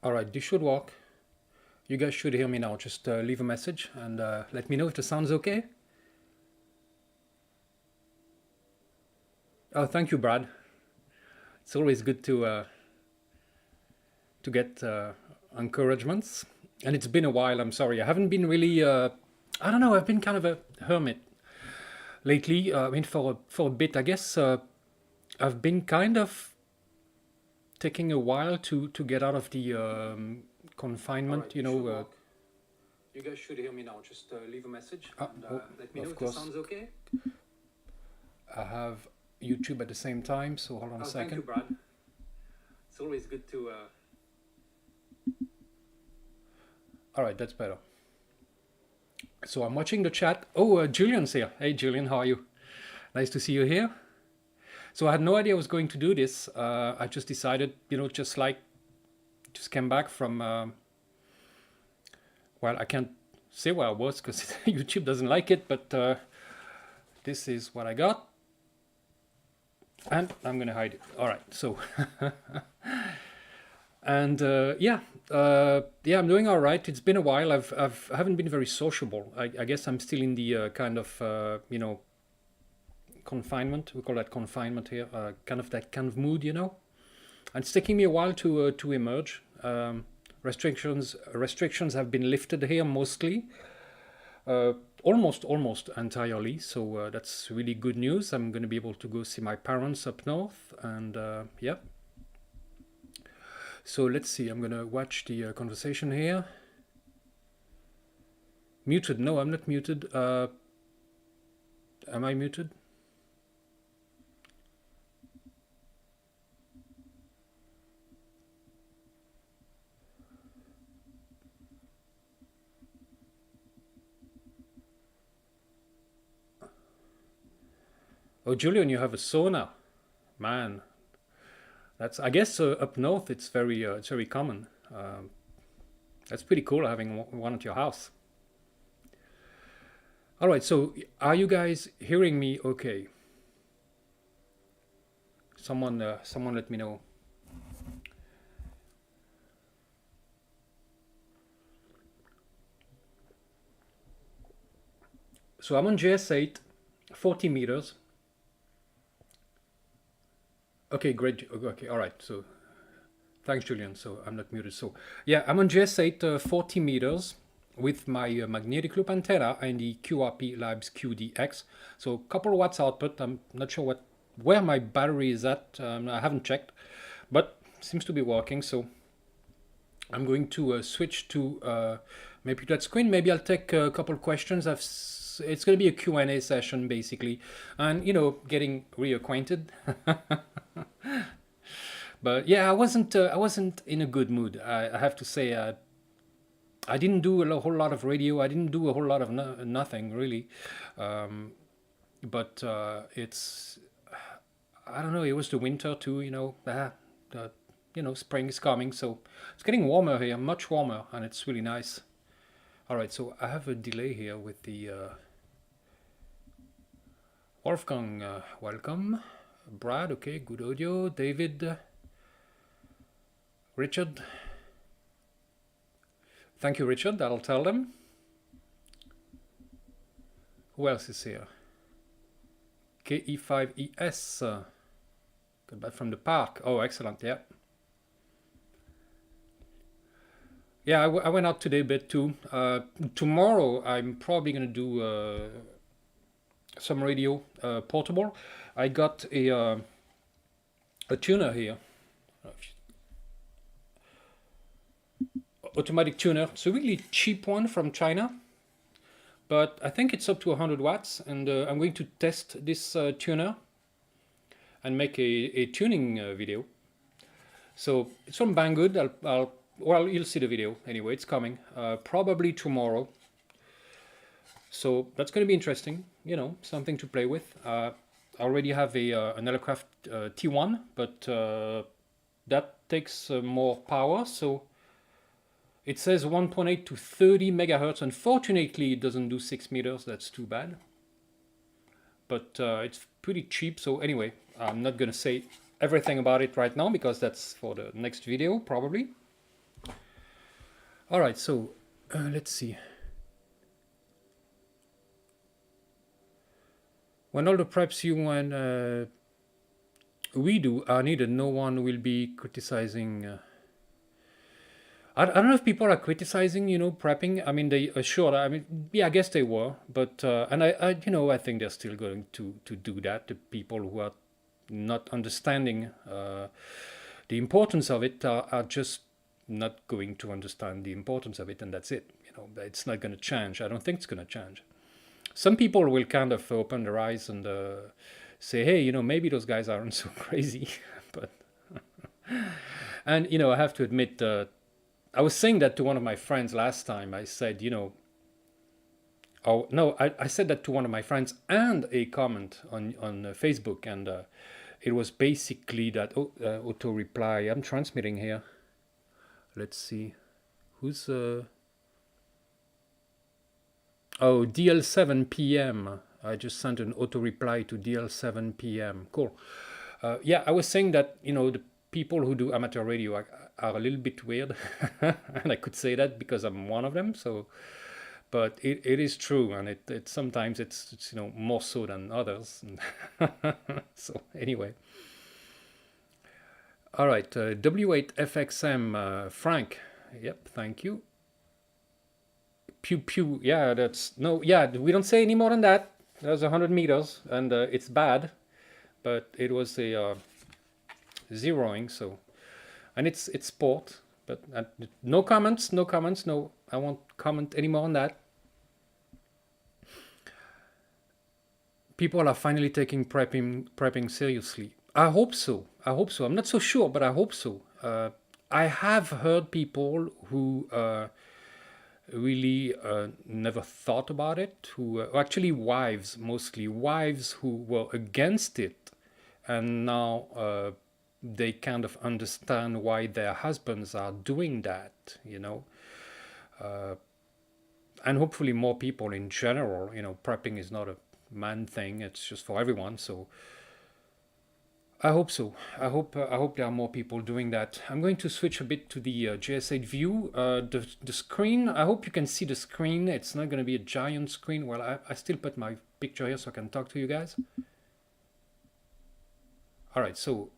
Alright, this should work. You guys should hear me now. Just leave a message and let me know if the sound's okay. Oh, thank you, Brad. It's always good to get encouragements. And it's been a while, I'm sorry. I haven't been really, I don't know, I've been kind of a hermit lately. I mean, for a bit, I guess I've been kind of taking a while to get out of the confinement, right, you know. You guys should hear me now. Just leave a message and let me know if the sound's okay. I have YouTube at the same time, so hold on a second. Thank you, Brad. It's always good to... Alright, that's better. So I'm watching the chat. Oh, Julian's here. Hey, Julian, how are you? Nice to see you here. So I had no idea I was going to do this. I just decided, you know, just came back from... well, I can't say where I was because YouTube doesn't like it, but this is what I got. And I'm going to hide it. All right, so... and yeah, I'm doing all right. It's been a while. I haven't been very sociable. I guess I'm still in the kind of, you know, confinement. We call that confinement here. Kind of that kind of mood, you know. And it's taking me a while to emerge. Restrictions have been lifted here mostly. Almost entirely. So that's really good news. I'm going to be able to go see my parents up north. And yeah. So let's see, I'm gonna watch the conversation here. Muted? No, I'm not muted. Am I muted? Oh, Julian, you have a sauna, man. That's, I guess, up north it's very common. That's pretty cool having one at your house. All right, so are you guys hearing me okay? Someone let me know. So I'm on JS8, 40 meters. Okay, great. Okay, all right. So thanks, Julian. So I'm not muted. So yeah, I'm on JS8 40 meters with my magnetic loop antenna and the QRP Labs QDX. So a couple of watts output. I'm not sure where my battery is at. I haven't checked, but seems to be working. So I'm going to switch to maybe that screen. Maybe I'll take a couple of questions. It's going to be a Q&A session basically, and you know, getting reacquainted. But yeah, I wasn't in a good mood. I have to say, I didn't do a whole lot of radio. I didn't do a whole lot of nothing really. But it's, I don't know. It was the winter too, you know. You know, spring is coming, so it's getting warmer here, much warmer, and it's really nice. All right, so I have a delay here with the Wolfgang. Welcome. Brad, okay, good audio. David, Richard. Thank you, Richard. I'll tell them. Who else is here? KE5ES. Got back from the park. Oh, excellent. Yeah. Yeah, I went out today a bit too. Tomorrow I'm probably gonna do some radio portable. I got a tuner here, automatic tuner. It's a really cheap one from China, but I think it's up to 100 watts, and I'm going to test this tuner and make a tuning video. So it's from Banggood. Well, you'll see the video anyway. It's coming probably tomorrow. So that's going to be interesting. You know, something to play with. I already have an Aircraft T1, but that takes more power. So it says 1.8 to 30 megahertz. Unfortunately, it doesn't do 6 meters. That's too bad. But it's pretty cheap. So anyway, I'm not going to say everything about it right now because that's for the next video probably. All right, so let's see. When all the preps you and we do are needed, no one will be criticizing. I don't know if people are criticizing, prepping. I mean, they assured. I mean, yeah, I guess they were, but and I think they're still going to do that. The people who are not understanding the importance of it are just not going to understand the importance of it, and that's it. It's not going to change. I don't think it's going to change. Some people will kind of open their eyes and say, hey, maybe those guys aren't so crazy, but and I have to admit. I was saying that to one of my friends last time. I said, oh no, I said that to one of my friends and a comment on Facebook, and it was basically that auto reply. I'm transmitting here. Let's see, who's oh, DL7 PM. I just sent an auto reply to DL7 PM. Cool. Yeah, I was saying that the people who do amateur radio are a little bit weird, and I could say that because I'm one of them. So, but it is true, and it sometimes it's more so than others. So anyway, all right. W8FXM Frank. Yep, thank you. Pew pew. Yeah, that's no. Yeah, we don't say any more than that. There's 100 meters, and it's bad, but it was a zeroing. So. And it's sport, but no comments, no comments, no. I won't comment anymore on that. People are finally taking prepping seriously. I hope so. I hope so. I'm not so sure, but I hope so. I have heard people who really never thought about it, who actually wives, mostly wives who were against it, and now they kind of understand why their husbands are doing that, and hopefully more people in general. Prepping is not a man thing; it's just for everyone. So I hope so. I hope there are more people doing that. I'm going to switch a bit to the JS8 view. The screen. I hope you can see the screen. It's not going to be a giant screen. Well, I still put my picture here so I can talk to you guys. All right. So.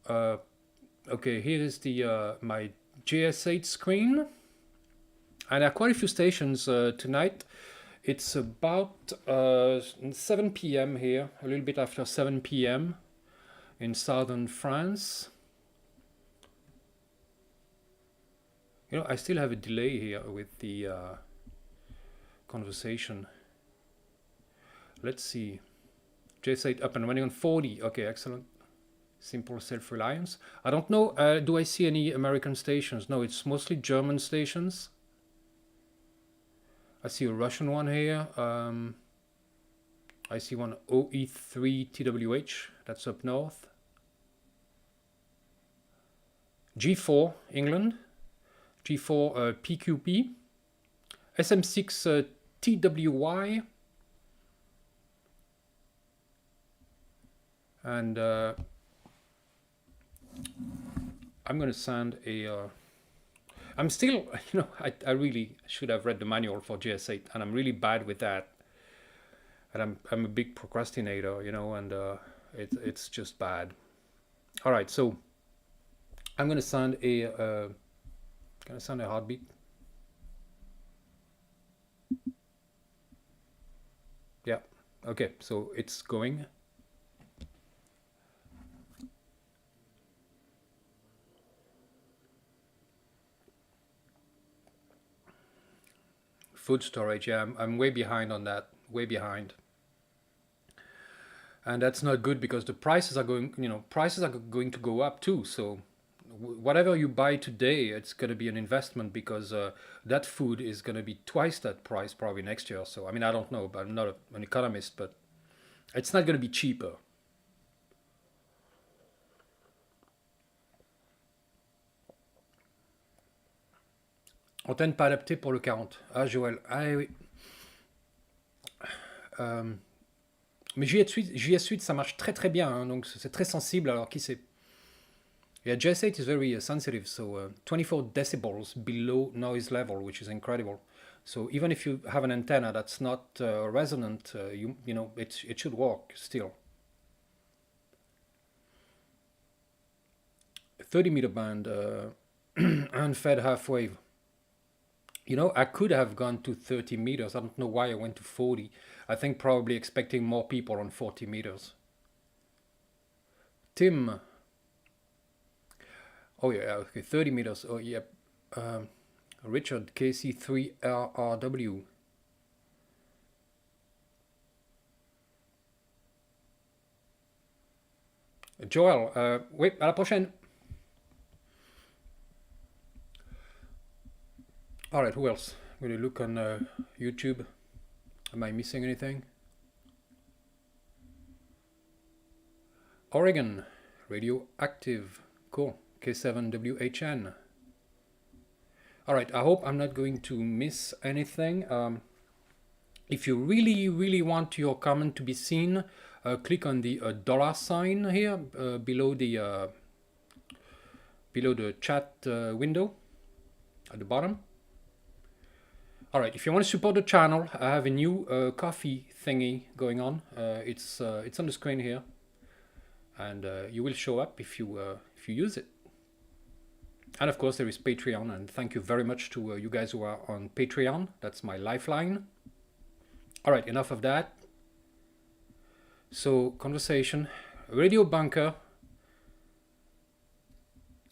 Okay, here is the my JS8 screen, and there are quite a few stations tonight. It's about 7 p.m. here, a little bit after 7 p.m. in southern France. I still have a delay here with the conversation. Let's see. JS8 up and running on 40. Okay, excellent. Simple self-reliance. I don't know, do I see any American stations? No, it's mostly German stations. I see a Russian one here. I see one OE3 TWH, that's up north. G4 England, G4 PQP, SM6 TWY, and I'm going to send a I'm still, I really should have read the manual for JS8, and I'm really bad with that. And I'm a big procrastinator, and it's just bad. All right, so I'm going to send a heartbeat. Yeah. Okay, so it's going. Food storage, yeah, I'm way behind on that, way behind. And that's not good because the prices are going, prices are going to go up too. So whatever you buy today, it's going to be an investment because that food is going to be twice that price probably next year. So, I mean, I don't know, but I'm not an economist, but it's not going to be cheaper. Antenne pas adaptée pour le 40. Ah, Joël. Ah oui. Mais JS8, ça marche très très bien, hein, donc c'est très sensible, alors qui sait. Yeah, JS8 is very sensitive, so 24 decibels below noise level, which is incredible. So even if you have an antenna that's not resonant, you know it should work still. 30-meter band, unfed half wave. You know, I could have gone to 30 meters. I don't know why I went to 40. I think probably expecting more people on 40 meters. Tim. Oh yeah, okay, 30 meters. Oh yeah. Richard, KC3RRW. Joel, oui, à la prochaine. All right, who else? I'm going to look on YouTube. Am I missing anything? Oregon, radioactive. Cool. K7WHN. All right, I hope I'm not going to miss anything. If you really want your comment to be seen, click on the $sign here below the chat window at the bottom. All right, if you want to support the channel, I have a new coffee thingy going on. It's on the screen here, and you will show up if you use it. And of course, there is Patreon, and thank you very much to you guys who are on Patreon. That's my lifeline. All right, enough of that. So, conversation, radio bunker,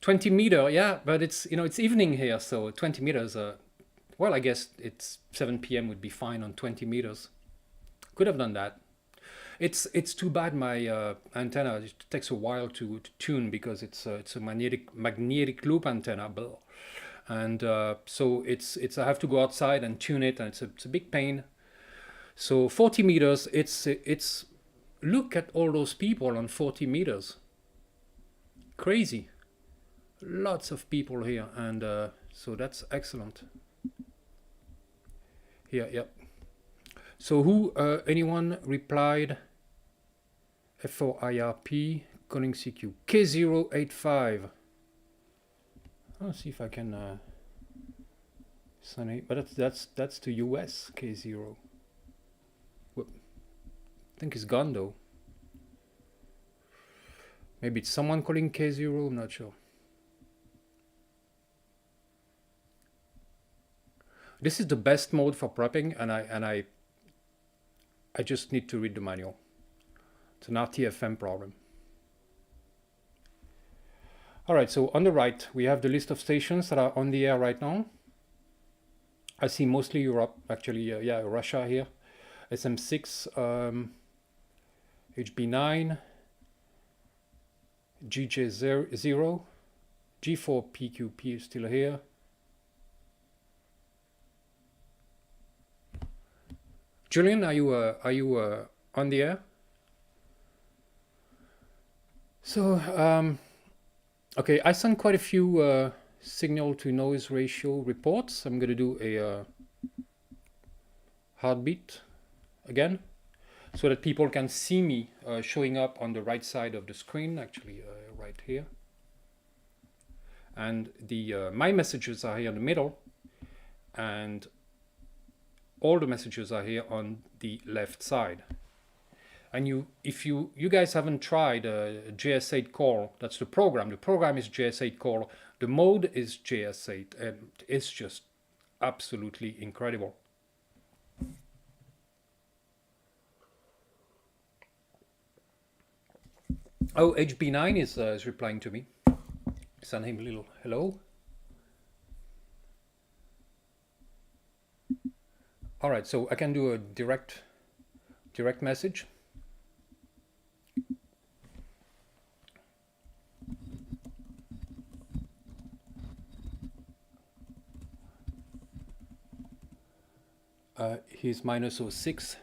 20 meter, yeah, but it's, you know, it's evening here, so 20 meters, well, I guess it's 7 p.m. would be fine on 20 meters. Could have done that. It's too bad my antenna, it takes a while to tune because it's a magnetic loop antenna, and so it's I have to go outside and tune it, and it's a big pain. So 40 meters, it's look at all those people on 40 meters. Crazy. Lots of people here, and so that's excellent. Here, yep. So who, anyone replied? F4IRP, calling CQ, K085. I'll see if I can sign it, but that's the US K0. Whoop. I think it's gone though. Maybe it's someone calling K0, I'm not sure. This is the best mode for prepping, and I just need to read the manual. It's an RTFM problem. All right, so on the right, we have the list of stations that are on the air right now. I see mostly Europe, actually, yeah, Russia here. SM6, HB9, GJ0, G4PQP is still here. Julian, are you on the air? So, okay, I sent quite a few signal to noise ratio reports. I'm going to do a heartbeat again, so that people can see me showing up on the right side of the screen, actually right here. And the my messages are here in the middle, and all the messages are here on the left side. And if you guys haven't tried JS8 call, that's the program. The program is JS8 call. The mode is JS8, and it's just absolutely incredible. Oh, HB9 is replying to me. Send him a little hello. All right, so I can do a direct message. He's -06.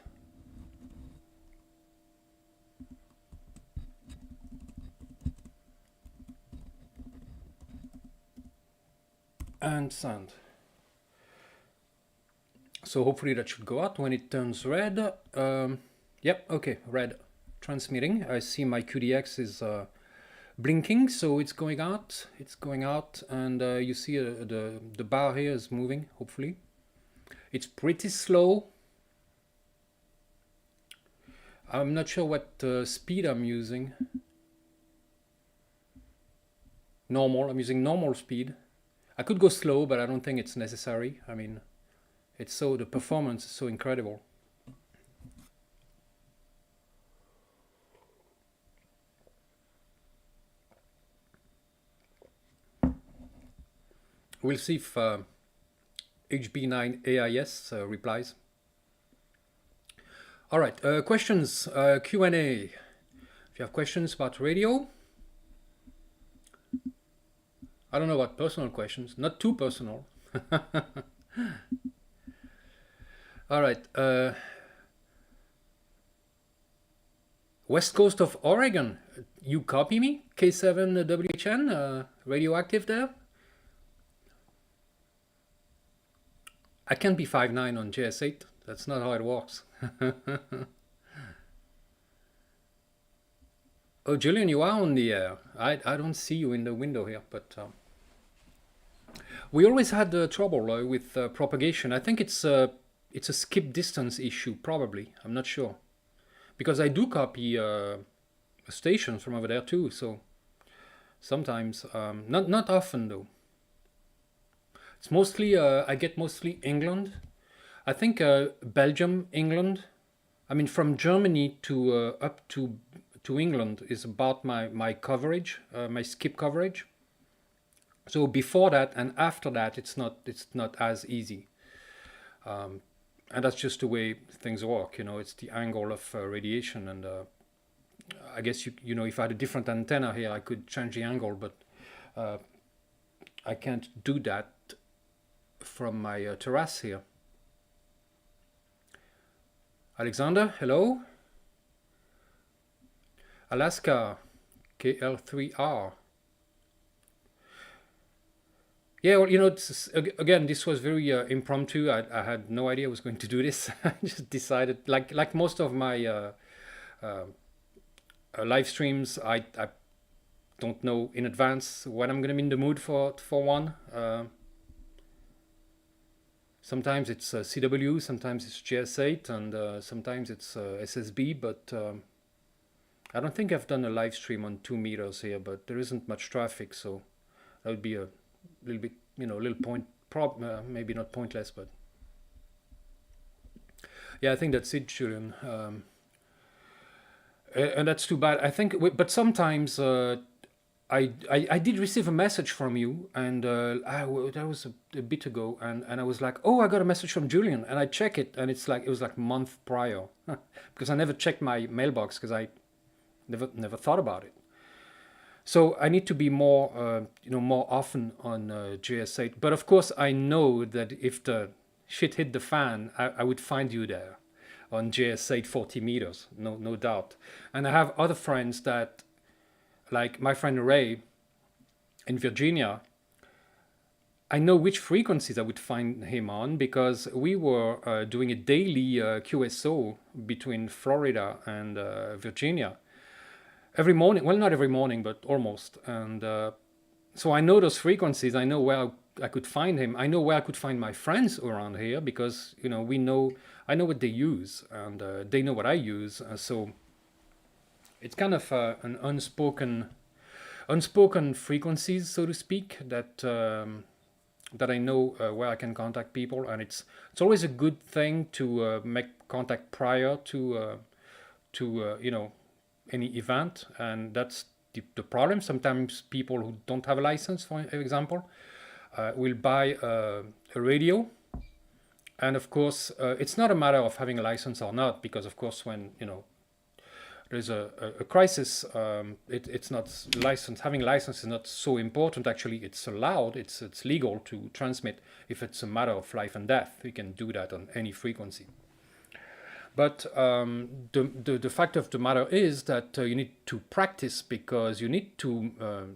And send. So hopefully that should go out when it turns red. Yep, okay, red. Transmitting. I see my QDX is blinking, so it's going out. It's going out, and you see the bar here is moving. Hopefully, it's pretty slow. I'm not sure what speed I'm using. Normal. I'm using normal speed. I could go slow, but I don't think it's necessary. I mean, the performance is so incredible. We'll see if HB9 AIS replies. All right, questions, Q&A. If you have questions about radio, I don't know about personal questions, not too personal. All right, West Coast of Oregon, you copy me? K7 WHN, radioactive there? I can't be 5'9" on JS8, that's not how it works. Oh, Julian, you are on the air. I don't see you in the window here, but we always had trouble with propagation. I think it's a skip distance issue, probably. I'm not sure, because I do copy stations from over there too. So sometimes, not often though. It's mostly I get mostly England. I think Belgium, England. I mean, from Germany to up to England is about my coverage, my skip coverage. So before that and after that, it's not as easy. And that's just the way things work. You know, it's the angle of radiation, and I guess you know, if I had a different antenna here, I could change the angle, but I can't do that from my terrace here. Alexander, hello. Alaska, KL3R. Yeah, well, you know, again, this was very impromptu. I had no idea I was going to do this. I just decided, like most of my live streams, I don't know in advance when I'm going to be in the mood for one. Sometimes it's CW, sometimes it's JS8, and sometimes it's SSB, but I don't think I've done a live stream on 2 meters here, but there isn't much traffic, so that would be a little bit, you know, a little maybe not pointless, but yeah, I think that's it, Julian. And that's too bad. I think, but sometimes I did receive a message from you, and that was a bit ago, and I was like, oh, I got a message from Julian, and I check it, and it was like a month prior, because I never checked my mailbox because I never thought about it. So I need to be more, more often on JS8. But of course, I know that if the shit hit the fan, I would find you there on JS8 40 meters, no doubt. And I have other friends that, like my friend Ray in Virginia, I know which frequencies I would find him on, because we were doing a daily QSO between Florida and Virginia. Every morning, well, not every morning, but almost. And so I know those frequencies. I know where I could find him. I know where I could find my friends around here, because, you know, I know what they use, and they know what I use. So it's kind of an unspoken frequencies, so to speak, that I know where I can contact people. And it's always a good thing to make contact prior to any event. And that's the problem. Sometimes people who don't have a license, for example, will buy a radio, and of course it's not a matter of having a license or not, because of course when there's a crisis, it's not having a license is not so important. Actually, it's allowed, it's legal to transmit if it's a matter of life and death. You can do that on any frequency. But the fact of the matter is that you need to practice, because you need to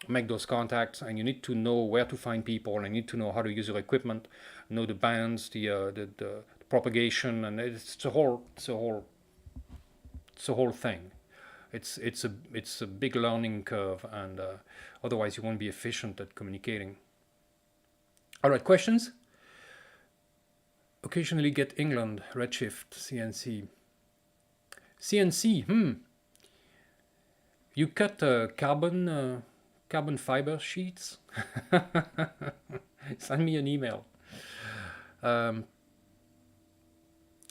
make those contacts, and you need to know where to find people, and you need to know how to use your equipment, know the bands, the propagation, and it's a whole thing. It's a big learning curve, and otherwise you won't be efficient at communicating. All right, questions? Occasionally get England, Redshift, CNC. CNC, You cut carbon fiber sheets? Send me an email.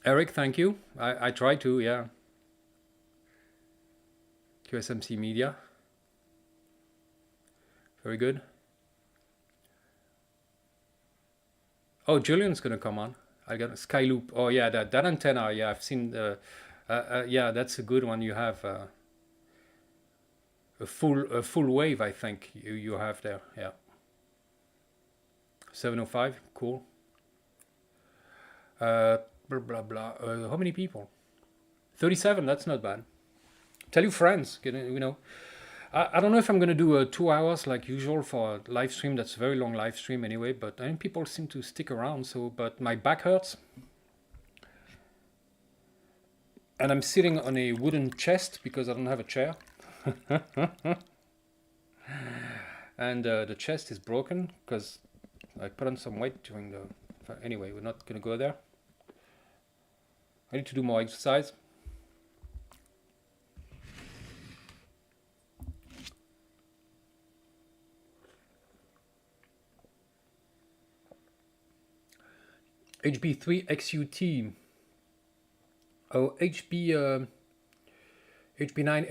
Eric, thank you. I try to, yeah. QSMC Media. Very good. Oh, Julian's gonna come on. I got a Skyloop. Oh yeah, that antenna. Yeah, I've seen. Yeah, that's a good one. You have a full wave. I think you have there. Yeah. 705. Cool. Blah blah blah. How many people? 37. That's not bad. Tell your friends. You know. I don't know if I'm going to do 2 hours like usual for a live stream. That's a very long live stream anyway, but I think people seem to stick around. So, but my back hurts. And I'm sitting on a wooden chest because I don't have a chair. And the chest is broken because I put on some weight during the... Anyway, we're not going to go there. I need to do more exercise. HB3 XUT. Oh, HB9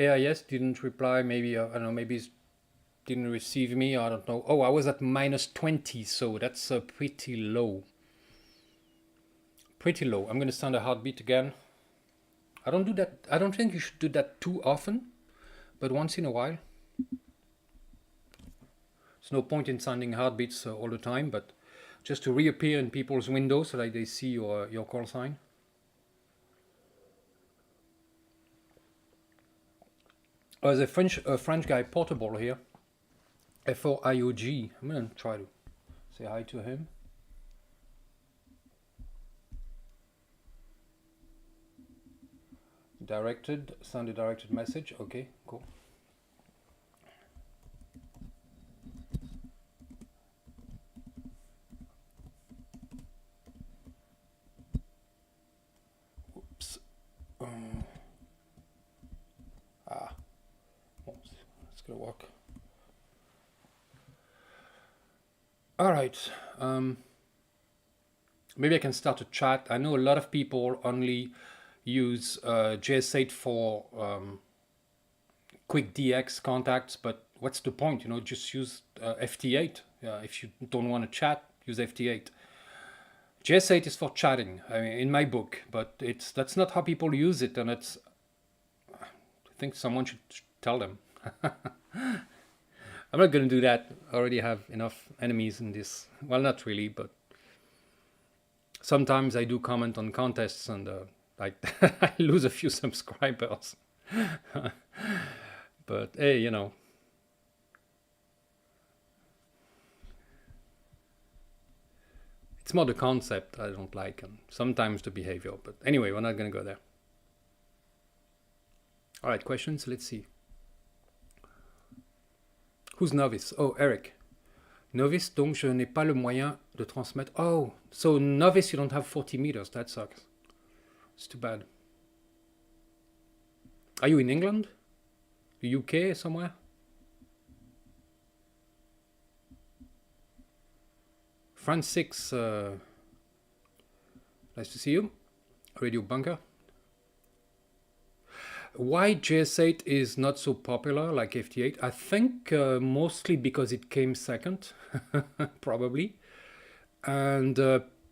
AIS didn't reply. Maybe, I don't know, maybe it didn't receive me. I don't know. Oh, I was at -20, so that's pretty low. Pretty low. I'm going to send a heartbeat again. I don't do that. I don't think you should do that too often, but once in a while. There's no point in sending heartbeats all the time, but just to reappear in people's windows so that they see your call sign. There's a French guy, Portable, here. F4IOG. I'm going to try to say hi to him. Send a directed message. Okay, cool. Oops. It's gonna work. All right. Maybe I can start a chat. I know a lot of people only use JS8 for quick DX contacts, but what's the point? You know, just use FT8. If you don't want to chat, use FT8. JS8 is for chatting, I mean, in my book, but that's not how people use it, and I think someone should tell them. I'm not going to do that. I already have enough enemies in this. Well, not really, but sometimes I do comment on contests and I lose a few subscribers. But hey, you know. It's more the concept I don't like, and sometimes the behavior. But anyway, we're not going to go there. All right, questions? Let's see. Who's novice? Oh, Eric. Novice, donc je n'ai pas le moyen de transmettre. Oh, so novice, you don't have 40 meters. That sucks. It's too bad. Are you in England? The UK somewhere? France 6, nice to see you. Radio Bunker. Why JS8 is not so popular like FT8? I think mostly because it came second, probably. And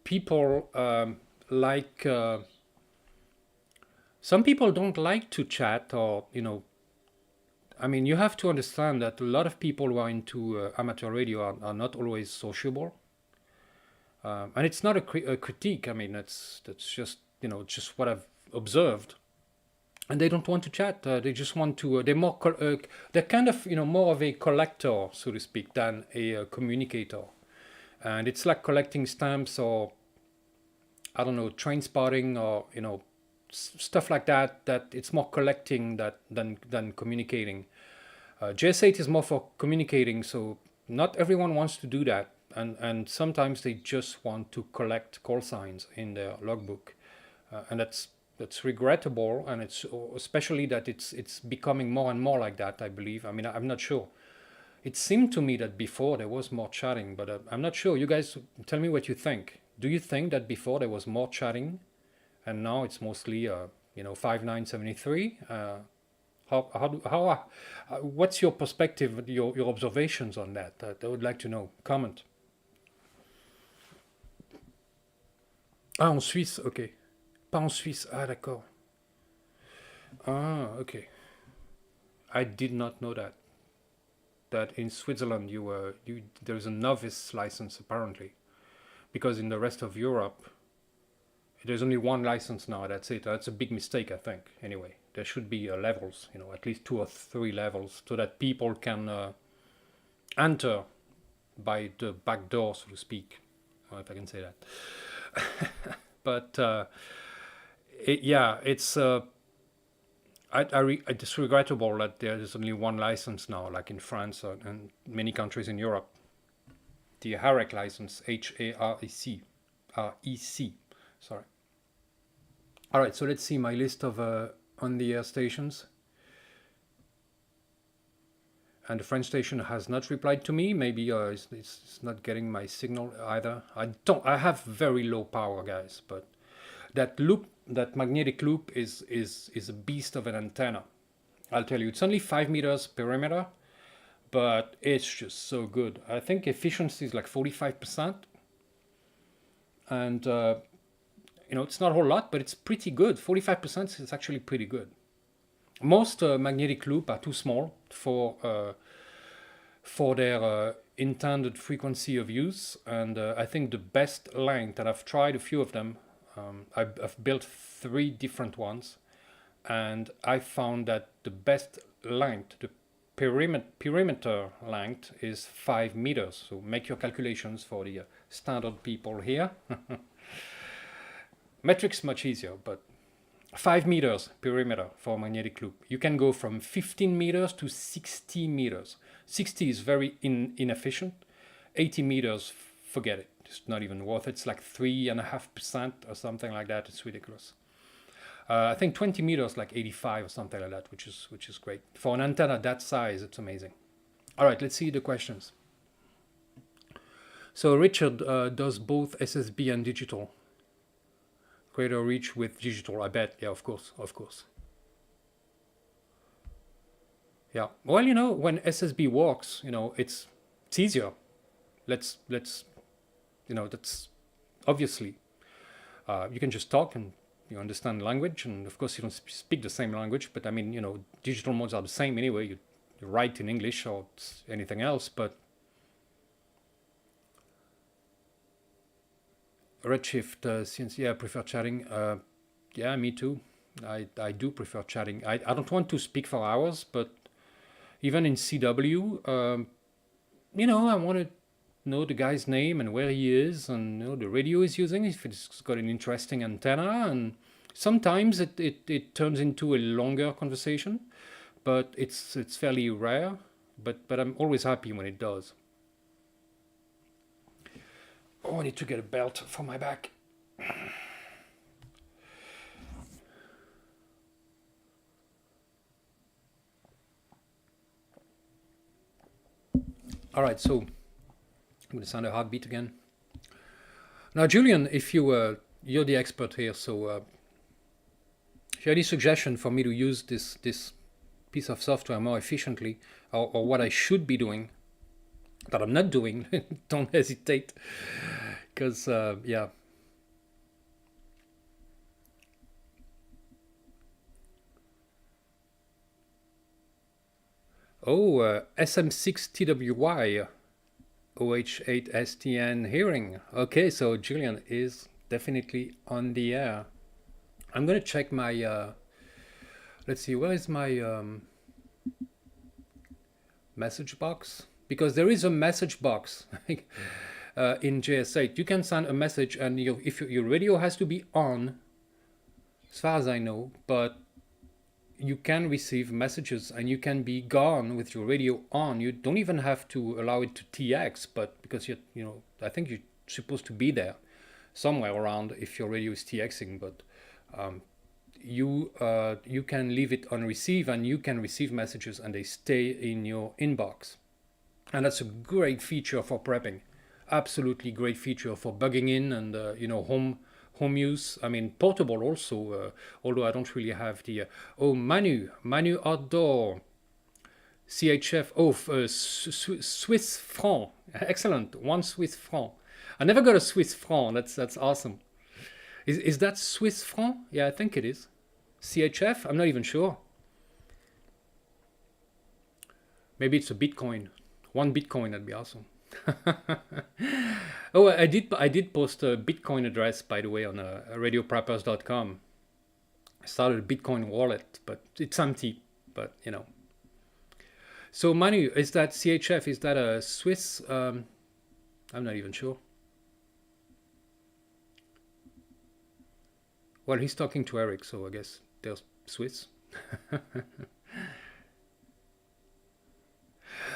people like... some people don't like to chat, or, you know... I mean, you have to understand that a lot of people who are into amateur radio are not always sociable. And it's not a critique. I mean, that's just, you know, just what I've observed. And they don't want to chat. They just want to. They're kind of, you know, more of a collector, so to speak, than a communicator. And it's like collecting stamps, or I don't know, train spotting, or, you know, stuff like that, that it's more collecting than communicating. JS8 is more for communicating, so not everyone wants to do that, and sometimes they just want to collect call signs in their logbook, and that's regrettable, and it's especially that it's becoming more and more like that, I believe. I mean, I'm not sure. It seemed to me that before there was more chatting, but I'm not sure. You guys tell me what you think. Do you think that before there was more chatting, and now it's mostly 5973? What's your perspective, your observations on that? I would like to know. Comment. Ah, en Suisse, ok. Pas en Suisse. Ah, d'accord. Ah, okay. I did not know that. That in Switzerland there's a novice license apparently, because in the rest of Europe there's only one license now. That's it. That's a big mistake, I think. Anyway, there should be levels, at least 2 or 3 levels, so that people can enter by the back door, so to speak, if I can say that. But it's it's regrettable that there is only one license now, like in France and many countries in Europe. The HAREC license, HAREC, REC, sorry. All right, so let's see my list of on-the-air stations. And the French station has not replied to me. Maybe it's not getting my signal either. I have very low power, guys, but that loop, that magnetic loop is a beast of an antenna. I'll tell you, it's only 5 meters perimeter, but it's just so good. I think efficiency is like 45%. And, it's not a whole lot, but it's pretty good. 45% is actually pretty good. Most magnetic loop are too small for their intended frequency of use. And I think the best length, and I've tried a few of them, I've built 3 different ones, and I found that the best length, the perimeter length, is 5 meters. So make your calculations for the standard people here. Metric's much easier, but 5 meters perimeter for magnetic loop. You can go from 15 meters to 60 meters. 60 is very inefficient. 80 meters, forget it. It's not even worth it. It's like 3.5% or something like that. It's ridiculous. I think 20 meters, like 85 or something like that, which is great. For an antenna that size, it's amazing. All right, let's see the questions. So Richard does both SSB and digital. Greater reach with digital, I bet. Yeah, of course. Yeah. Well, when SSB works, it's easier. Let's that's obviously you can just talk and you understand the language, and of course you don't speak the same language, but I mean, digital modes are the same anyway. You write in English or anything else, but Redshift, since I prefer chatting. Yeah, me too. I do prefer chatting. I don't want to speak for hours, but even in CW, I want to know the guy's name and where he is, and the radio he's using, if it's got an interesting antenna. And sometimes it turns into a longer conversation, but it's fairly rare. But I'm always happy when it does. Oh, I need to get a belt for my back. All right, so I'm going to sound a heartbeat again. Now, Julian, if you're the expert here, so if you have any suggestion for me to use this piece of software more efficiently, or what I should be doing that I'm not doing, don't hesitate, because yeah. Oh, SM6TWY OH8STN hearing. Okay, so Julian is definitely on the air. I'm gonna check my let's see, where is my message box? Because there is a message box in JS8. You can send a message, and if your radio has to be on, far as I know, but you can receive messages and you can be gone with your radio on. You don't even have to allow it to TX, but because I think you're supposed to be there somewhere around if your radio is TXing, but you can leave it on receive and you can receive messages and they stay in your inbox. And that's a great feature for prepping. Absolutely great feature for bugging in and home use. I mean, portable also, although I don't really have the Manu Outdoor CHF. Swiss franc. Excellent. 1 Swiss franc. I never got a Swiss franc. That's awesome. Is that Swiss franc? Yeah, I think it is. CHF? I'm not even sure. Maybe it's a Bitcoin. 1 Bitcoin, that'd be awesome. Oh, I did post a Bitcoin address, by the way, on radiopreppers.com. I started a Bitcoin wallet, but it's empty. But So Manu, is that CHF? Is that a Swiss? I'm not even sure. Well, he's talking to Eric, so I guess they're Swiss.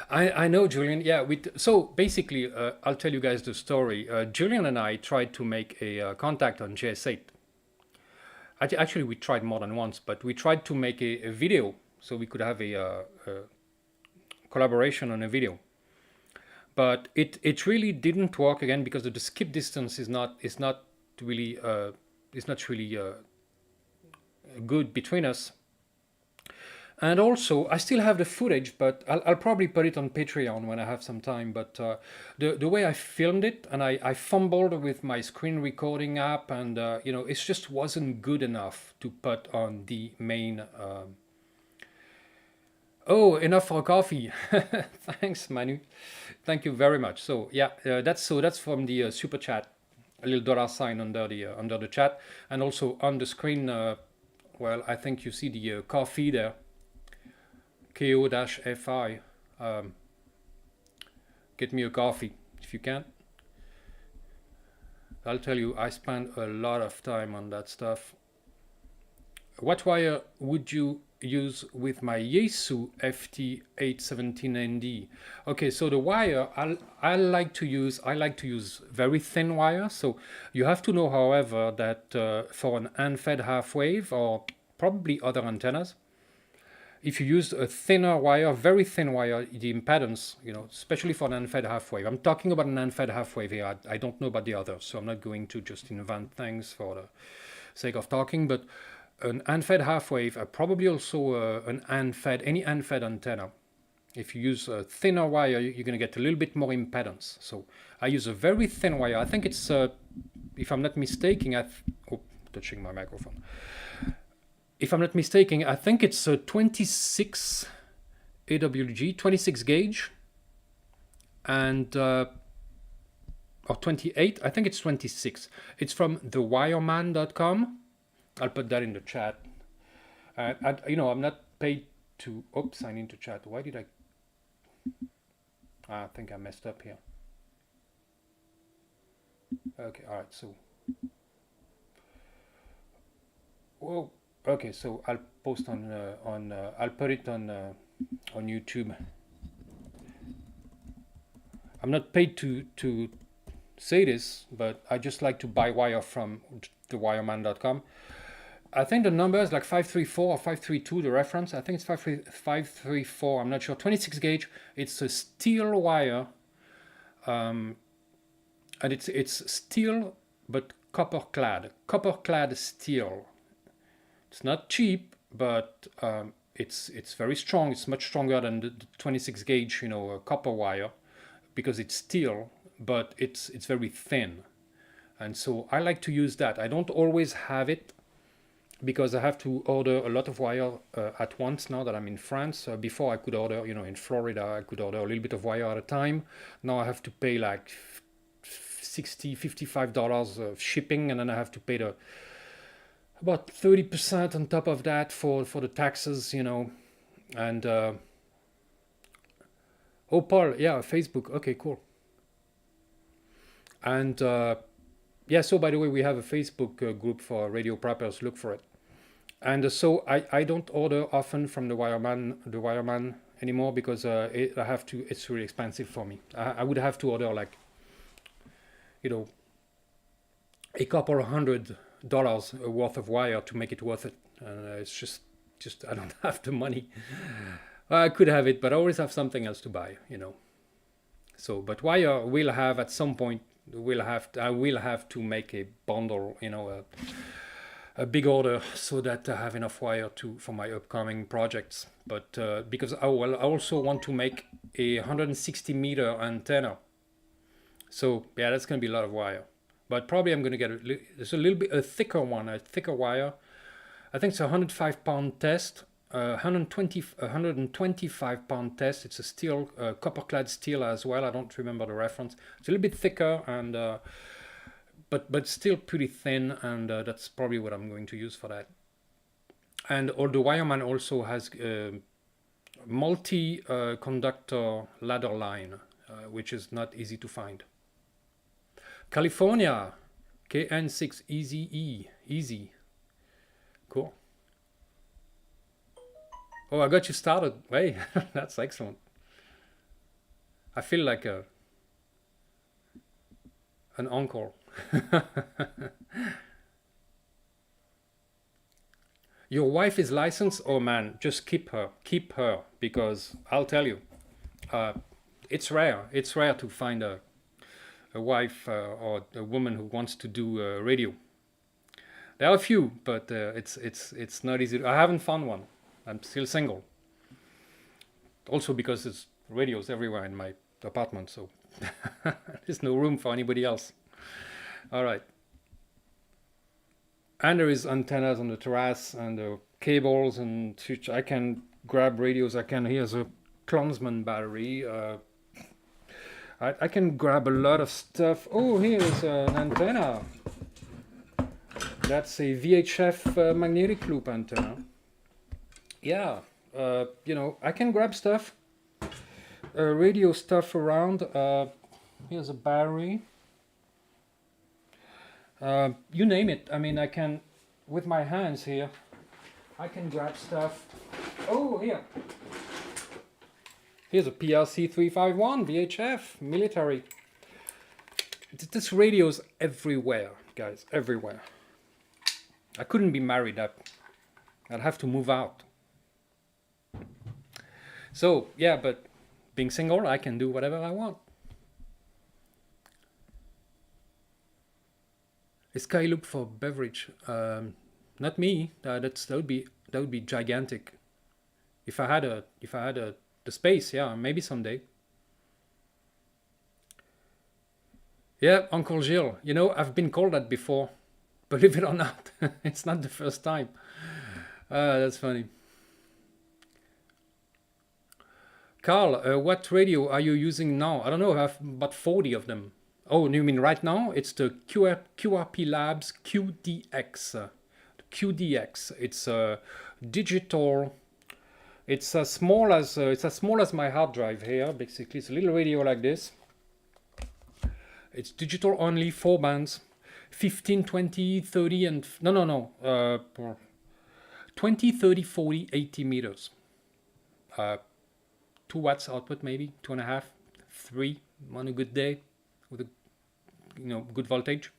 I know, Julian. Yeah, so basically, I'll tell you guys the story. Julian and I tried to make a contact on JS8. Actually, we tried more than once, but we tried to make a video so we could have a collaboration on a video. But it really didn't work again because the skip distance is not really good between us. And also, I still have the footage, but I'll probably put it on Patreon when I have some time. But the way I filmed it, and I fumbled with my screen recording app, and it just wasn't good enough to put on the main. Oh, enough for coffee. Thanks, Manu. Thank you very much. So yeah, that's from the super chat, a little $sign under the chat, and also on the screen. Well, I think you see the coffee there. KO-FI. Get me a coffee if you can. I'll tell you, I spend a lot of time on that stuff. What wire would you use with my Yaesu FT817ND? Okay, so the wire I like to use very thin wire. So you have to know, however, that for an unfed half wave or probably other antennas, if you use a thinner wire, very thin wire, the impedance, especially for an unfed half wave. I'm talking about an unfed half wave here. I don't know about the others, so I'm not going to just invent things for the sake of talking. But an unfed half wave, probably also any unfed antenna. If you use a thinner wire, you're going to get a little bit more impedance. So I use a very thin wire. I think it's, if I'm not mistaken, touching my microphone. If I'm not mistaken, I think it's a 26 AWG, 26 gauge, and or 28. I think it's 26. It's from thewireman.com. I'll put that in the chat. I'm not paid to. Oops, I need to chat. Why did I think I messed up here. Okay, all right. So, whoa. Okay, so I'll post I'll put it on YouTube. I'm not paid to say this, but I just like to buy wire from thewireman.com. I think the number is like 534 or 532, the reference. I think it's 534, I'm not sure. 26 gauge, it's a steel wire, and it's steel, but copper clad steel. It's not cheap, but it's very strong. It's much stronger than the 26 gauge, copper wire, because it's steel, but it's very thin. And so I like to use that. I don't always have it because I have to order a lot of wire at once now that I'm in France. Before I could order, in Florida, I could order a little bit of wire at a time. Now I have to pay like $60, $55 of shipping, and then I have to pay about 30% on top of that for the taxes, and oh, Paul, yeah, Facebook. Okay, cool. And yeah, so by the way, we have a Facebook group for radio preppers. Look for it. And so I don't order often from the wireman anymore because I have to. It's really expensive for me. I would have to order like, you know, a couple of $100 worth of wire to make it worth it. It's just I don't have the money. I could have it, but I always have something else to buy, you know. So, but wire will have at some point. I will have to make a bundle, you know, a big order so that I have enough wire for my upcoming projects. But because I also want to make a 160-meter antenna. So yeah, that's going to be a lot of wire. But probably I'm going to get there's a little bit a thicker wire. I think it's a 105-pound test, 125-pound test. It's a steel, copper-clad steel as well. I don't remember the reference. It's a little bit thicker and but still pretty thin, and that's probably what I'm going to use for that. And the wireman also has multi-conductor ladder line, which is not easy to find. California, KN6 easy. Cool. Oh, I got you started. Hey, that's excellent. I feel like an uncle. Your wife is licensed? Oh man, just keep her, because I'll tell you, it's rare to find a wife or a woman who wants to do radio. There are a few, but it's not easy. I haven't found one. I'm still single. Also because there's radios everywhere in my apartment, so there's no room for anybody else. All right. And there is antennas on the terrace and cables and switch. I can grab radios. Here's a Klonsman battery. I can grab a lot of stuff. Oh, here's an antenna. That's a VHF magnetic loop antenna. Yeah, you know, I can grab stuff, radio stuff around. Here's a battery. You name it. I mean, I can, with my hands here, I can grab stuff. Oh, here. Here's a PRC 351 VHF military. This radio's everywhere, guys, everywhere. I couldn't be married. I'd have to move out. So yeah, but being single, I can do whatever I want. A sky loop for beverage? Not me. That would be gigantic. If I had the space, yeah, maybe someday. Yeah, Uncle Gilles. You know, I've been called that before. Believe it or not, it's not the first time. That's funny. Carl, what radio are you using now? I don't know, I have about 40 of them. Oh, you mean right now? It's the QRP Labs QDX. QDX. It's a digital. It's as small as my hard drive here. Basically, it's a little radio like this. It's digital only, 4 bands, 15, 20, 30, and no. 20, 30, 40, 80 meters. 2 watts output, maybe 2.5, 3 on a good day with a good voltage.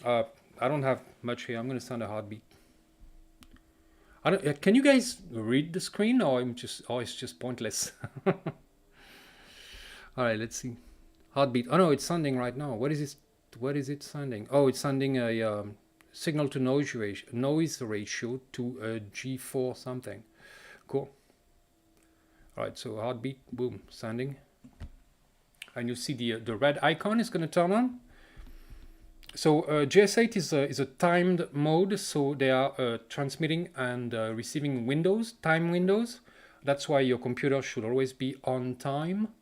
I don't have much here. I'm going to send a heartbeat. Can you guys read the screen, or it's just pointless? All right, let's see. Heartbeat. Oh no, it's sending right now. What is it sending? Oh, it's sending a signal to noise ratio to a G4 something. Cool. All right, so heartbeat, boom, sending. And you see the red icon is going to turn on. So JS8 is a timed mode, so they are transmitting and receiving time windows. That's why your computer should always be on time.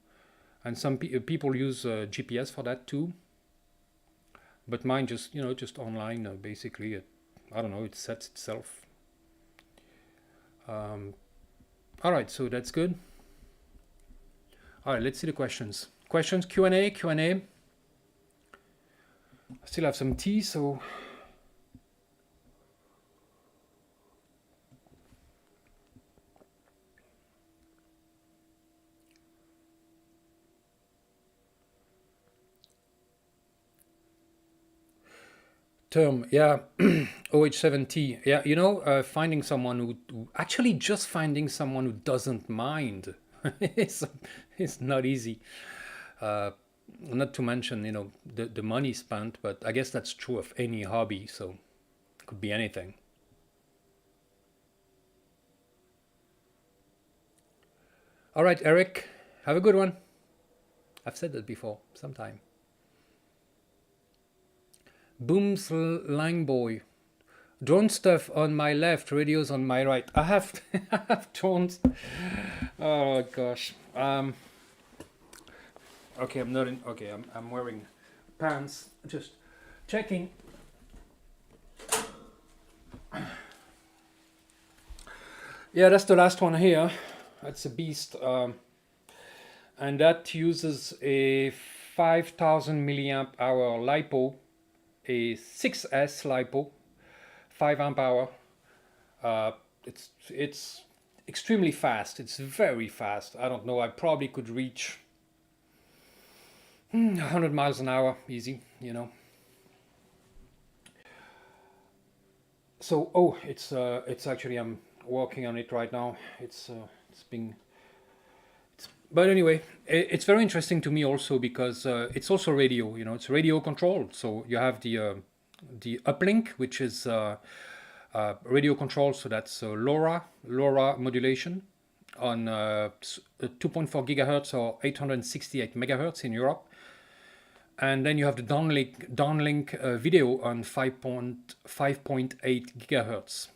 And some people use GPS for that too. But mine just online, basically. I don't know, it sets itself. All right, so that's good. All right, let's see the questions. Questions, Q&A. I still have some tea, so term, yeah. OH7T, yeah. You know, finding someone who actually just finding someone who doesn't mind is not easy. Uh, Not to mention, you know, the money spent, but I guess that's true of any hobby, so it could be anything. All right, Eric, have a good one. I've said that before, sometime. Booms Langboy. Drone stuff on my left, radios on my right. I have I have drones. Oh gosh. Okay, I'm not in. Okay, I'm wearing pants. Just checking. Yeah, that's the last one here. That's a beast, and that uses a 5,000 milliamp hour lipo, a 6S lipo, 5 amp hour. It's extremely fast. It's very fast. I don't know. I probably could reach 100 miles an hour easy. You know. So it's actually I'm working on it right now. It's being but anyway, it's very interesting to me also because it's also radio. You know, it's radio controlled. So you have the uplink, which is radio control. So that's LoRa modulation on 2.4 gigahertz or 868 megahertz in Europe. And then you have the downlink video on 5.8 gigahertz.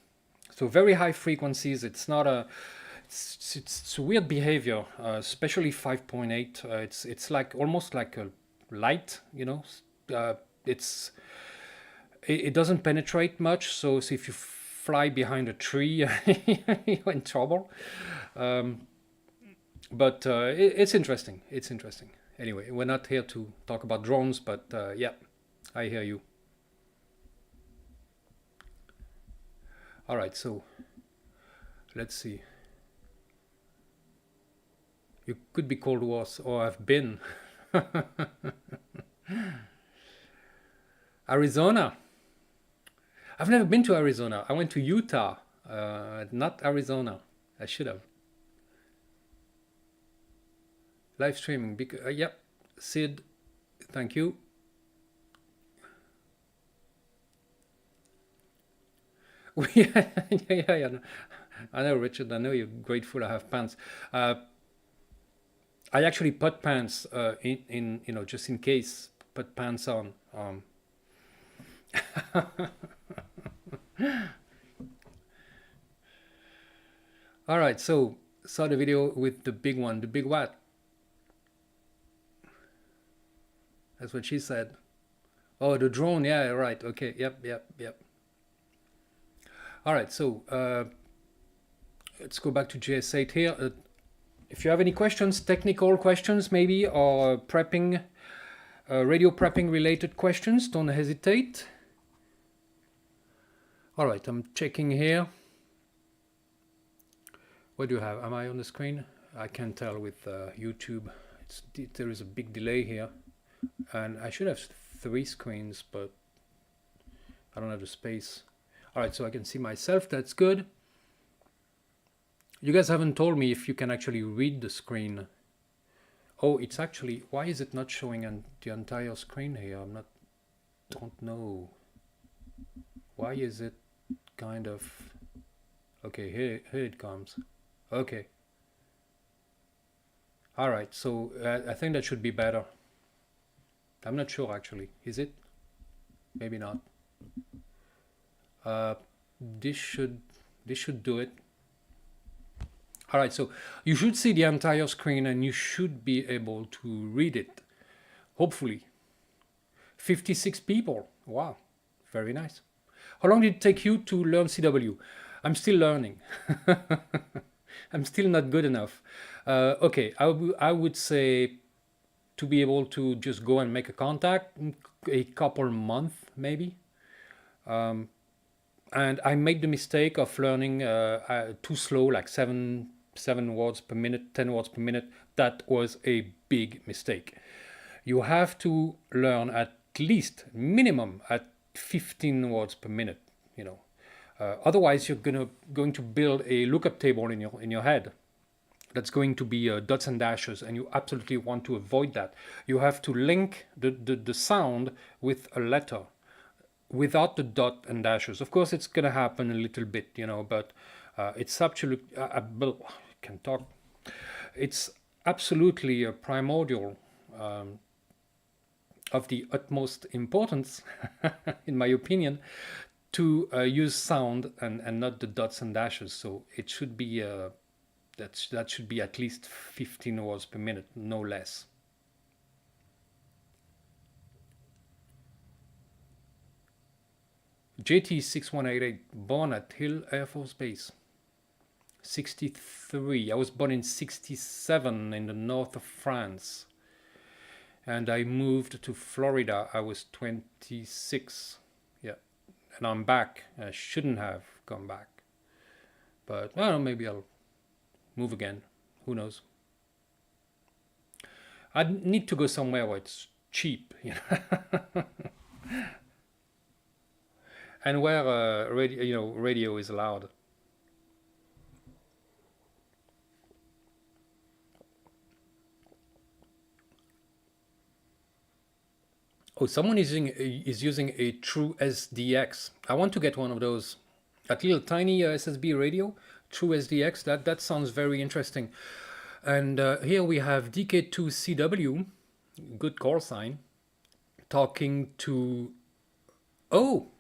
So very high frequencies. It's not a it's a weird behavior, especially 5.8. It's like almost like a light, you know. It's it doesn't penetrate much, so if you fly behind a tree, you're in trouble. But it's interesting. It's interesting. Anyway, we're not here to talk about drones, but yeah, I hear you. All right, so let's see. You could be Cold Wars, or I've been. Arizona. I've never been to Arizona. I went to Utah, not Arizona. I should have. Live streaming. Yep. Sid, thank you. Yeah, yeah. I know, Richard. I know you're grateful I have pants. I actually put pants in you know, just in case. Put pants on. All right, so saw the video with the big one, the big what? That's what she said. Oh, the drone. Yeah, right. Okay. Yep. All right, so let's go back to JS8 here. If you have any questions, technical questions maybe, or prepping, radio prepping related questions, don't hesitate. All right, I'm checking here. What do you have? Am I on the screen? I can't tell with YouTube. There is a big delay here. And I should have 3 screens, but I don't have the space. All right, so I can see myself. That's good. You guys haven't told me if you can actually read the screen. Oh, it's actually, why is it not showing on the entire screen here? Don't know. Why is it kind of, okay, here it comes. Okay. All right, so I think that should be better. I'm not sure actually. Is it? Maybe not. This should do it. All right, so you should see the entire screen and you should be able to read it. Hopefully. 56 people. Wow, very nice. How long did it take you to learn CW? I'm still learning. I'm still not good enough. Okay, I would say to be able to just go and make a contact, a couple months maybe. And I made the mistake of learning too slow, like 7 words per minute, 10 words per minute. That was a big mistake. You have to learn at least minimum at 15 words per minute, you know. Otherwise, you're going to build a lookup table in your head. That's going to be dots and dashes, and you absolutely want to avoid that. You have to link the sound with a letter without the dot and dashes. Of course, it's going to happen a little bit, you know, but it's absolutely, can talk. It's absolutely primordial, of the utmost importance, in my opinion, to use sound and not the dots and dashes. So it should be that should be at least 15 words per minute, no less. JT6188, born at Hill Air Force Base. 63. I was born in 67 in the north of France. And I moved to Florida. I was 26. Yeah. And I'm back. I shouldn't have gone back. But, well, maybe I'll move again. Who knows? I need to go somewhere where it's cheap, you know? And where radio is allowed. Oh, someone is using a true SDX. I want to get one of those. That little tiny SSB radio, true SDX. That sounds very interesting. And here we have DK2CW, good call sign, talking to. Oh,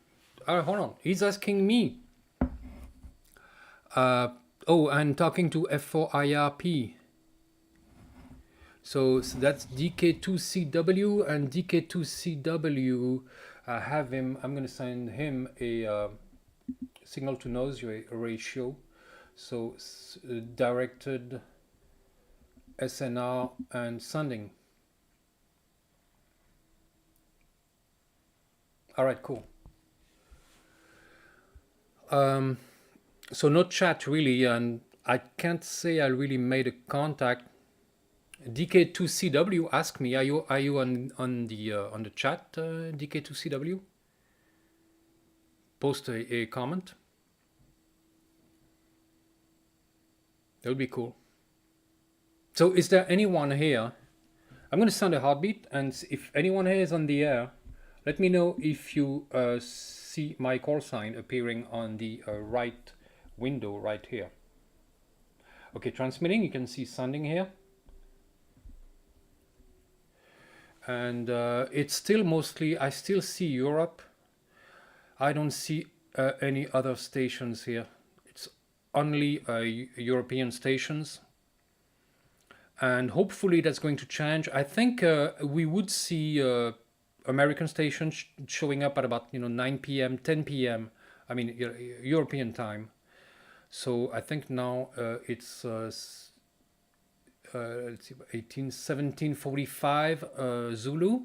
hold on. He's asking me. And talking to F4IRP. So that's DK2CW, and DK2CW, have him. I'm going to send him a signal to noise ratio. So directed SNR and sending. All right, cool. So no chat really, and I can't say I really made a contact. DK2CW asked me, are you on the chat, DK2CW? Post a comment. That would be cool. So is there anyone here? I'm going to sound a heartbeat, and if anyone here is on the air, let me know if you see my call sign appearing on the right window right here. Okay, transmitting, you can see sending here. And it's still mostly, I still see Europe. I don't see any other stations here. It's only European stations. And hopefully that's going to change. I think we would see American stations showing up at about 9 p.m., 10 p.m. I mean, European time. So I think now it's let's see, 1745 Zulu.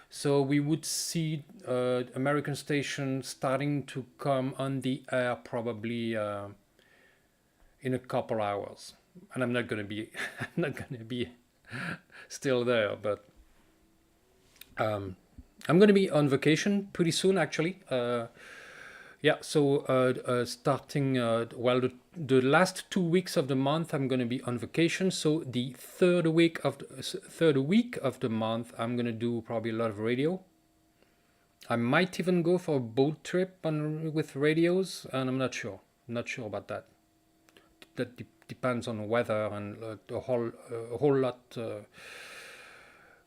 So we would see American stations starting to come on the air probably in a couple hours. And I'm not going to be still there, but I'm going to be on vacation pretty soon, actually. Yeah, so starting, the last 2 weeks of the month, I'm going to be on vacation. So the third week of the month, I'm going to do probably a lot of radio. I might even go for a boat trip with radios, and I'm not sure. I'm not sure about that. That depends on weather and a whole lot, a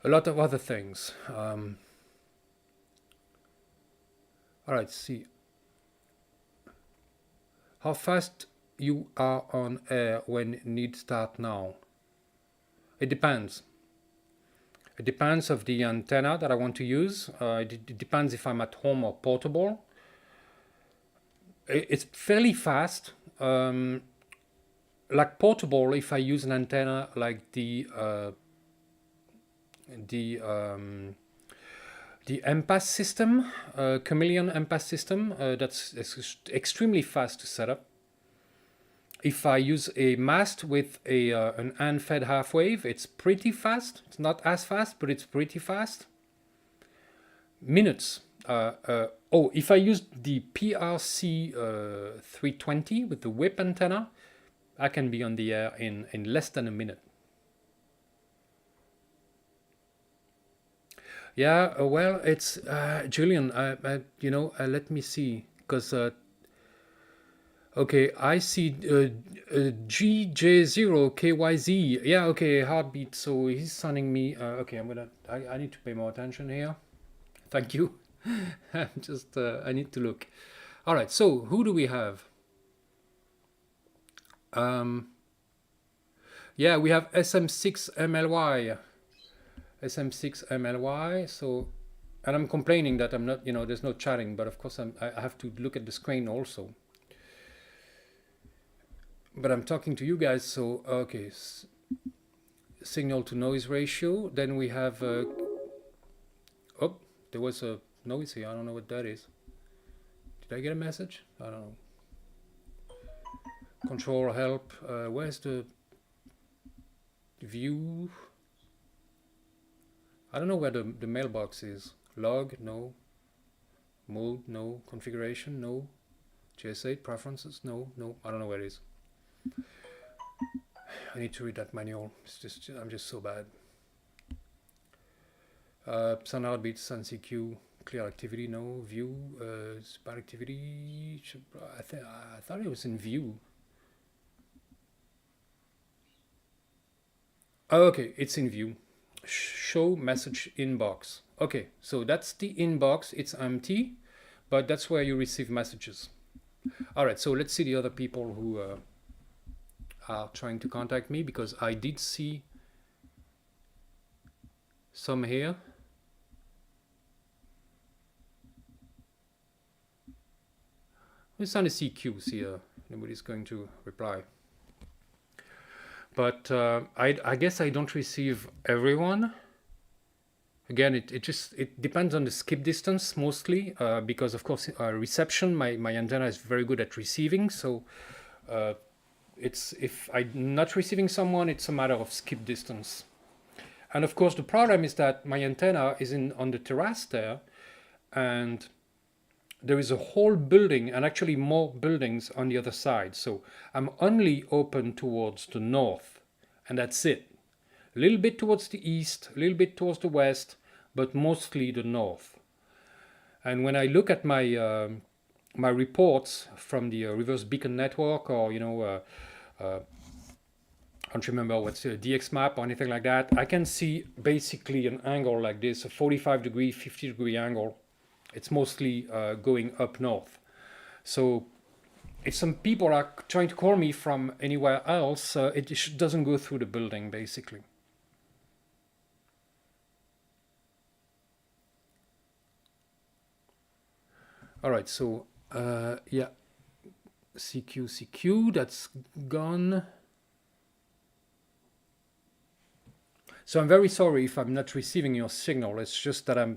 lot of other things. All right, see. How fast you are on air when need start now? It depends. It depends of the antenna that I want to use. It depends if I'm at home or portable. It's fairly fast. Like portable, if I use an antenna like the MPAS system, Chameleon MPAS system, that's extremely fast to set up. If I use a mast with an unfed half wave, it's pretty fast. It's not as fast, but it's pretty fast. Minutes. Oh, if I use the PRC 320 with the whip antenna, I can be on the air in less than a minute. Yeah, well, it's Julian. Let me see, because okay, I see GJ0KYZ. Yeah, okay, heartbeat. So he's sending me. Okay, I need to pay more attention here. Thank you. I'm just. I need to look. All right. So who do we have? Yeah, we have SM6MLY. SM6MLY. So, and I'm complaining that I'm not. There's no chatting, but of course I have to look at the screen also. But I'm talking to you guys, so okay. Signal to noise ratio. Then we have. Oh, there was a noise here. I don't know what that is. Did I get a message? I don't know. Control help. Where's the view? I don't know where the mailbox is. Log, no. Mode, no. Configuration, no. JS8 preferences, no. I don't know where it is. I need to read that manual. I'm just so bad. Sun heartbeat, sun CQ, clear activity, no. View, spot activity. I thought it was in view. Oh, okay, it's in view. Show message inbox. Okay, so that's the inbox. It's empty, but that's where you receive messages. All right, so let's see the other people who are trying to contact me, because I did see some here. It's on the CQs here. Nobody's going to reply. But I guess I don't receive everyone. Again, it depends on the skip distance mostly, because of course reception, my antenna is very good at receiving. So if I'm not receiving someone, it's a matter of skip distance. And of course the problem is that my antenna is on the terrace there, and there is a whole building, and actually more buildings on the other side. So I'm only open towards the north, and that's it. A little bit towards the east, a little bit towards the west, but mostly the north. And when I look at my my reports from the reverse beacon network, or I don't remember what's the DX map or anything like that, I can see basically an angle like this, a 45-degree, 50-degree angle. It's mostly going up north. So if some people are trying to call me from anywhere else, it doesn't go through the building, basically. All right, so yeah, CQ, that's gone. So I'm very sorry if I'm not receiving your signal. It's just that I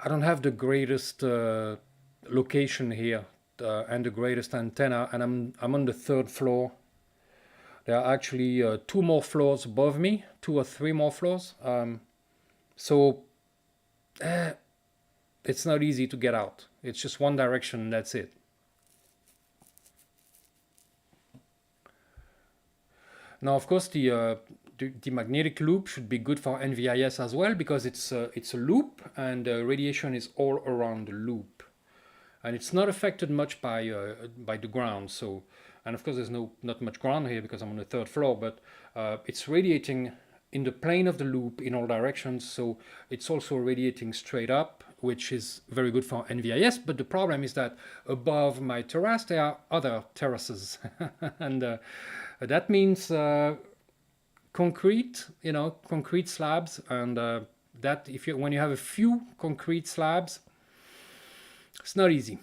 don't have the greatest location here and the greatest antenna, and I'm on the 3rd floor. There are actually 2 more floors above me, 2 or 3 more floors. So it's not easy to get out. It's just one direction, that's it. Now, of course, the magnetic loop should be good for NVIS as well, because it's a loop, and radiation is all around the loop, and it's not affected much by the ground. So, and of course, there's not much ground here because I'm on the 3rd floor, but it's radiating in the plane of the loop in all directions. So it's also radiating straight up, which is very good for NVIS. But the problem is that above my terrace there are other terraces, and that means concrete slabs, and that when you have a few concrete slabs, it's not easy.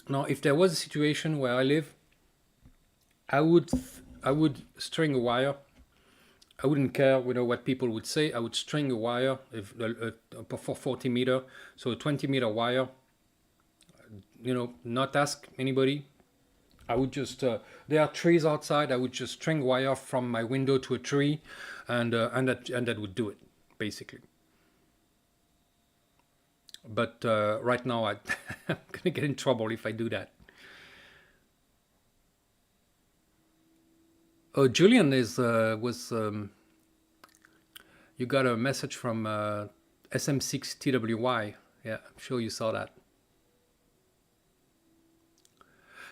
Now, if there was a situation where I live, I would string a wire. I wouldn't care, what people would say. I would string a wire for 40 meter, so a 20 meter wire. Not ask anybody. I would just there are trees outside. I would just string wire from my window to a tree, and that would do it basically. But right now I'm gonna get in trouble if I do that. Oh, Julian is was you got a message from SM6TWY. Yeah, I'm sure you saw that.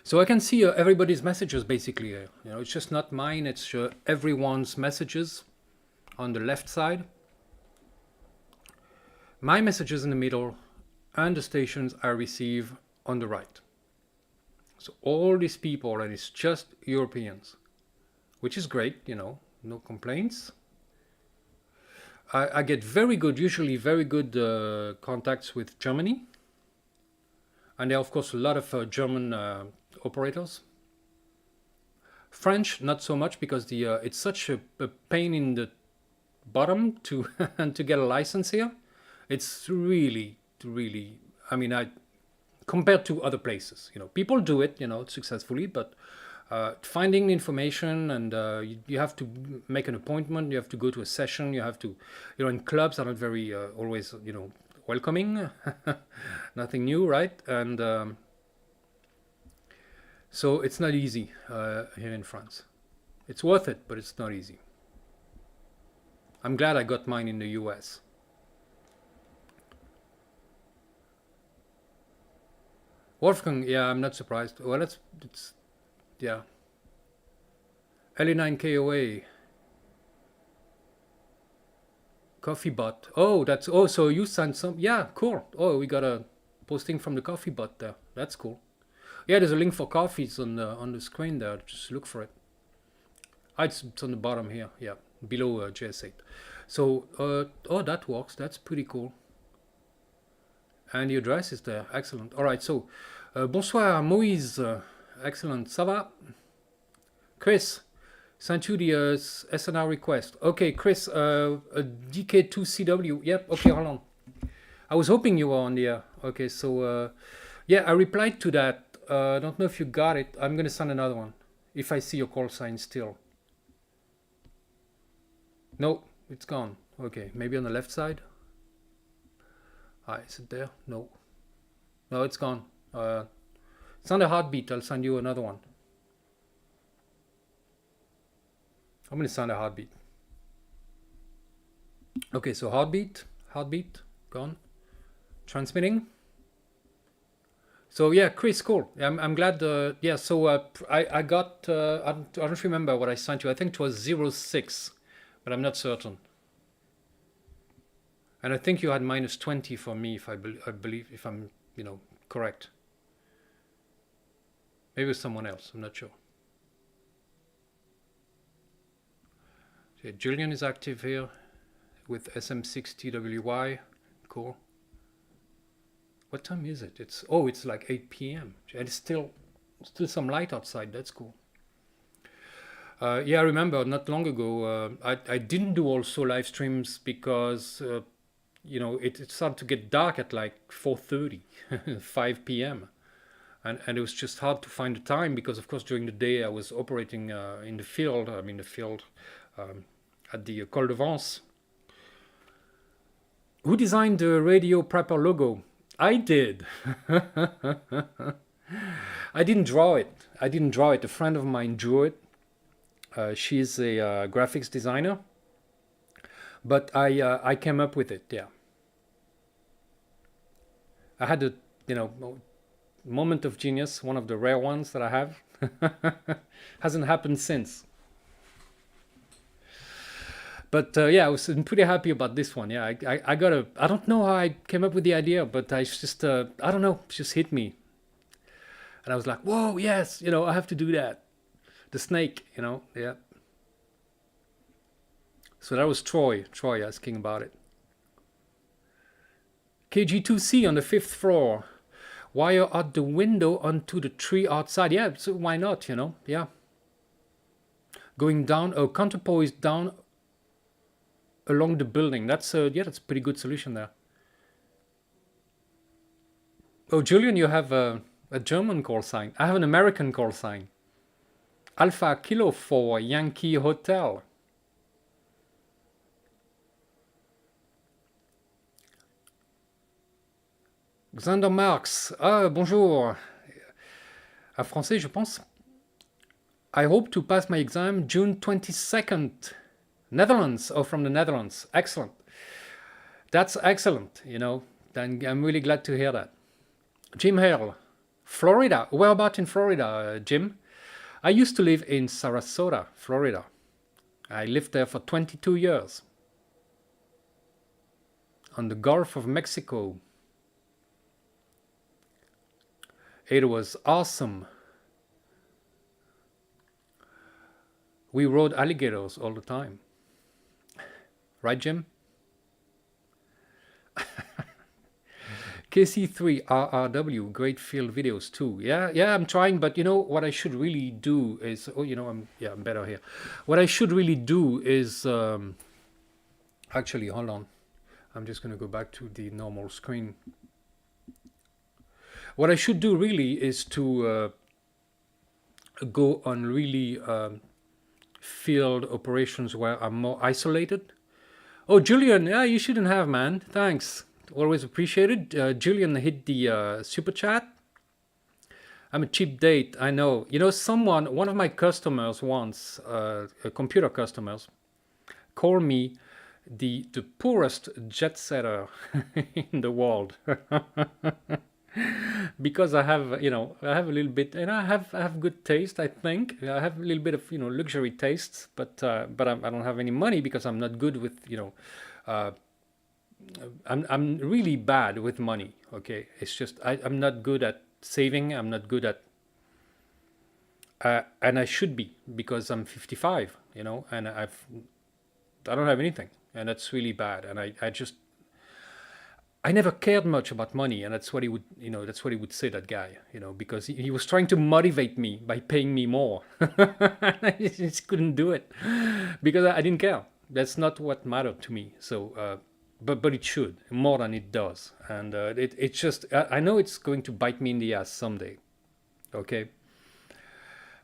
So I can see everybody's messages basically. It's just not mine. It's everyone's messages on the left side. My messages in the middle, and the stations I receive on the right. So all these people, and it's just Europeans, which is great. No complaints. I get usually very good contacts with Germany, and there are of course a lot of German operators. French, not so much, because it's such a pain in the bottom to to get a license here. It's really, I mean, compared to other places, people do it, successfully, but finding information, and you have to make an appointment, you have to go to a session, you have to, and clubs are not very always, welcoming. Nothing new, right? And so it's not easy here in France. It's worth it, but it's not easy. I'm glad I got mine in the US. Wolfgang, yeah, I'm not surprised. Well, it's yeah. LE9KOA. Coffee bot. Oh, so you sent some. Yeah, cool. Oh, we got a posting from the coffee bot there. That's cool. Yeah, there's a link for coffees on the screen there. Just look for it. It's on the bottom here. Yeah, below JS8. So, oh, that works. That's pretty cool. And the address is there. Excellent. All right. So, bonsoir, Moïse. Excellent. Ça va? Chris, sent you the SNR request. Okay, Chris, DK2CW. Yep. Okay, hold on. I was hoping you were on the air. Okay, so yeah, I replied to that. I don't know if you got it. I'm going to send another one if I see your call sign still. No, it's gone. Okay, maybe on the left side. Is it there? No. No, it's gone. It's on the heartbeat. I'll send you another one. I'm going to send a heartbeat. Okay, so heartbeat, gone. Transmitting. So yeah, Chris, cool. I'm glad. Yeah, so I got. I don't remember what I sent you. I think it was 06, but I'm not certain. And I think you had -20 for me, if I believe, if I'm correct. Maybe it was someone else. I'm not sure. Okay, Julian is active here with SM6TWY. Cool. What time is it? It's like 8 p.m. and it's still some light outside. That's cool. Yeah, I remember not long ago I didn't do also live streams because it started to get dark at like 4:30, 5 p.m. And it was just hard to find the time because of course during the day I was operating in the field. I mean the field at the Col de Vence. Who designed the Radio Prepper logo? I did. I didn't draw it. A friend of mine drew it. She's a graphics designer. But I came up with it, yeah. I had a, moment of genius, one of the rare ones that I have. Hasn't happened since. But yeah, I was pretty happy about this one. Yeah, I got I don't know how I came up with the idea, but I just, I don't know, it just hit me. And I was like, whoa, yes, I have to do that. The snake, yeah. So that was Troy asking about it. KG2C on the 5th floor. Wire out the window onto the tree outside. Yeah, so why not, yeah. Going down, counterpoise down along the building. That's a pretty good solution there. Oh, Julian, you have a A German call sign. I have an American call sign. Alpha Kilo for Yankee Hotel. Xander Marx. Ah, bonjour. À français, je pense. I hope to pass my exam June 22nd. Netherlands. Oh, from the Netherlands. Excellent. That's excellent, you know. And I'm really glad to hear that. Jim Hale. Florida. Where about in Florida, Jim? I used to live in Sarasota, Florida. I lived there for 22 years. On the Gulf of Mexico. It was awesome. We rode alligators all the time. Right, Jim? KC3RRW, great field videos too. Yeah, I'm trying, but you know what I should really do is, I'm better here. What I should really do is, actually, hold on. I'm just going to go back to the normal screen. What I should do really is to go on really field operations where I'm more isolated. Oh, Julian, yeah, you shouldn't have, man. Thanks. Always appreciated. Julian hit the super chat. I'm a cheap date, I know. You know, one of my customers once, computer customers, called me the poorest jet setter in the world. Because I have, I have a little bit, and I have good taste, I think. I have a little bit of, luxury tastes, but I don't have any money because I'm not good with, I'm really bad with money. Okay, it's just I'm not good at saving. I'm not good at, and I should be because I'm 55. And I don't have anything, and that's really bad. And I never cared much about money, and that's what he would, that's what he would say, that guy, because he was trying to motivate me by paying me more. I just couldn't do it because I didn't care. That's not what mattered to me. So, but it should more than it does, and it's just I know it's going to bite me in the ass someday. Okay,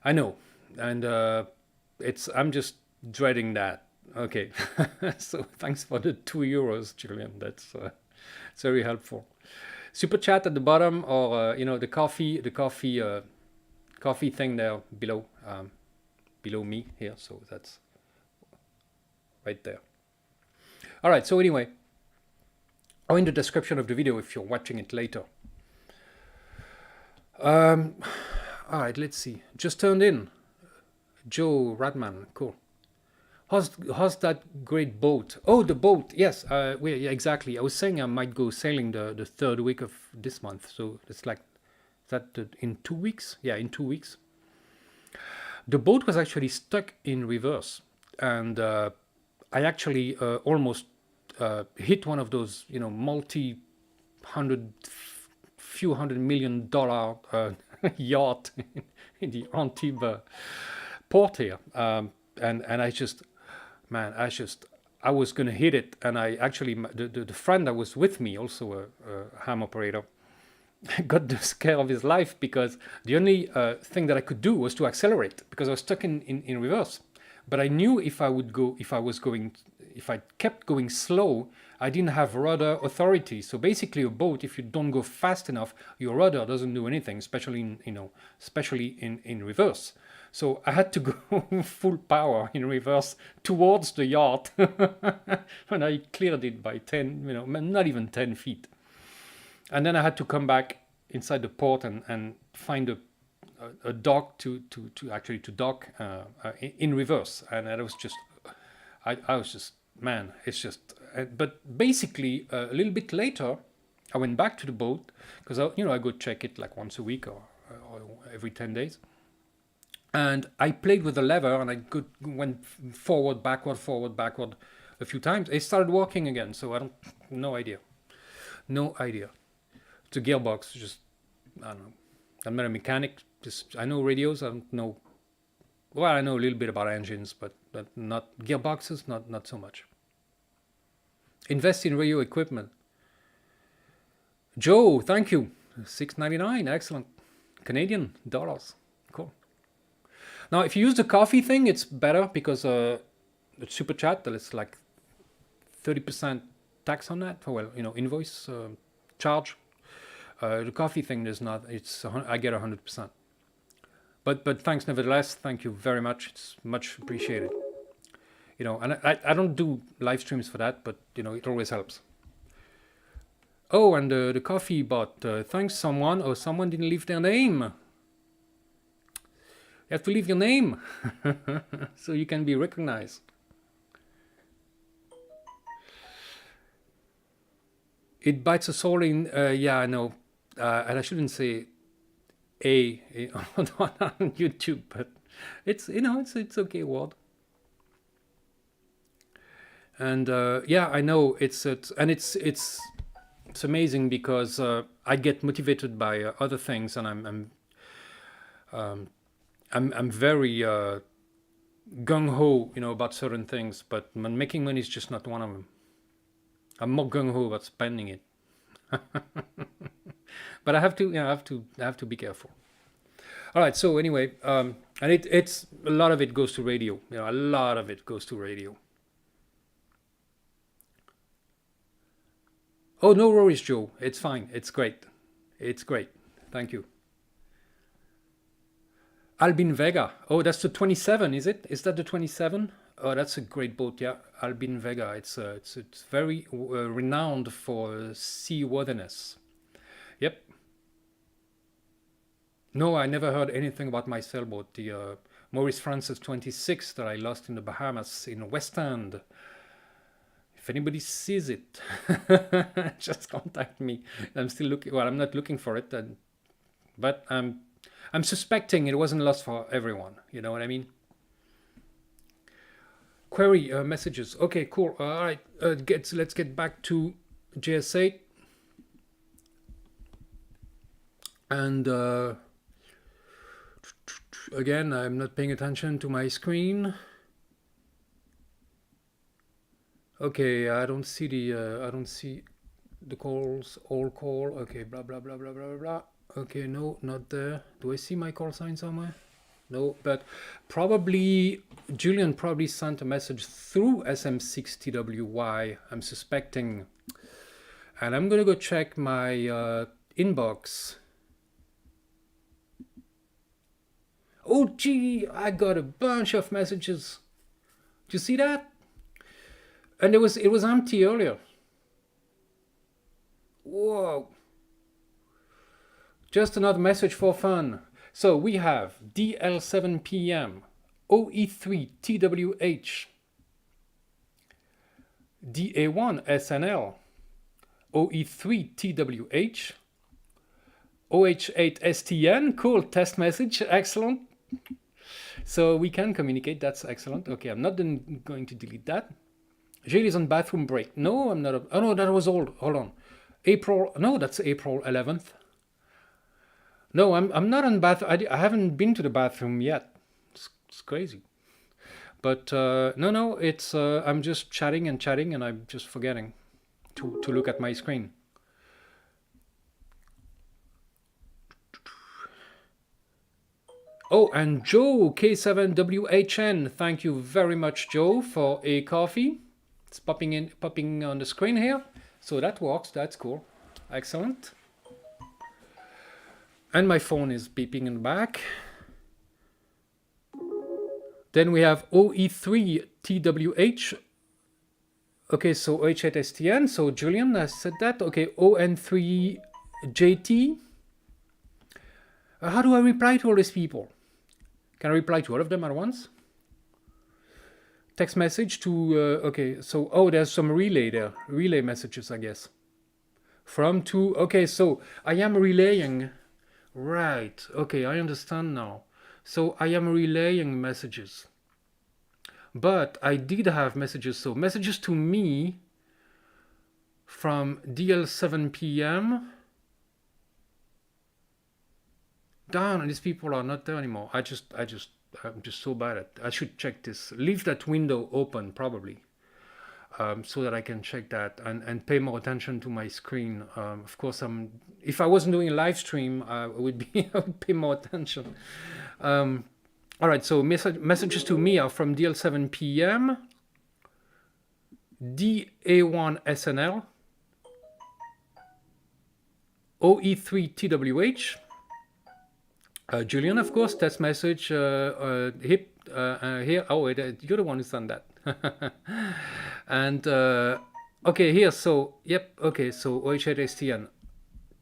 I know, and I'm just dreading that. Okay, so thanks for the €2, Julian. That's it's very helpful. Super chat at the bottom, or the coffee thing there below me here. So that's right there. All right. So anyway, or in the description of the video if you're watching it later. All right. Let's see. Just turned in. Joe Radman. Cool. How's that great boat? Oh, the boat. Yes. Yeah, exactly. I was saying I might go sailing the third week of this month. So it's like that in 2 weeks. Yeah, in 2 weeks. The boat was actually stuck in reverse, and I actually almost hit one of those, few $100 million yacht in the Antibes port here, and I was gonna hit it, and I actually the friend that was with me, also a ham operator, got the scare of his life because the only thing that I could do was to accelerate because I was stuck in reverse. But I knew if I kept going slow, I didn't have rudder authority. So basically, a boat, if you don't go fast enough, your rudder doesn't do anything, especially in reverse. So I had to go full power in reverse towards the yacht, and I cleared it by 10, not even 10 feet. And then I had to come back inside the port and find a dock to dock in reverse. And I was just, man, it's just. But basically, a little bit later, I went back to the boat because I go check it like once a week or every 10 days. And I played with the lever, and I went forward, backward a few times. It started working again, so no idea. It's a gearbox, just, I don't know. I'm not a mechanic, I know radios, I don't know. Well, I know a little bit about engines, but not gearboxes, not so much. Invest in radio equipment. Joe, thank you. $6.99, excellent. Canadian dollars. Cool. Now, if you use the coffee thing, it's better because the super chat, it's like 30% tax on that. Well, invoice charge. The coffee thing is not. It's I get 100%. But thanks nevertheless. Thank you very much. It's much appreciated. And I don't do live streams for that, but it always helps. Oh, and the coffee bot. Thanks someone. Oh, someone didn't leave their name. You have to leave your name so you can be recognized. It bites us all in. Yeah, I know. And I shouldn't say on YouTube, but it's it's okay word. And yeah, I know it's amazing because I get motivated by other things, and I'm very gung ho, about certain things. But making money is just not one of them. I'm more gung ho about spending it. But I have to be careful. All right. So anyway, and it's a lot of it goes to radio. A lot of it goes to radio. Oh, no worries, Joe. It's fine. It's great. It's great. Thank you. Albin Vega. Oh, that's the 27, is it? Is that the 27? Oh, that's a great boat. Yeah, Albin Vega. It's very renowned for seaworthiness. Yep. No, I never heard anything about my sailboat. The Maurice Francis 26 that I lost in the Bahamas in West End. If anybody sees it, just contact me. I'm still looking. Well, I'm not looking for it, but I'm suspecting it wasn't lost for everyone. You know what I mean? Query messages. Okay, cool. All right. Let's get back to JS8. And again, I'm not paying attention to my screen. Okay, I don't see the calls. All call. Okay, blah blah blah blah blah blah. Okay, no, not there. Do I see my call sign somewhere? No, but probably Julian probably sent a message through SM6TWY. I'm suspecting, and I'm gonna go check my inbox. Oh gee, I got a bunch of messages. Do you see that? And it was empty earlier. Whoa. Just another message for fun. So we have DL7PM, OE3TWH, DA1SNL, OE3TWH, OH8STN, cool, test message, excellent. So we can communicate, that's excellent. Okay, I'm not going to delete that. Jill is on bathroom break. No, I'm not. Oh no, that was old. Hold on. April. No, that's April 11th. No, I'm not on bath. I haven't been to the bathroom yet. It's crazy. But no, it's I'm just chatting, and I'm just forgetting to look at my screen. Oh, and Joe K7WHN. Thank you very much, Joe, for a coffee. It's popping on the screen here. So that works. That's cool. Excellent. And my phone is beeping in the back. Then we have OE3TWH. Okay, so OH8STN. So Julian has said that. Okay, ON3JT. How do I reply to all these people? Can I reply to all of them at once? Text message to, okay, so, oh, there's some relay there. Relay messages, I guess. From to, okay, so I am relaying. Right, okay, I understand now. So I am relaying messages. But I did have messages, so messages to me from DL7PM. Darn, these people are not there anymore. I'm just so bad at. I should check this. Leave that window open, probably. so that I can check that and pay more attention to my screen. Of course, if I wasn't doing a live stream, I would be I would pay more attention. All right, so messages to me are from DL7PM, DA1SNL, OE3TWH, Julian, of course, test message, hip, here. Oh, wait, you're the one who's done that. And, okay, here, so, yep, okay, so OH8STN.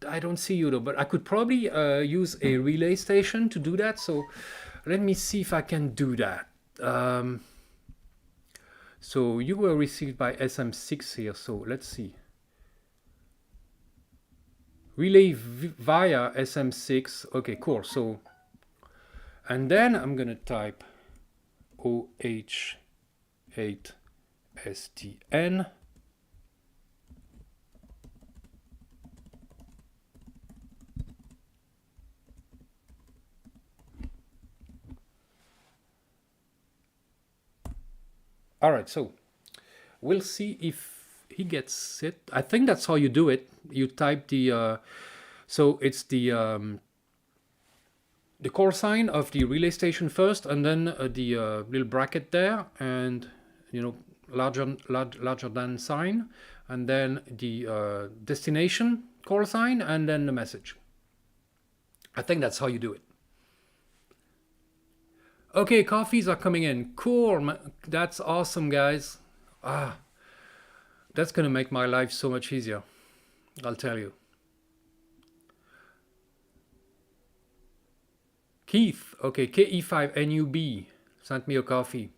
I don't see you though, but I could probably use a relay station to do that. So let me see if I can do that. So you were received by SM6 here, so let's see. Relay via SM6. Okay, cool. So, and then I'm gonna type OH8STN. All right, so we'll see if he gets it. I think that's how you do it. You type the, so it's the call sign of the relay station first, and then the little bracket there, and larger than sign, and then the destination call sign, and then the message. I think that's how you do it. Okay, coffees are coming in. Cool, man. That's awesome, guys. That's gonna make my life so much easier, I'll tell you. Keith, okay, KE5NUB sent me a coffee.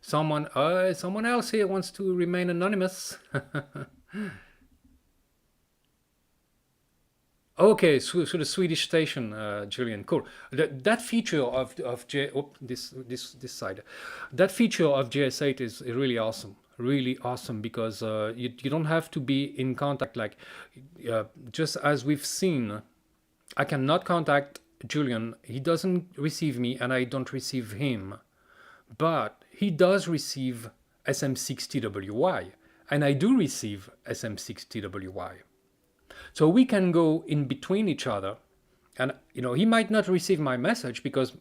Someone else here wants to remain anonymous. Okay, so the Swedish station, Julian, cool. That feature of this side, that feature of JS8 is really awesome, because you don't have to be in contact. Like just as we've seen, I cannot contact Julian. He doesn't receive me, and I don't receive him, but he does receive SM6TWY, and I do receive SM6TWY. So we can go in between each other, and he might not receive my message because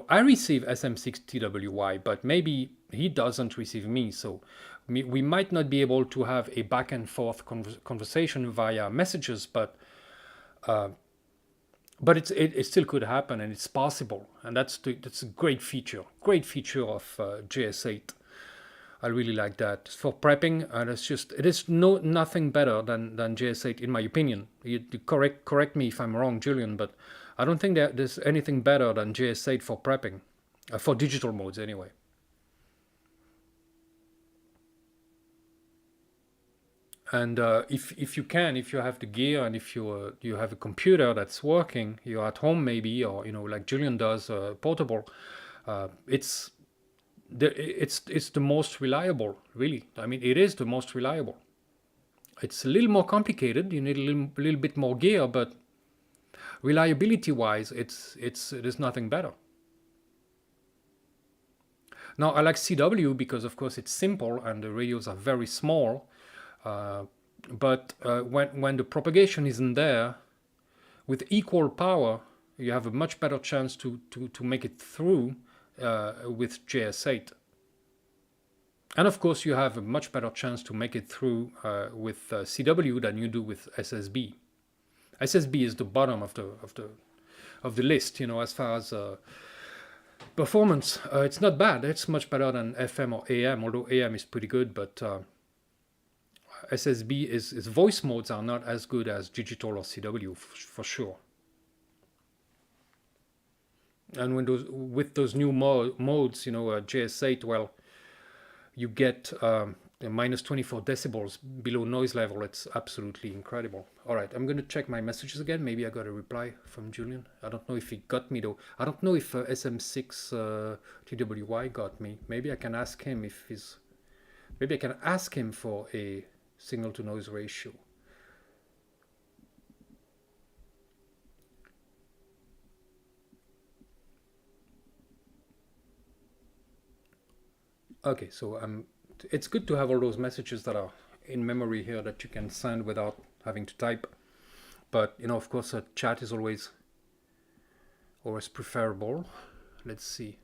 I receive SM6TWY, but maybe he doesn't receive me. So we might not be able to have a back and forth conversation via messages, but it still could happen, and it's possible, and that's a great feature of JS8. I really like that for prepping, and it is nothing better than JS8 in my opinion. You correct me if I'm wrong, Julian, but I don't think that there's anything better than JS8 for prepping, for digital modes anyway. And if you have the gear, and if you have a computer that's working, you're at home maybe, or like Julian does, portable, it's the most reliable, really. I mean, it is the most reliable. It's a little more complicated. You need a little bit more gear, but reliability-wise, there's nothing better. Now, I like CW because, of course, it's simple and the radios are very small. But when the propagation isn't there, with equal power, you have a much better chance to make it through with JS8. And of course, you have a much better chance to make it through with CW than you do with SSB. SSB is the bottom of the list, as far as performance. It's not bad. It's much better than FM or AM, although AM is pretty good, but SSB is voice modes are not as good as digital or CW for sure. And with those new modes, JS8, well, you get minus 24 decibels below noise level. It's absolutely incredible. All right, I'm going to check my messages again. Maybe I got a reply from Julian. I don't know if he got me though. I don't know if SM6 TWY got me. Maybe I can ask him maybe I can ask him for a signal to noise ratio. Okay, so it's good to have all those messages that are in memory here that you can send without having to type. But of course, a chat is always preferable. Let's see.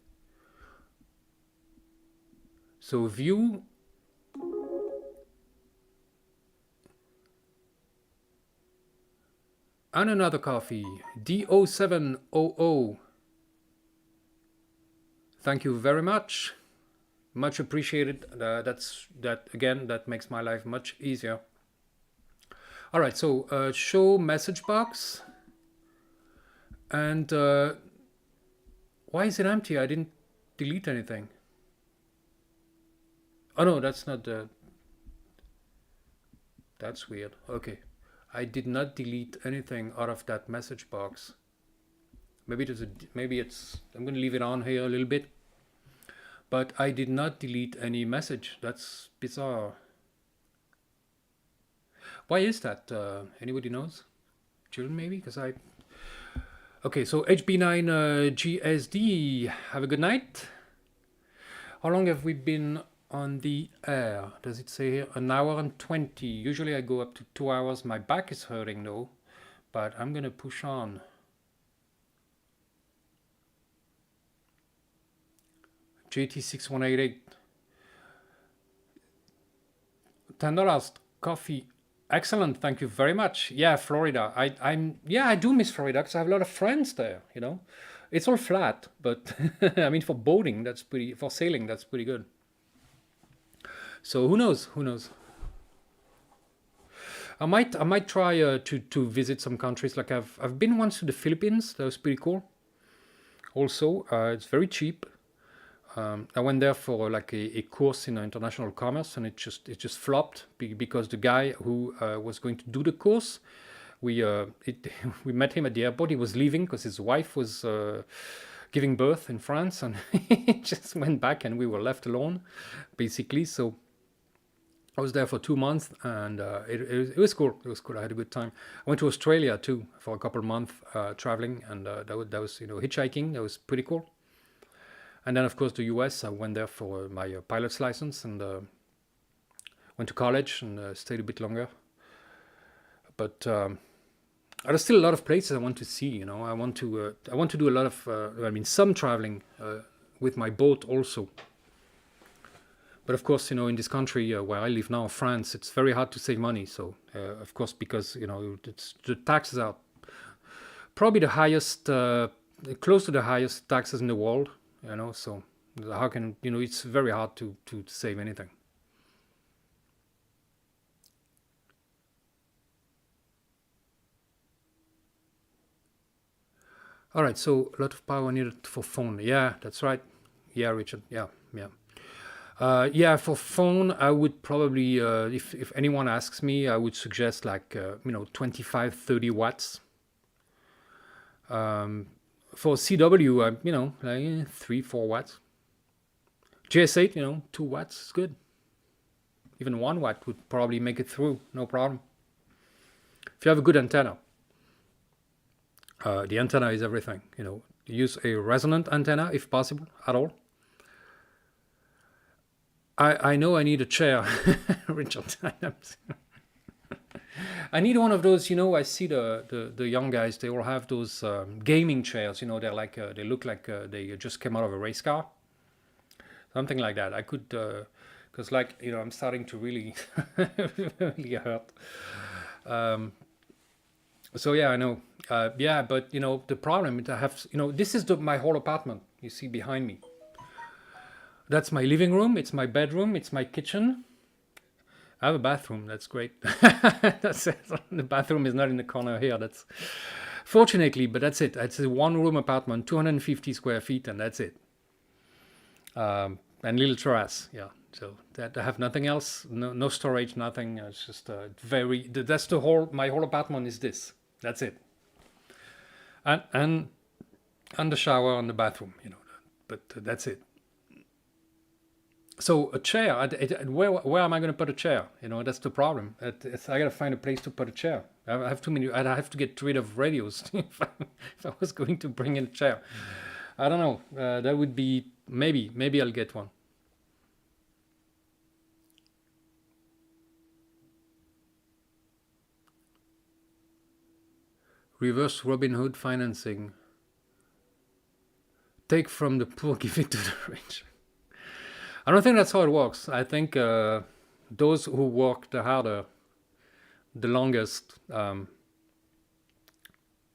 So view. And another coffee. D0700. Thank you very much. Much appreciated. That makes my life much easier. All right, so show message box. And why is it empty? I didn't delete anything. Oh no, that's not the... That's weird. Okay. I did not delete anything out of that message box. Maybe it's... I'm going to leave it on here a little bit. But I did not delete any message. That's bizarre. Why is that? Anybody knows? Children, maybe? Because I... Okay, so HB9 GSD. Have a good night. How long have we been on the air? Does it say here? 1 hour and 20. Usually I go up to 2 hours. My back is hurting though. But I'm going to push on. JT6188. $10 coffee. Excellent, thank you very much. Yeah, Florida. I do miss Florida because I have a lot of friends there. It's all flat, but I mean for boating that's pretty. For sailing that's pretty good. So who knows? I might try to visit some countries. Like I've been once to the Philippines. That was pretty cool. Also, it's very cheap. I went there for like a course in international commerce, and it just flopped because the guy who was going to do the course, we met him at the airport. He was leaving because his wife was giving birth in France, and he just went back, and we were left alone, basically. So I was there for 2 months, and it was cool. It was cool. I had a good time. I went to Australia too for a couple of months traveling, and that was hitchhiking. That was pretty cool. And then, of course, the US, I went there for my pilot's license, and went to college and stayed a bit longer. But there's still a lot of places I want to see. I want to do a lot of, some traveling with my boat also. But of course, in this country where I live now, France, it's very hard to save money. So, of course, because the taxes are probably the highest, close to the highest taxes in the world. So how can it's very hard to save anything. All right, so a lot of power needed for phone. Yeah, that's right. Yeah, Richard. Yeah. For phone, I would probably, if anyone asks me, I would suggest like 25, 30 watts. For CW, like 3, 4 watts. JS8, 2 watts is good. Even 1 watt would probably make it through, no problem. If you have a good antenna. The antenna is everything, Use a resonant antenna if possible, at all. I know I need a chair, Richard. I need one of those, I see the young guys, they all have those gaming chairs, they're like, they look like they just came out of a race car. Something like that. I could, because I'm starting to really, really hurt. So yeah, I know. But the problem is I have, this is my whole apartment, you see behind me. That's my living room, it's my bedroom, it's my kitchen. I have a bathroom, that's great. That's it. The bathroom is not in the corner here. That's fortunately, but that's it. It's a 1-room apartment, 250 square feet, and that's it. And little terrace, yeah. So that I have nothing else, no storage, nothing. It's just that's the whole. My whole apartment is this. That's it. And the shower and the bathroom, But that's it. So a chair, where am I going to put a chair? That's the problem. I got to find a place to put a chair. I have too many. I have to get rid of radios if I was going to bring in a chair. I don't know. That would be maybe I'll get one. Reverse Robin Hood financing. Take from the poor, give it to the rich. I don't think that's how it works. I think those who work the harder, the longest,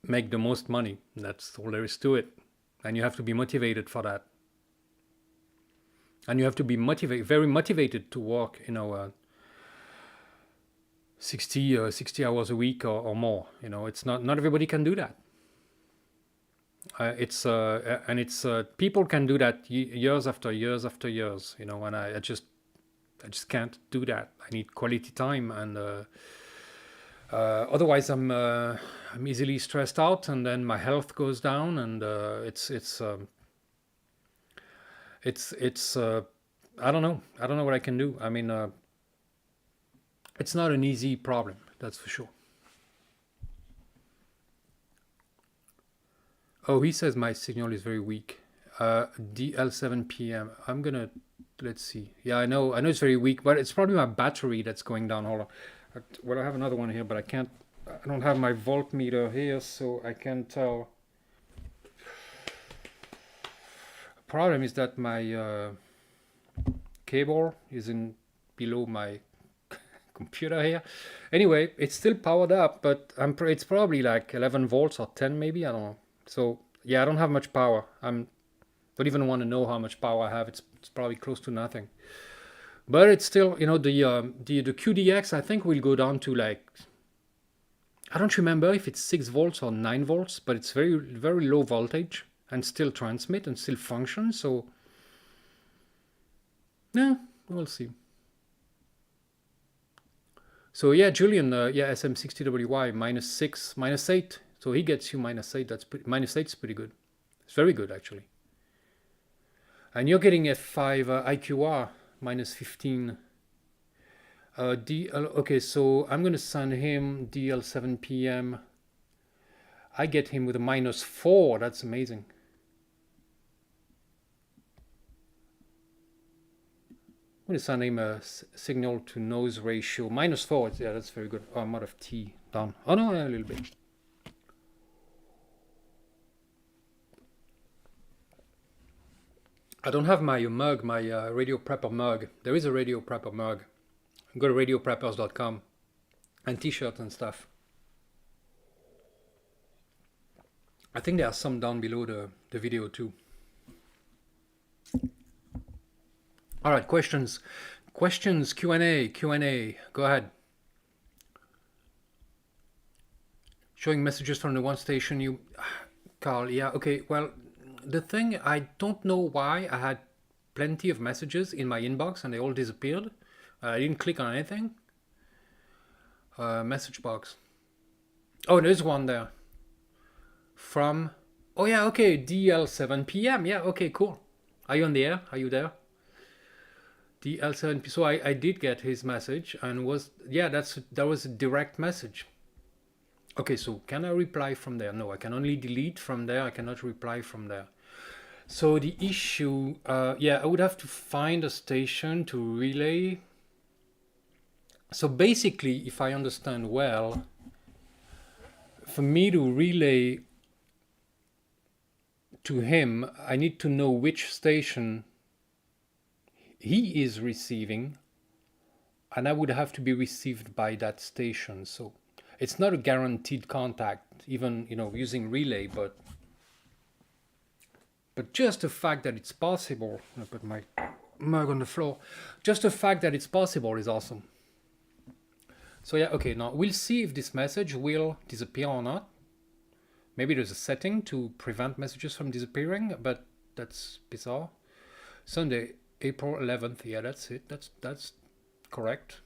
make the most money. That's all there is to it. And you have to be motivated for that. And you have to be very motivated to work, 60 hours a week or more. It's not everybody can do that. People can do that years after years after years. And I just can't do that. I need quality time, and otherwise I'm easily stressed out, and then my health goes down, and it's I don't know what I can do. I mean, it's not an easy problem, that's for sure. Oh, he says my signal is very weak. DL7 PM. I'm gonna, let's see. Yeah, I know it's very weak, but it's probably my battery that's going down. Hold on. Well, I have another one here, but I don't have my voltmeter here, so I can't tell. Problem is that my cable is below my computer here. Anyway, it's still powered up, but it's probably like 11 volts or 10 maybe, I don't know. So yeah, I don't have much power. Don't even want to know how much power I have. It's probably close to nothing. But it's still, the QDX I think will go down to like, I don't remember if it's 6 volts or 9 volts, but it's very, very low voltage and still transmit and still function. So yeah, we'll see. So yeah, Julian, SM60WY -6, -8. So he gets you -8. That's -8 is pretty good. It's very good actually. And you're getting F5 IQR -15. Okay, so I'm gonna send him DL7 PM. I get him with a -4. That's amazing. I'm gonna send him a signal to noise ratio -4. Yeah, that's very good. Oh, I'm out of T down. Oh no, a little bit. I don't have my mug, my Radio Prepper mug. There is a Radio Prepper mug. Go to radiopreppers.com and t-shirts and stuff. I think there are some down below the video too. All right, questions, Q&A. Go ahead. Showing messages from the one station Carl, yeah, okay, well, the thing, I don't know why I had plenty of messages in my inbox and they all disappeared. I didn't click on anything. Message box. Oh, there's one there. From, oh yeah, okay, DL7 PM. Yeah, okay, cool. Are you on the air? Are you there? DL7 PM. So I did get his message and that was a direct message. Okay, so can I reply from there? No, I can only delete from there. I cannot reply from there. So the issue, I would have to find a station to relay. So basically, if I understand well, for me to relay to him, I need to know which station he is receiving, and I would have to be received by that station. So it's not a guaranteed contact, even using relay, but just the fact that it's possible. I put my mug on the floor. Just the fact that it's possible is awesome. So yeah, okay, now we'll see if this message will disappear or not. Maybe there's a setting to prevent messages from disappearing, but that's bizarre. Sunday, April 11th, yeah, that's it. That's correct.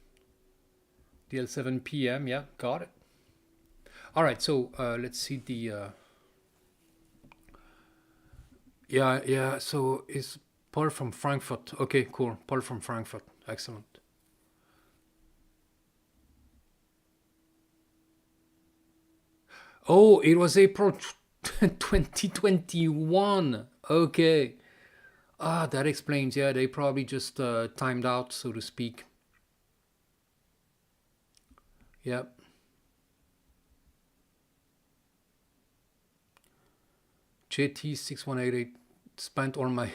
DL7 PM, yeah, got it. All right, so let's see the... Yeah, so is Paul from Frankfurt. Okay, cool, Paul from Frankfurt, excellent. Oh, it was April 2021. Okay. That explains. Yeah, they probably just timed out, so to speak. Yep. JT6188 spent all my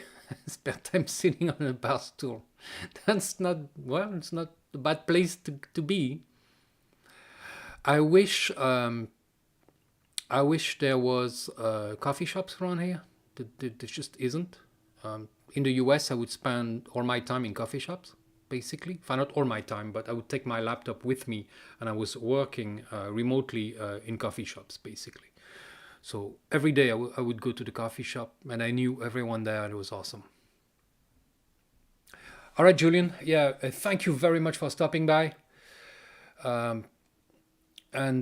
spare time sitting on a bar stool. That's not, well, it's not a bad place to be. I wish there was coffee shops around here. There just isn't. In the US, I would spend all my time in coffee shops, basically. Enfin, not all my time, but I would take my laptop with me, and I was working remotely in coffee shops, basically. So every day I would go to the coffee shop, and I knew everyone there, and it was awesome. All right, Julian. Yeah, thank you very much for stopping by. And I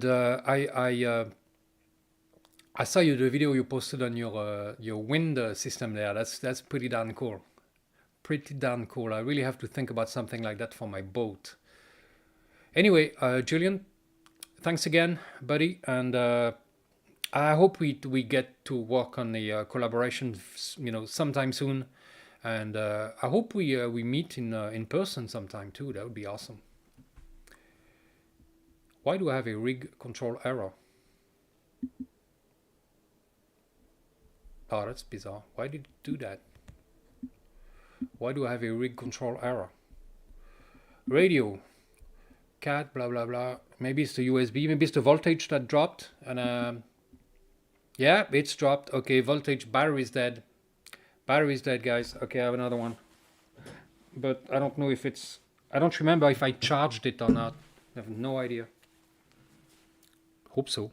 saw the video you posted on your wind system there. That's pretty darn cool. Pretty darn cool. I really have to think about something like that for my boat. Anyway, Julian, thanks again, buddy, and I hope we get to work on the collaboration, sometime soon, and I hope we meet in person sometime too. That would be awesome. Why do I have a rig control error? Oh, that's bizarre. Why did it do that? Why do I have a rig control error? Radio, cat, blah blah blah. Maybe it's the USB. Maybe it's the voltage that dropped. And yeah, it's dropped. Okay, voltage. Battery's dead. Battery's dead, guys. Okay, I have another one. But I don't know if it's. I don't remember if I charged it or not. I have no idea. Hope so.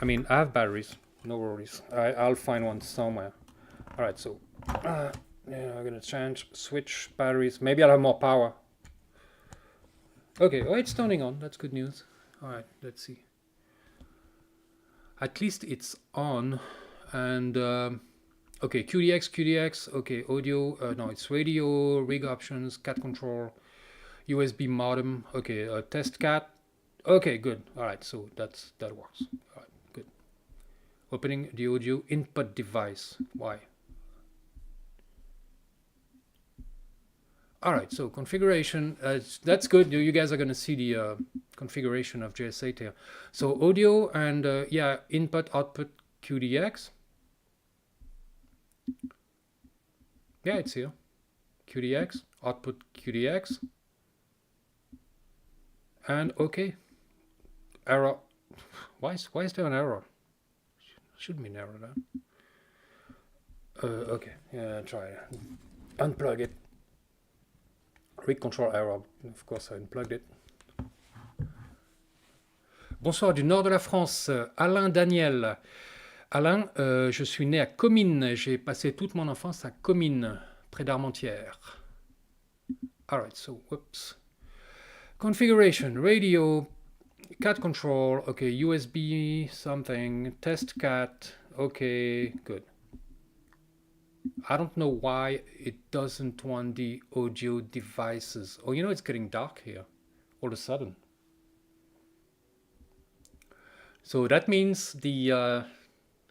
I mean, I have batteries. No worries. I'll find one somewhere. All right, so yeah, I'm gonna switch batteries. Maybe I'll have more power. Okay, oh, it's turning on. That's good news. All right, let's see. At least it's on. And okay, QDX. Okay, audio. No, it's radio, rig options, cat control, USB modem. Okay, test cat. Okay, good. All right, so that works. All right, good. Opening the audio input device. Why? All right, so configuration. That's good. You guys are going to see the configuration of JS8 here. So audio and yeah, input output QDX. Yeah, it's here. QDX output QDX. And okay. Error. Why is there an error? Shouldn't be an error there. Okay, yeah, try it. Unplug it. Rig control error. Of course, I unplugged it. Bonsoir du nord de la France, Alain Daniel. Alain, je suis né à Comines. J'ai passé toute mon enfance à Comines, près d'Armentières. All right, so whoops. Configuration, radio, cat control, okay, USB something, test cat, okay, good. I don't know why it doesn't want the audio devices. Oh, it's getting dark here all of a sudden. So that means the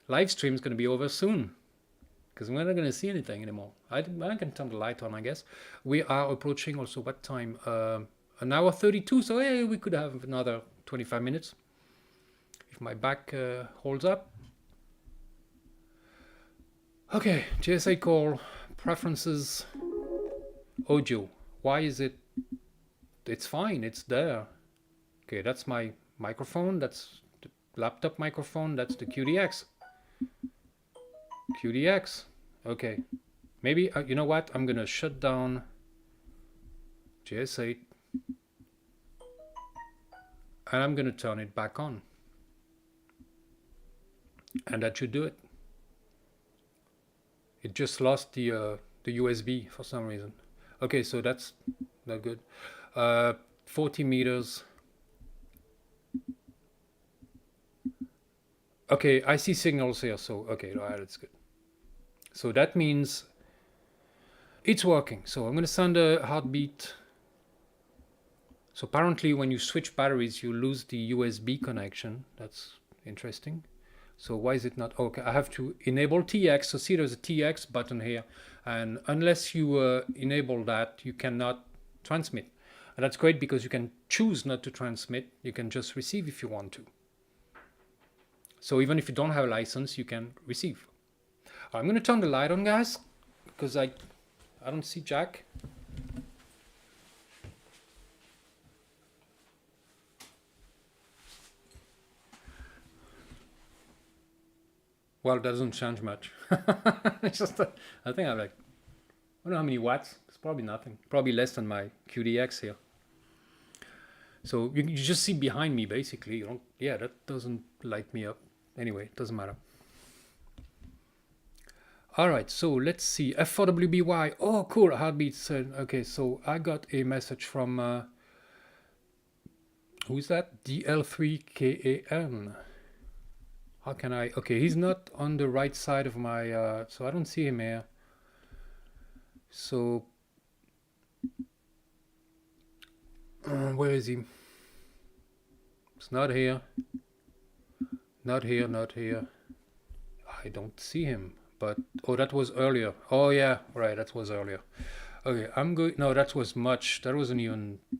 live stream is going to be over soon, because we're not going to see anything anymore. I can turn the light on, I guess. We are approaching also what time? An hour 32, so hey, we could have another 25 minutes if my back holds up. Okay, JS8 call, preferences, audio. Why is it? It's fine, it's there. Okay, that's my microphone, that's the laptop microphone, that's the QDX. QDX, okay. Maybe, you know what, I'm gonna shut down JS8 and I'm gonna turn it back on. And that should do it. It just lost the USB for some reason. Okay, so that's not good. 40 meters. Okay, I see signals here, so okay, all right, that's good. So that means it's working. So I'm going to send a heartbeat. So apparently when you switch batteries, you lose the USB connection. That's interesting. So why is it not? Okay, I have to enable TX. So see, there's a TX button here. And unless you enable that, you cannot transmit. And that's great because you can choose not to transmit. You can just receive if you want to. So even if you don't have a license, you can receive. I'm going to turn the light on, guys, because I don't see Jack. Well, it doesn't change much. It's just, I think I'm like, I don't know how many watts. It's probably nothing. Probably less than my QDX here. So you just see behind me, basically. You don't, yeah, that doesn't light me up. Anyway, it doesn't matter. All right, so let's see. F4WBY. Oh, cool. Heartbeats. Okay, so I got a message from, who's that? DL3KAN. How can I? Okay, he's not on the right side of my, so I don't see him here. So, where is he? It's not here. Not here, not here. I don't see him, but, oh, that was earlier. Oh, yeah, right, that was earlier. Okay, I'm going, no, that was much, that wasn't even, I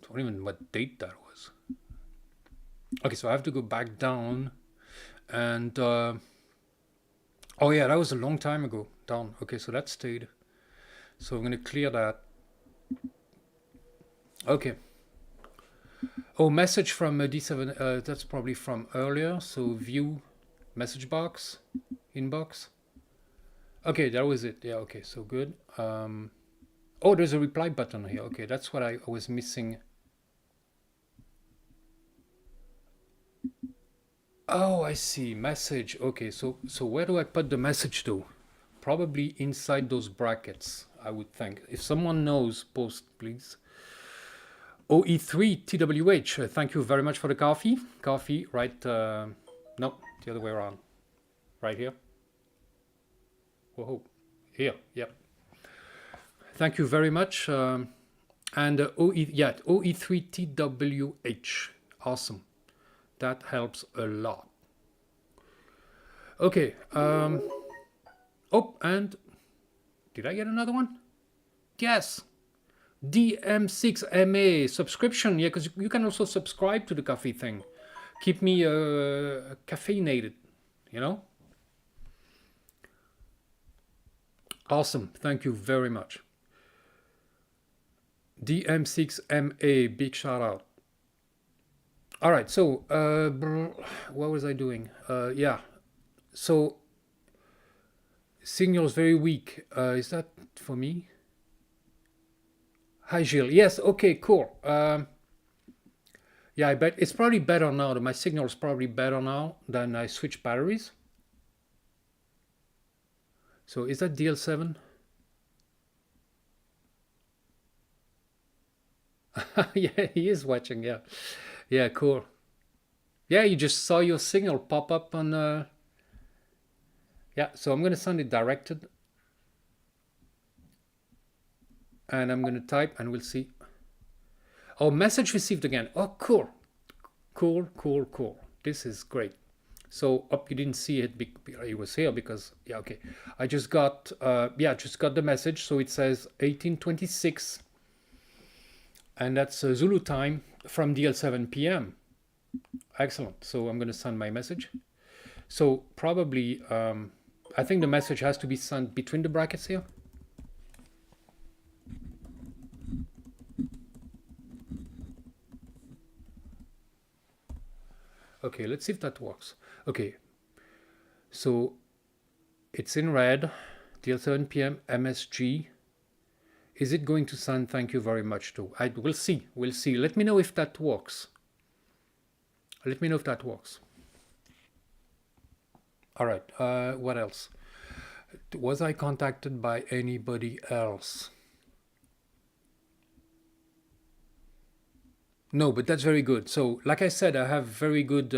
don't even know what date that was. Okay, so I have to go back down and, oh yeah, that was a long time ago, down. Okay, so that stayed. So I'm gonna clear that. Okay. Oh, message from D7, that's probably from earlier. So view message box, inbox. Okay, that was it. Yeah, okay, so good. Oh, there's a reply button here. Okay, that's what I was missing. Oh, I see. Message. Okay, so where do I put the message though? Probably inside those brackets, I would think. If someone knows, post, please. OE3TWH, thank you very much for the coffee. Coffee, right? No, the other way around. Right here. Whoa, here, yep. Thank you very much. And OE3TWH, awesome. That helps a lot. Okay. Oh, and did I get another one? Yes. DM6MA subscription. Yeah, because you can also subscribe to the coffee thing. Keep me caffeinated, you know? Awesome. Thank you very much. DM6MA, big shout out. All right, so what was I doing? Yeah, so signal's very weak. Is that for me? Hi, Gilles. Yes, okay, cool. Yeah, I bet it's probably better now. My signal is probably better now than I switched batteries. So is that DL7? Yeah, he is watching. Yeah, yeah, cool. Yeah, you just saw your signal pop up on. Yeah, so I'm gonna send it directed, and I'm gonna type, and we'll see. Oh, message received again. Oh, cool, cool, cool, cool. This is great. So, you didn't see it. It was here because, yeah, okay. I just got, just got the message. So it says 1826, and that's Zulu time from DL7 PM. Excellent. So I'm going to send my message. So probably, I think the message has to be sent between the brackets here. Okay, let's see if that works. Okay, so it's in red, DL7 PM, MSG. Is it going to send thank you very much too? We'll see, we'll see. Let me know if that works. Let me know if that works. All right, what else? Was I contacted by anybody else? No, but that's very good. So, like I said, I have very good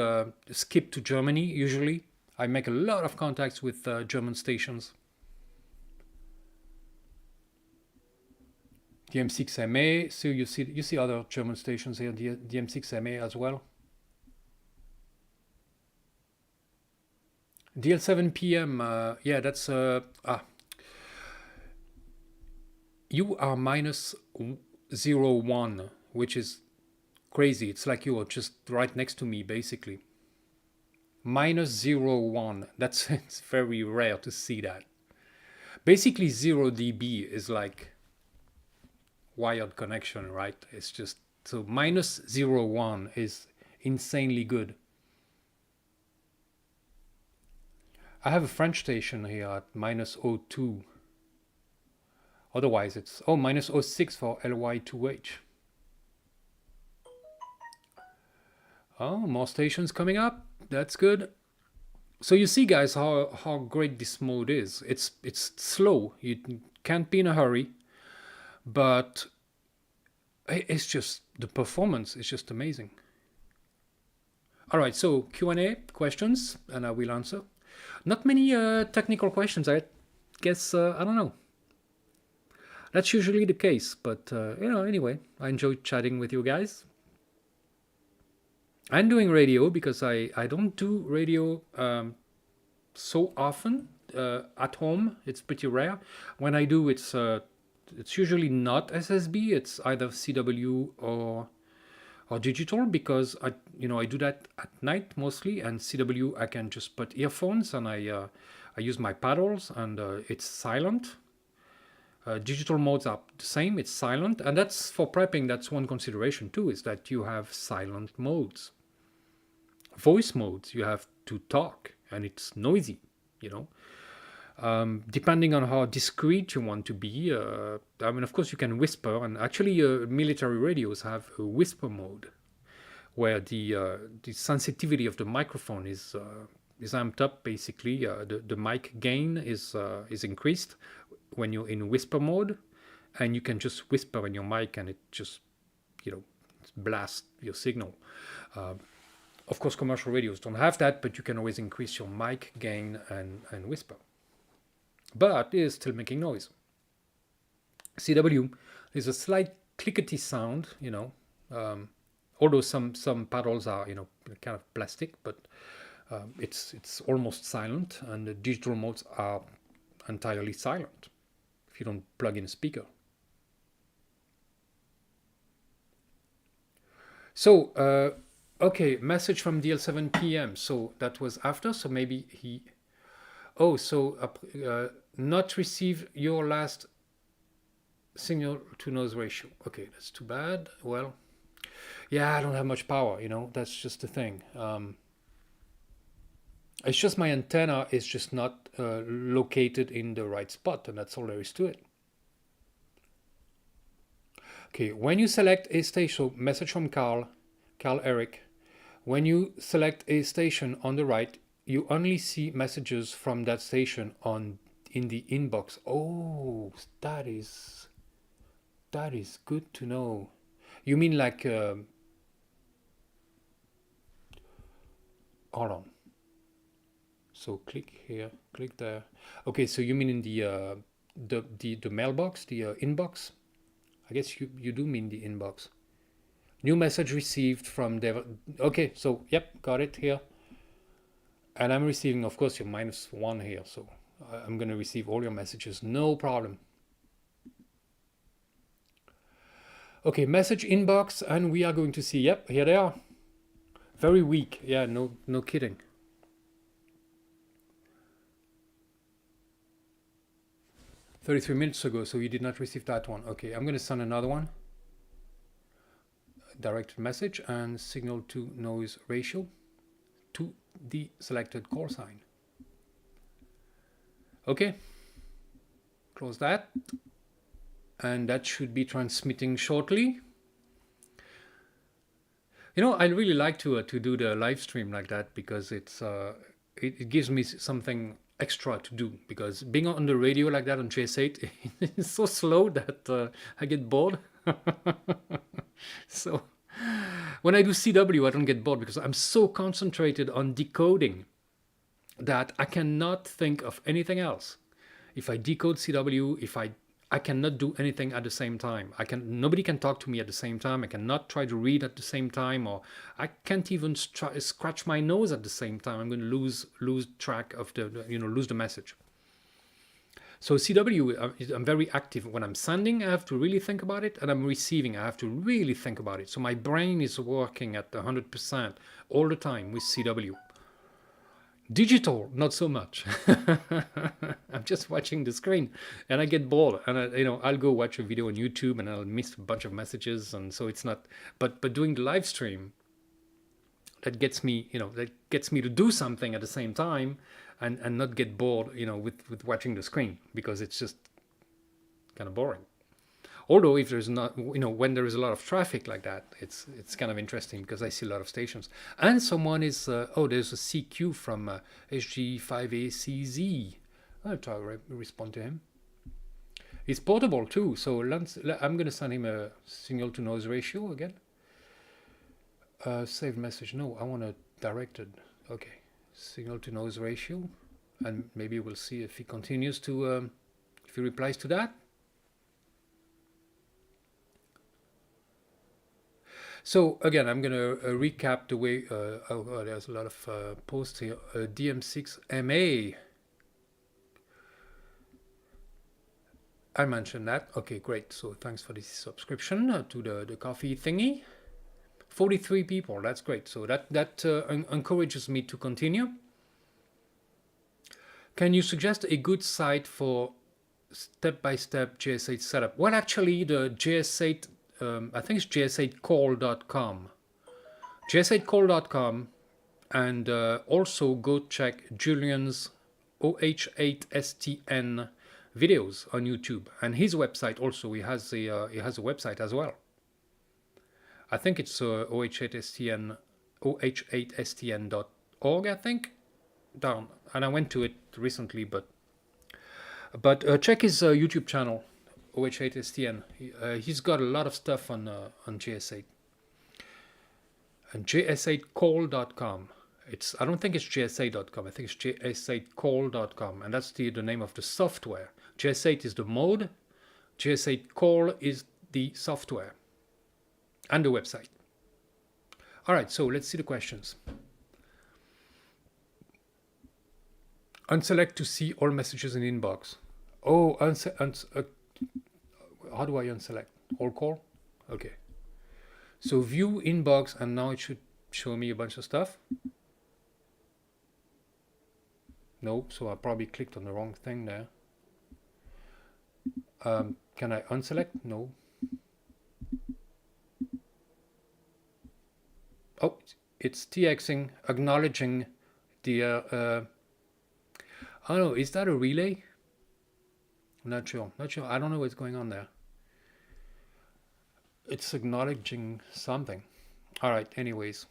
skip to Germany usually. I make a lot of contacts with German stations. DM6MA, so you see other German stations here, DM6MA as well. DL7 PM, yeah, that's you are minus 01, which is crazy. It's like you are just right next to me, basically. -0.1. That's it's very rare to see that. Basically 0 dB is like wired connection, right? It's just so -0.1 is insanely good. I have a French station here at -0.2. Otherwise it's -0.6 for LY2H. Oh, more stations coming up. That's good. So you see, guys, how great this mode is. It's slow. You can't be in a hurry, but it's just the performance is just amazing. All right, so Q&A questions, and I will answer. Not many technical questions. I guess I don't know. That's usually the case, but anyway, I enjoy chatting with you guys. I'm doing radio because I don't do radio so often at home. It's pretty rare. When I do, it's usually not SSB. It's either CW or digital, because I do that at night mostly, and CW I can just put earphones and I use my paddles and it's silent. Digital modes are the same, it's silent, and that's for prepping. That's one consideration too, is that you have silent modes. Voice modes, you have to talk and it's noisy, depending on how discreet you want to be. I mean, of course you can whisper, and actually military radios have a whisper mode where the sensitivity of the microphone is amped up. Basically the mic gain is increased when you're in whisper mode, and you can just whisper in your mic and it just blast your signal. Of course commercial radios don't have that, but you can always increase your mic gain and whisper, but it is still making noise. CW is a slight clickety sound, although some paddles are kind of plastic, but it's almost silent, and the digital modes are entirely silent if you don't plug in a speaker. So okay, message from DL7 PM. So that was after, so maybe he not receive your last signal to noise ratio. Okay, that's too bad. Well, yeah, I don't have much power, that's just the thing. It's just my antenna is just not located in the right spot, and that's all there is to it. Okay, when you select a station, message from Carl Eric, when you select a station on the right, you only see messages from that station in the inbox. Oh, that is good to know. You mean like hold on. So click here, click there. Okay, so you mean in the mailbox, the inbox? I guess you do mean the inbox. New message received from Dev. Okay, so yep, got it here. And I'm receiving, of course, your -1 here, so I'm going to receive all your messages, no problem. Okay, message inbox, and we are going to see, yep, here they are. Very weak, yeah, no kidding. "33 minutes ago, so you did not receive that one." Okay, I'm going to send another one. Directed message and signal to noise ratio to the selected call sign. Okay, close that, and that should be transmitting shortly. I really like to do the live stream like that, because it gives me something extra to do, because being on the radio like that on JS8 is so slow that I get bored. So when I do CW, I don't get bored, because I'm so concentrated on decoding that I cannot think of anything else. If I decode CW, I cannot do anything at the same time. Nobody can talk to me at the same time. I cannot try to read at the same time, or I can't even scratch my nose at the same time. I'm going to lose track of lose the message. So CW, I'm very active. When I'm sending, I have to really think about it, and I'm receiving, I have to really think about it. So my brain is working at 100% all the time with CW. Digital, not so much. I'm just watching the screen, and I get bored, and I'll go watch a video on YouTube, and I'll miss a bunch of messages, and so it's not. But doing the live stream, that gets me to do something at the same time, and not get bored, with watching the screen, because it's just kind of boring. Although if there's not, when there is a lot of traffic like that, it's kind of interesting, because I see a lot of stations. And someone is, there's a CQ from SG5ACZ. I'll try to respond to him. It's portable too, so I'm going to send him a signal to noise ratio again. Save message. No, I want a directed. Okay, signal to noise ratio, and maybe we'll see if he continues to, if he replies to that. So again, I'm going to recap the way, there's a lot of posts here. DM6MA. I mentioned that. Okay, great. So thanks for this subscription to the coffee thingy. 43 people, that's great. So that encourages me to continue. Can you suggest a good site for step-by-step JS8 setup? Well, actually, the JS8, I think it's JS8call.com. JS8call.com, and also go check Julian's OH8STN videos on YouTube, and his website also. He has a website as well. I think it's OH8STN.org, I think, down. And I went to it recently, but check his YouTube channel, OH8STN. He's got a lot of stuff on JS8. And JS8call.com. I don't think it's JS8.com. I think it's JS8call.com, and that's the name of the software. JS8 is the mode. JS8call is the software and the website. All right, so let's see the questions. Unselect to see all messages in inbox. Oh, how do I unselect? All call? Okay. So view inbox, and now it should show me a bunch of stuff. No, so I probably clicked on the wrong thing there. Can I unselect? No. Oh, it's TXing, acknowledging the, I don't know, is that a relay? I'm not sure, I don't know what's going on there. It's acknowledging something. All right, anyways,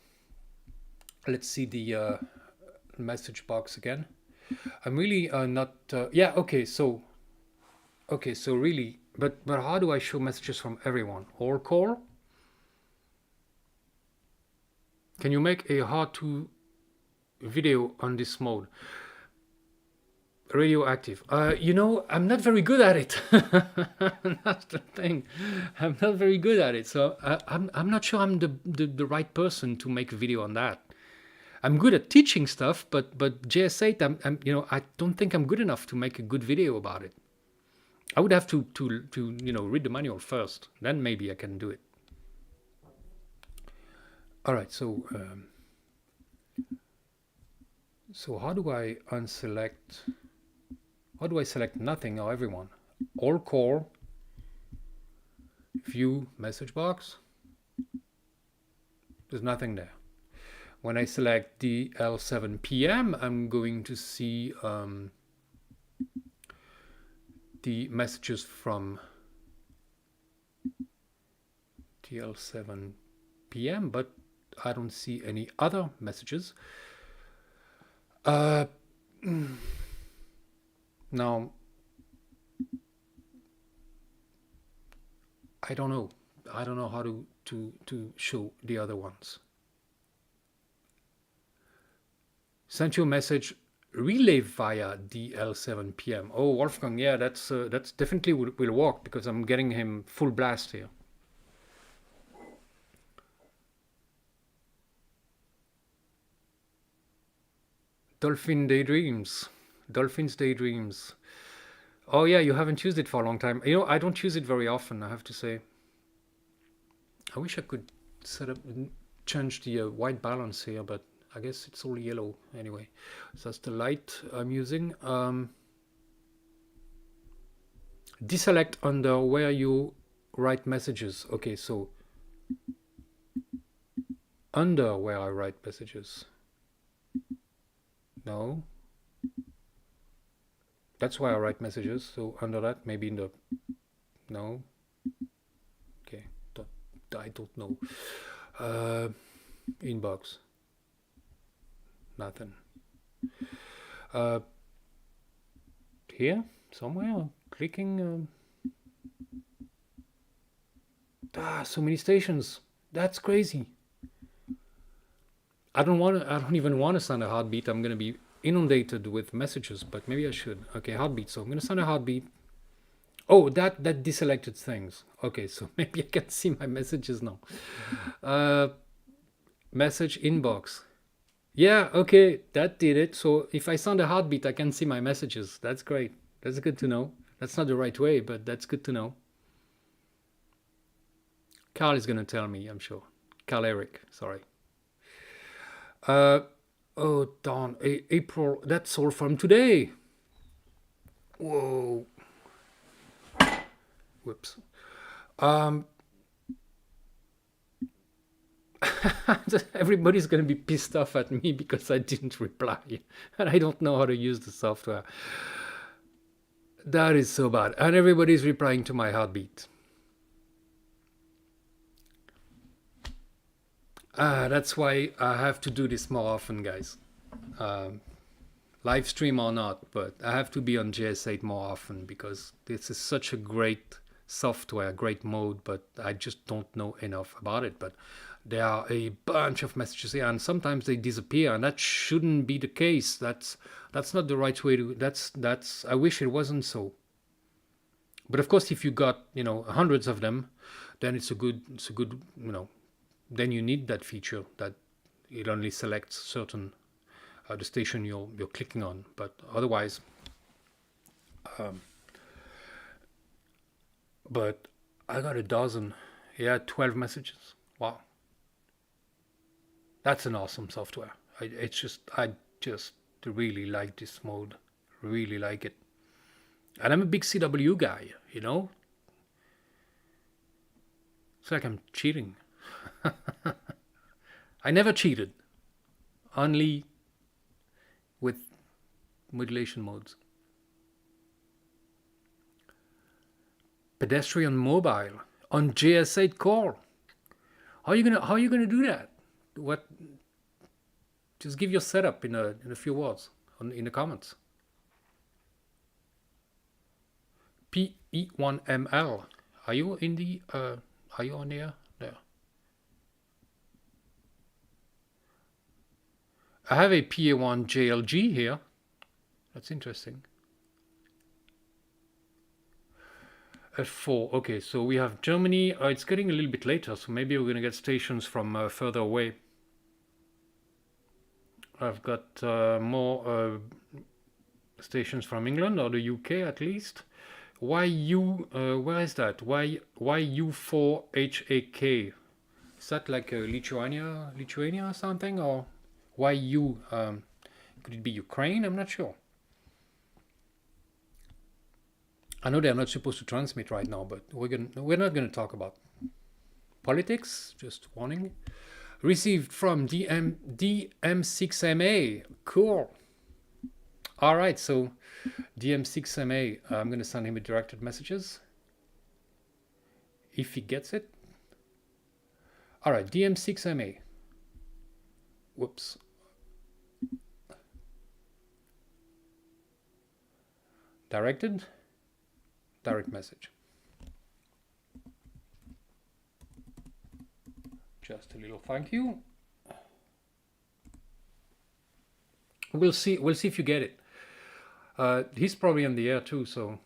let's see the message box again. I'm really not, yeah, okay, so really, but how do I show messages from everyone? All call? Can you make a how-to video on this mode? Radioactive. I'm not very good at it. That's the thing. I'm not very good at it. So I'm not sure I'm the right person to make a video on that. I'm good at teaching stuff, but JS8, I don't think I'm good enough to make a good video about it. I would have to read the manual first, then maybe I can do it. All right, so how do I unselect? How do I select nothing or everyone? All call, view message box. There's nothing there. When I select DL7 PM, I'm going to see the messages from DL7 PM, but I don't see any other messages. Now, I don't know how to show the other ones. Sent you a message, relay via DL7 PM. Oh, Wolfgang, yeah, that's definitely will work, because I'm getting him full blast here. Dolphin's Daydreams. Oh yeah, you haven't used it for a long time. I don't use it very often, I have to say. I wish I could change the white balance here, but I guess it's all yellow anyway. So that's the light I'm using. Deselect under where you write messages. Okay, so under where I write messages. No. That's why I write messages. So under that, maybe in the... No. Okay. I don't know. Inbox. Nothing. Here? Somewhere? Clicking... so many stations. That's crazy. I don't even want to send a heartbeat. I'm going to be inundated with messages, but maybe I should. Okay, heartbeat. So I'm going to send a heartbeat. Oh, that deselected things. Okay, so maybe I can see my messages now. Message inbox. Yeah, okay, that did it. So if I send a heartbeat, I can see my messages. That's great. That's good to know. That's not the right way, but that's good to know. Carl is going to tell me, I'm sure. Carl Eric, sorry. Oh, darn. April, that's all from today. Whoa. Whoops. Everybody's going to be pissed off at me because I didn't reply. And I don't know how to use the software. That is so bad. And everybody's replying to my heartbeat. That's why I have to do this more often, guys. Live stream or not, but I have to be on JS8 more often because this is such a great software, great mode, but I just don't know enough about it. But there are a bunch of messages here, and sometimes they disappear, and that shouldn't be the case. That's not the right way to. That's. I wish it wasn't so. But of course, if you got hundreds of them, then it's a good then you need that feature that it only selects certain the station you're clicking on, but otherwise but I got 12 messages. Wow, that's an awesome software. I just really like this mode, really like it. And I'm a big CW guy, it's like I'm cheating. I never cheated, only with modulation modes. Pedestrian mobile on JS8 core. How are you gonna do that? What? Just give your setup in a few words in the comments. PE1ML. Are you in the? Are you on there? There. I have a PA1 JLG here. That's interesting. F4. Okay, so we have Germany. It's getting a little bit later, so maybe we're going to get stations from further away. I've got more stations from England or the UK at least. YU, where is that? YU4HAK. Is that like Lithuania or something? Or YU? Could it be Ukraine? I'm not sure. I know they're not supposed to transmit right now, but we're not going to talk about politics. Just warning. Received from DM6MA. Cool. All right, so DM6MA, I'm going to send him a directed messages if he gets it. All right, DM6MA. Whoops. Directed. Direct message. Just a little thank you. We'll see if you get it. He's probably on the air too, so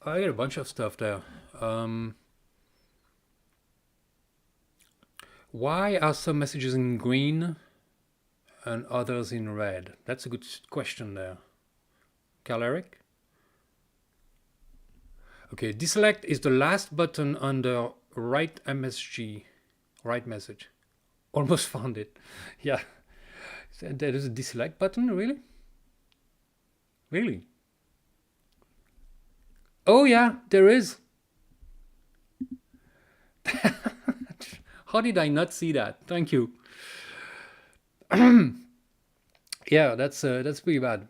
I got a bunch of stuff there. Why are some messages in green and others in red? That's a good question there. Carl Eric? Okay, deselect is the last button under right MSG. Write message. Almost found it. Yeah. There is a dislike button, really? Really? Oh yeah, there is. How did I not see that? Thank you. Yeah, that's pretty bad.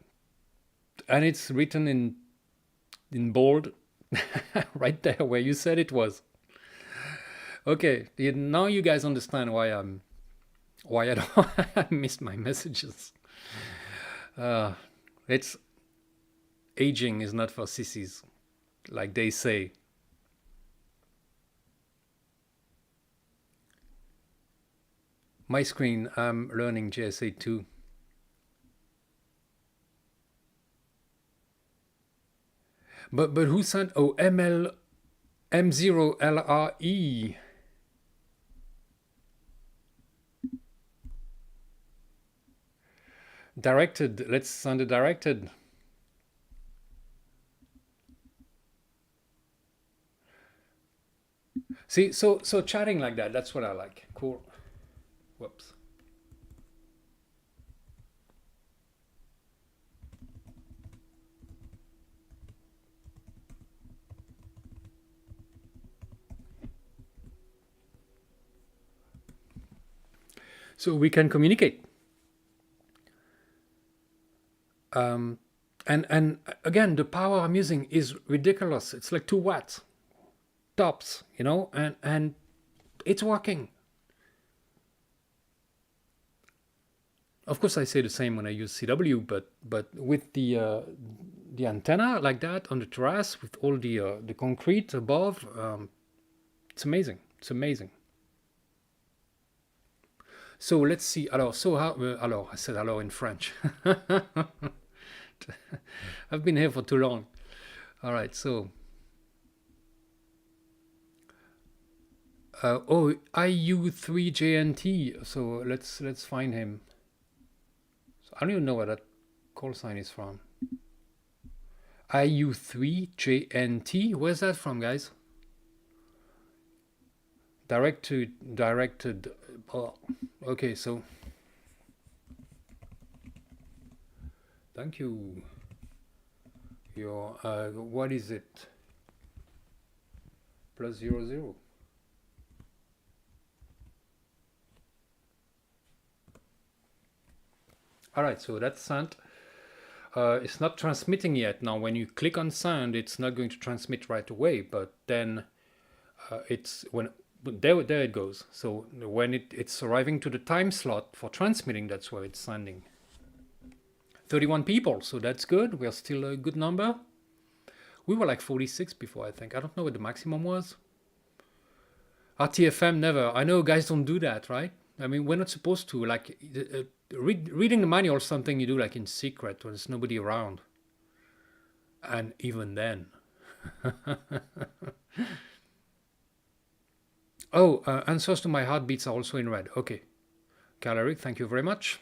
And it's written in bold right there where you said it was. Okay, now you guys understand why I don't I missed my messages. It's aging is not for sissies, like they say. My screen, I'm learning JS8 too. But who sent? Oh, M0LRE. Directed. Let's send it directed. See, so chatting like that, that's what I like. Cool. Whoops. So we can communicate. And again, the power I'm using is ridiculous. It's like 2 watts tops, you know, and it's working. Of course, I say the same when I use CW, but with the antenna like that on the terrace with all the concrete above, it's amazing. It's amazing. So let's see. Alors, so how? Alors, I said hello in French. I've been here for too long. All right, so. Oh, IU3JNT. So let's find him. So I don't even know where that call sign is from. IU3JNT. Where's that from, guys? Directed. Oh, okay, so. Thank you. Your what is it? +00. All right, so that's sent. It's not transmitting yet. Now, when you click on send, it's not going to transmit right away, but then it's when there it goes. So when it's arriving to the time slot for transmitting, that's where it's sending. 31 people, so that's good. We're still a good number. We were like 46 before, I think. I don't know what the maximum was. RTFM, never. I know guys don't do that, right? I mean, we're not supposed to. Like, reading the manual is something you do like in secret when there's nobody around. And even then. Oh, answers to my heartbeats are also in red. Okay. Caleric, thank you very much.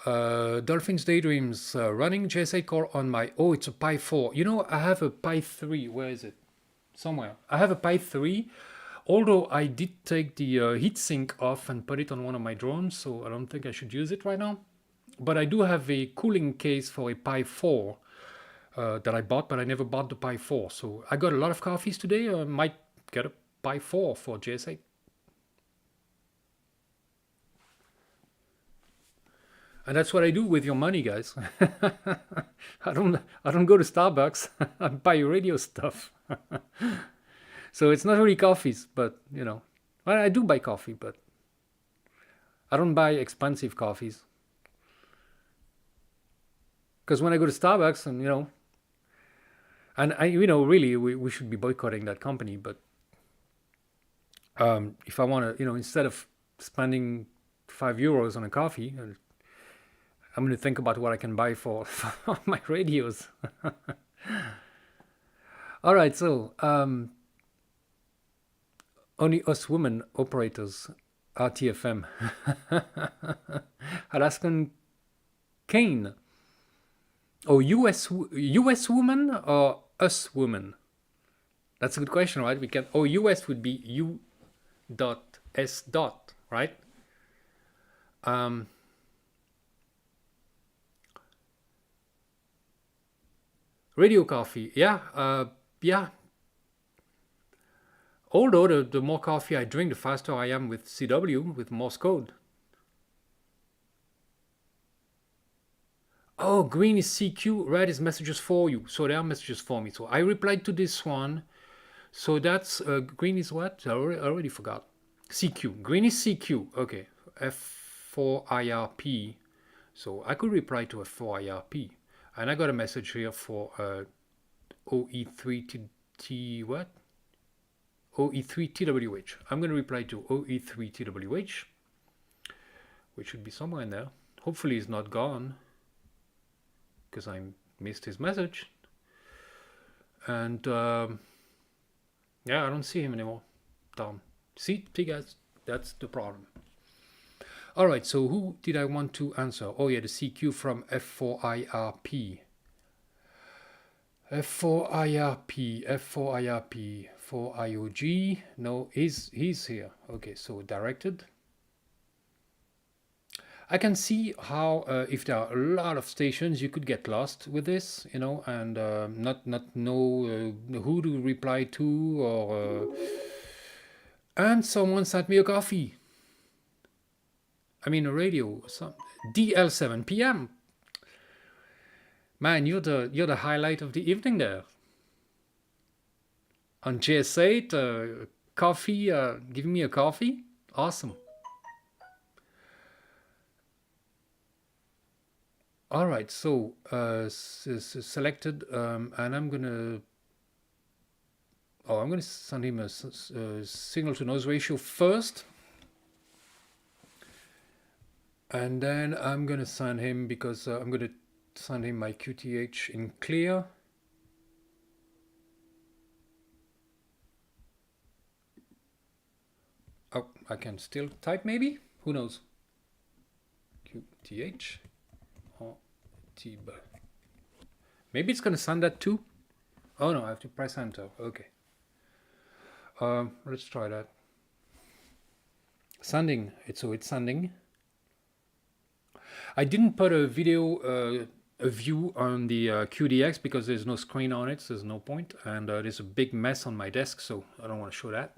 Dolphins Daydreams, running JS8 core on my, oh, it's a Pi 4. You know, I have a Pi 3. Where is it? Somewhere. I have a Pi 3, although I did take the heatsink off and put it on one of my drones, so I don't think I should use it right now. But I do have a cooling case for a Pi 4 that I bought, but I never bought the Pi 4. So I got a lot of coffees today. I might get a Pi 4 for JS8. And that's what I do with your money, guys. I don't go to Starbucks. I buy radio stuff. So it's not really coffees, but you know, well, I do buy coffee, but I don't buy expensive coffees. Because when I go to Starbucks, and you know, and I, you know, really, we should be boycotting that company. But if I want to, you know, instead of spending €5 on a coffee, I'm going to think about what I can buy for my radios. All right, so only us women operators, RTFM. Alaskan Kane. Oh, US woman or us woman? That's a good question, right? We can. Oh, US would be U dot S dot, right? Radio coffee, yeah, yeah. Although the more coffee I drink, the faster I am with CW, with Morse code. Oh, green is CQ, red is messages for you. So there are messages for me. So I replied to this one. So that's green is what? I already forgot. CQ. Green is CQ. Okay. F4IRP. So I could reply to F4IRP. And I got a message here for OE3T what? OE3TWH. I'm going to reply to OE3TWH, which should be somewhere in there. Hopefully it's not gone, because I missed his message. And yeah, I don't see him anymore. Darn. See guys, that's the problem. All right, so who did I want to answer? Oh yeah, the CQ from F4IRP. F4IRP, F4IRP, 4IOG. No, he's here. Okay, so directed. I can see how if there are a lot of stations, you could get lost with this, you know, and not know who to reply to, or and someone sent me a coffee. I mean a radio. Some DL7 PM. Man, you're the highlight of the evening there. On JS8, coffee, giving me a coffee. Awesome. All right, so selected, and I'm gonna send him a signal to noise ratio first, and then I'm gonna send him, because I'm gonna send him my QTH in clear. Oh, I can still type maybe? Who knows? QTH or TB. Maybe it's gonna send that too. Oh no, I have to press enter. Okay. Let's try that. Sending. It's sending. I didn't put a video a view on the QDX because there's no screen on it, so there's no point, and there's a big mess on my desk, so I don't want to show that.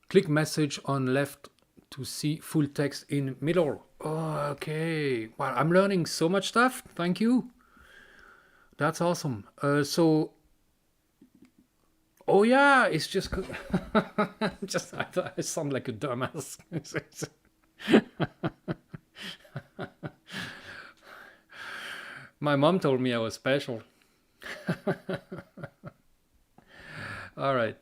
Click message on left to see full text in middle. Oh, okay. Wow, I'm learning so much stuff. Thank you. That's awesome. So, oh yeah, it's just just I thought I sound like a dumbass. My mom told me I was special. All right.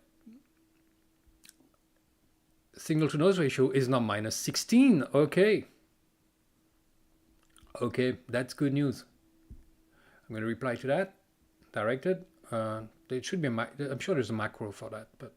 Signal to noise ratio is now -16. Okay. Okay, that's good news. I'm going to reply to that. Directed. It should be I'm sure there's a macro for that, but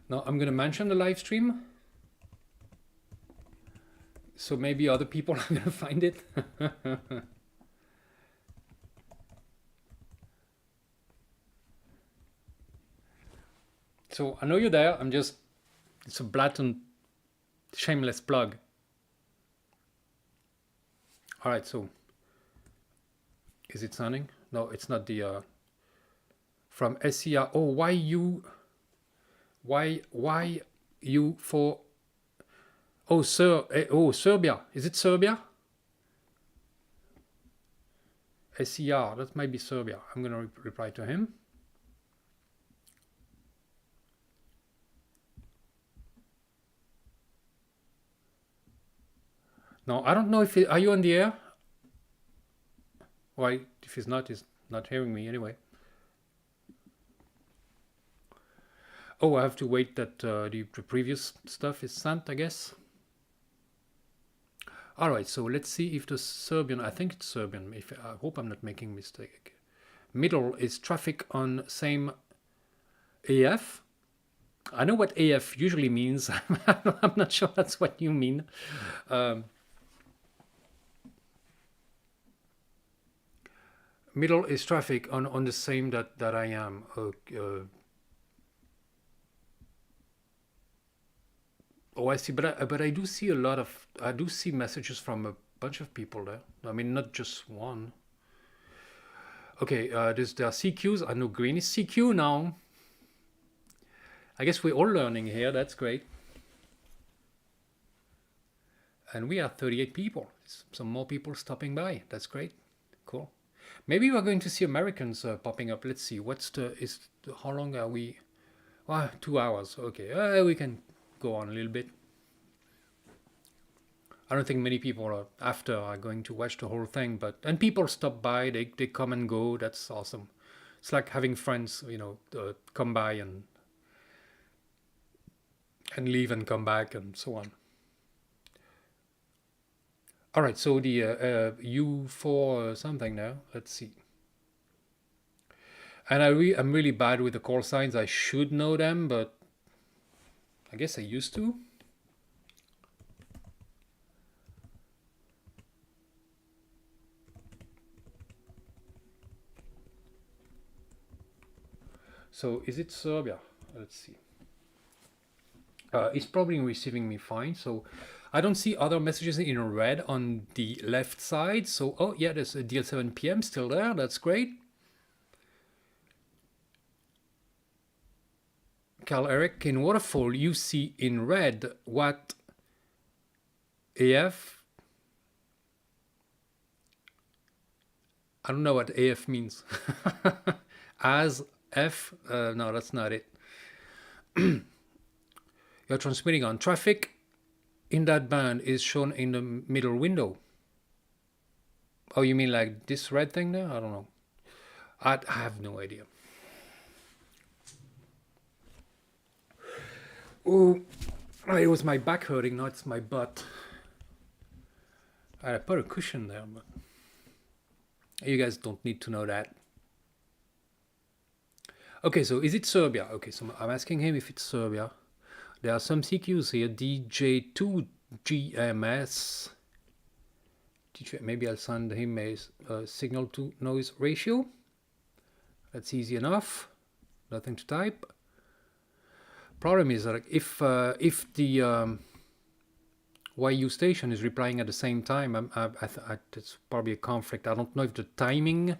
now I'm going to mention the live stream, so maybe other people are going to find it. So I know you're there. It's a blatant, shameless plug. All right, so is it sounding? No, it's not the from SCR. Oh, why you for? Oh, Serbia. Is it Serbia? SCR. That might be Serbia. I'm gonna reply to him. No, I don't know if are you on the air? Why? If he's not hearing me anyway. Oh, I have to wait that the previous stuff is sent, I guess. All right, so let's see if the Serbian, I think it's Serbian, if I hope I'm not making a mistake. Middle is traffic on same AF. I know what AF usually means. I'm not sure that's what you mean. Middle is traffic on the same that I am. Oh, I see, but I do see a lot of, I do see messages from a bunch of people there. I mean, not just one. Okay, there are CQs. I know green is CQ now. I guess we're all learning here. That's great. And we are 38 people. Some more people stopping by. That's great. Cool. Maybe we're going to see Americans popping up. Let's see. How long are we? 2 hours. Okay. We can go on a little bit. I don't think many people are going to watch the whole thing, and people stop by. They come and go. That's awesome. It's like having friends, come by and leave and come back and so on. All right, so the U4 something now. Let's see. And I'm really bad with the call signs. I should know them, but I guess I used to. So is it Serbia? Let's see. It's probably receiving me fine. So I don't see other messages in red on the left side. So, oh yeah, there's a DL7 PM still there. That's great. Carl Eric, in Waterfall, you see in red what AF. I don't know what AF means. As F, no, that's not it. You're transmitting on traffic in that band is shown in the middle window. Oh, you mean like this red thing there? I don't know. I have no idea. Oh, it was my back hurting, now it's my butt. I put a cushion there, but you guys don't need to know that. Okay, so is it Serbia? Okay, so I'm asking him if it's Serbia. There are some CQs here, DJ2 GMS. Maybe I'll send him a signal to noise ratio. That's easy enough. Nothing to type. Problem is that if the YU station is replying at the same time, it's probably a conflict. I don't know if the timing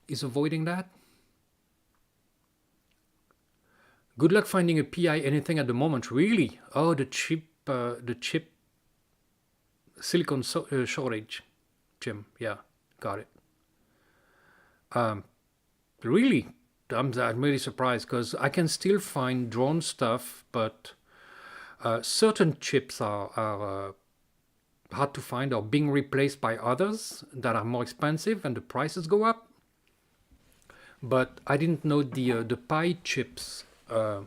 is avoiding that. Good luck finding a PI anything at the moment. Really? Oh, the chip silicon shortage, Jim. Yeah, got it. Really, I'm really surprised because I can still find drone stuff, but certain chips are hard to find or being replaced by others that are more expensive and the prices go up. But I didn't know the Pi chips were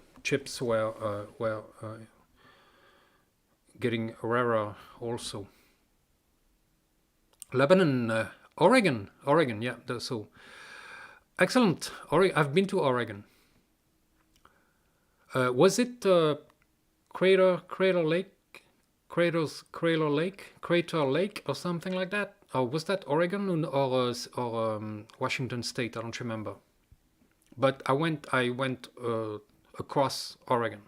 getting rarer also. Lebanon, Oregon, yeah. So excellent. I've been to Oregon. Was it Crater Lake, or something like that? Or was that Oregon or Washington State? I don't remember. But I went across Oregon.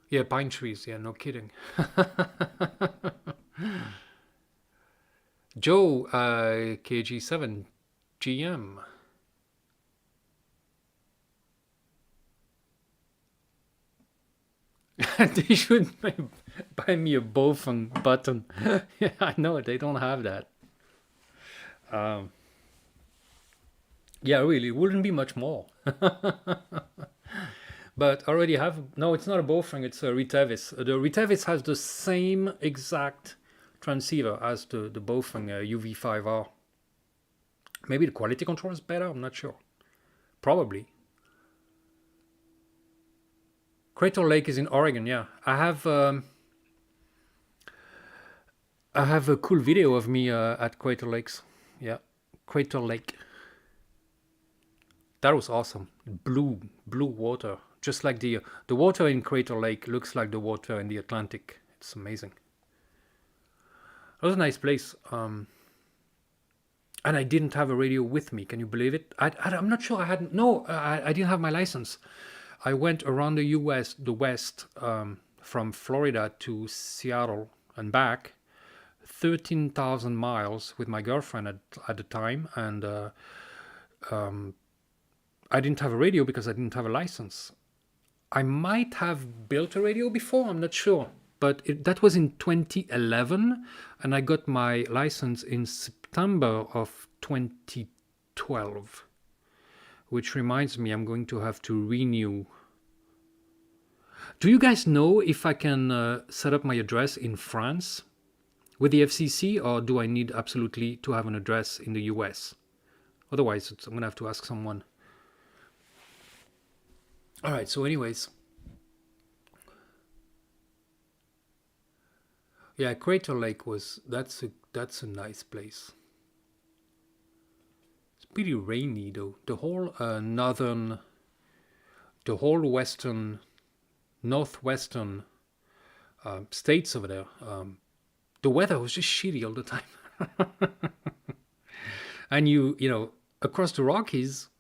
Yeah, pine trees. Yeah, no kidding. Joe, KG7 GM. They should buy me a Bofang button. Yeah, I know, they don't have that. Yeah, really, it wouldn't be much more. But I already have, no, it's not a Bofang, it's a Ritevis. The Ritevis has the same exact transceiver as the Bofang UV5R. Maybe the quality control is better, I'm not sure. probably. Crater Lake is in Oregon, yeah. I have a cool video of me at Crater Lakes. Yeah, Crater Lake. That was awesome. Blue water, just like the water in Crater Lake looks like the water in the Atlantic. It's amazing. It was a nice place. And I didn't have a radio with me. Can you believe it? I'm not sure I had. No, I didn't have my license. I went around the U.S., the West, from Florida to Seattle and back, 13,000 miles with my girlfriend at the time, and I didn't have a radio because I didn't have a license. I might have built a radio before, I'm not sure. But that was in 2011, and I got my license in September of 2012. Which reminds me, I'm going to have to renew. Do you guys know if I can set up my address in France with the FCC, or do I need absolutely to have an address in the US? Otherwise, I'm going to have to ask someone. All right, so anyways. Yeah, Crater Lake that's a nice place. It's pretty rainy though. The whole northwestern states over there. The weather was just shitty all the time. And you know, across the Rockies,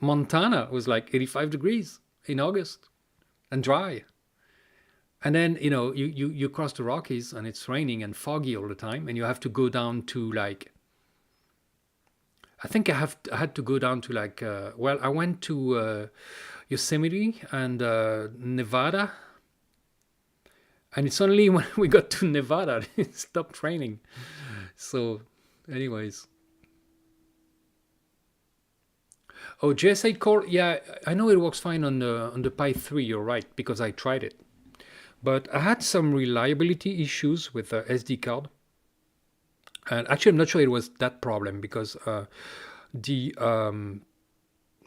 Montana was like 85 degrees in August and dry. And then, you know, you cross the Rockies and it's raining and foggy all the time, and you have to go down to like, I think I had to go down to like, well, I went to Yosemite and Nevada, and it's only when we got to Nevada it stopped raining. So, anyways. Oh, JS8 core, yeah, I know it works fine on the Pi 3. You're right, because I tried it. But I had some reliability issues with the SD card. And actually, I'm not sure it was that problem, because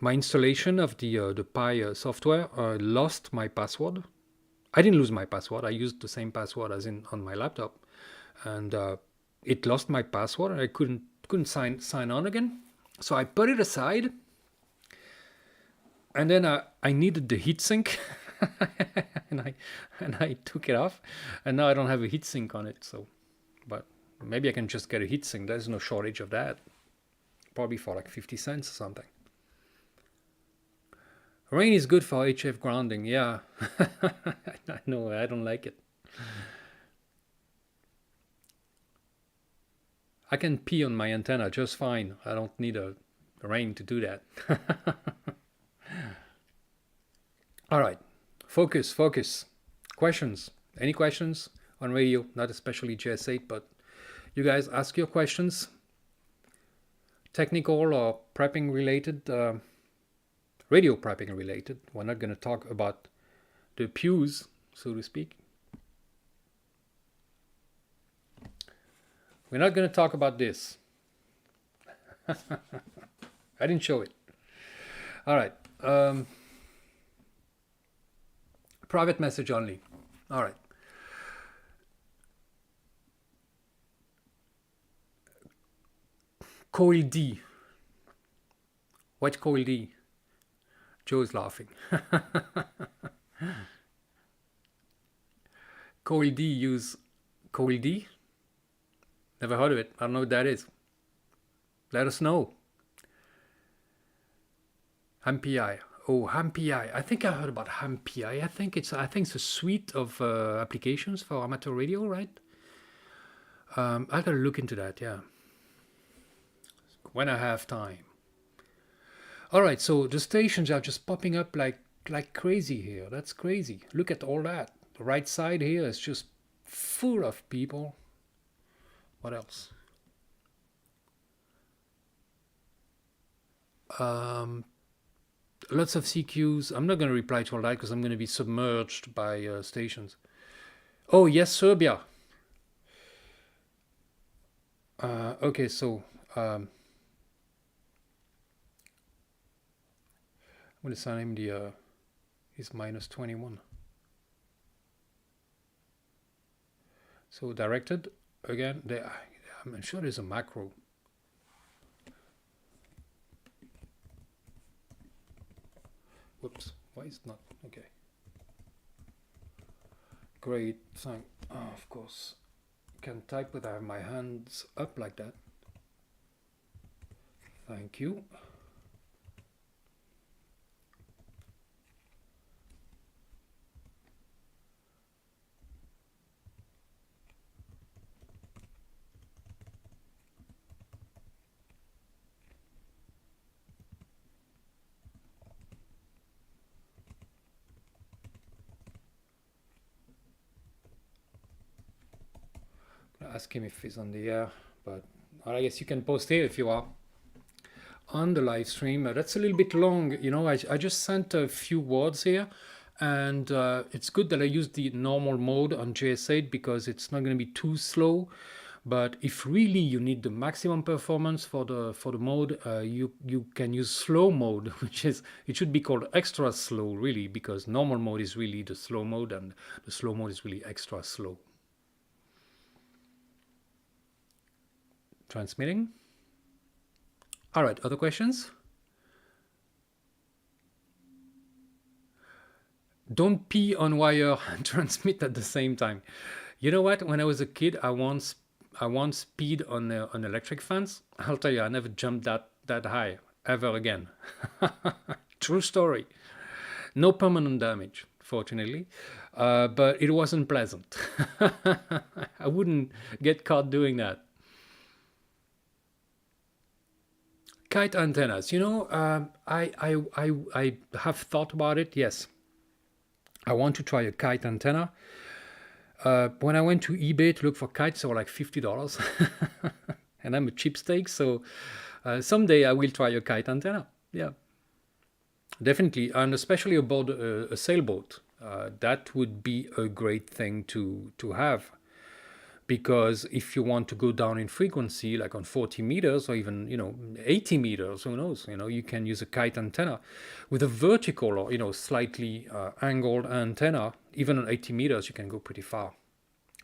my installation of the Pi software lost my password. I didn't lose my password. I used the same password as on my laptop, and it lost my password, and I couldn't sign on again. So I put it aside, and then I needed the heatsink. and I took it off, and now I don't have a heatsink on it. So, but maybe I can just get a heatsink. There's no shortage of that. Probably for like 50 cents or something. Rain is good for HF grounding. Yeah, I know. I don't like it. I can pee on my antenna just fine. I don't need a rain to do that. All right. Focus. Questions? Any questions on radio? Not especially JS8, but you guys ask your questions. Technical or prepping related, radio prepping related. We're not going to talk about the pews, so to speak. We're not going to talk about this. I didn't show it. All right. Private message only. All right. Coil D. What Coil D? Joe is laughing. Coil D use Coil D? Never heard of it. I don't know what that is. Let us know. HamPI. Oh, HamPI. I think I heard about HamPI. I think it's a suite of applications for amateur radio, right? I gotta look into that. Yeah. When I have time. All right. So the stations are just popping up like crazy here. That's crazy. Look at all that. The right side here is just full of people. What else? Lots of CQs. I'm not going to reply to all that because I'm going to be submerged by stations. Oh, yes, Serbia. Okay, so We'll assign him the is -21. So directed again. There, I'm sure there's a macro. Whoops! Why is it not okay? Great thing. Oh, of course, can type without my hands up like that. Thank you. Ask him if he's on the air, but I guess you can post here if you are on the live stream. That's a little bit long, you know. I just sent a few words here, and it's good that I used the normal mode on JS8 because it's not going to be too slow. But if really you need the maximum performance for the mode, you can use slow mode, which is, it should be called extra slow really, because normal mode is really the slow mode, and the slow mode is really extra slow. Transmitting. All right, other questions? Don't pee on wire and transmit at the same time. You know what? When I was a kid, I once peed on an electric fence. I'll tell you, I never jumped that high ever again. True story. No permanent damage, fortunately, but it wasn't pleasant. I wouldn't get caught doing that. Kite antennas, you know, I have thought about it. Yes, I want to try a kite antenna. When I went to eBay to look for kites, they were like $50, and I'm a cheapskate, so someday I will try a kite antenna. Yeah, definitely, and especially aboard a sailboat. That would be a great thing to have. Because if you want to go down in frequency, like on 40 meters or even 80 meters, who knows, you can use a kite antenna with a vertical or slightly angled antenna. Even on 80 meters, you can go pretty far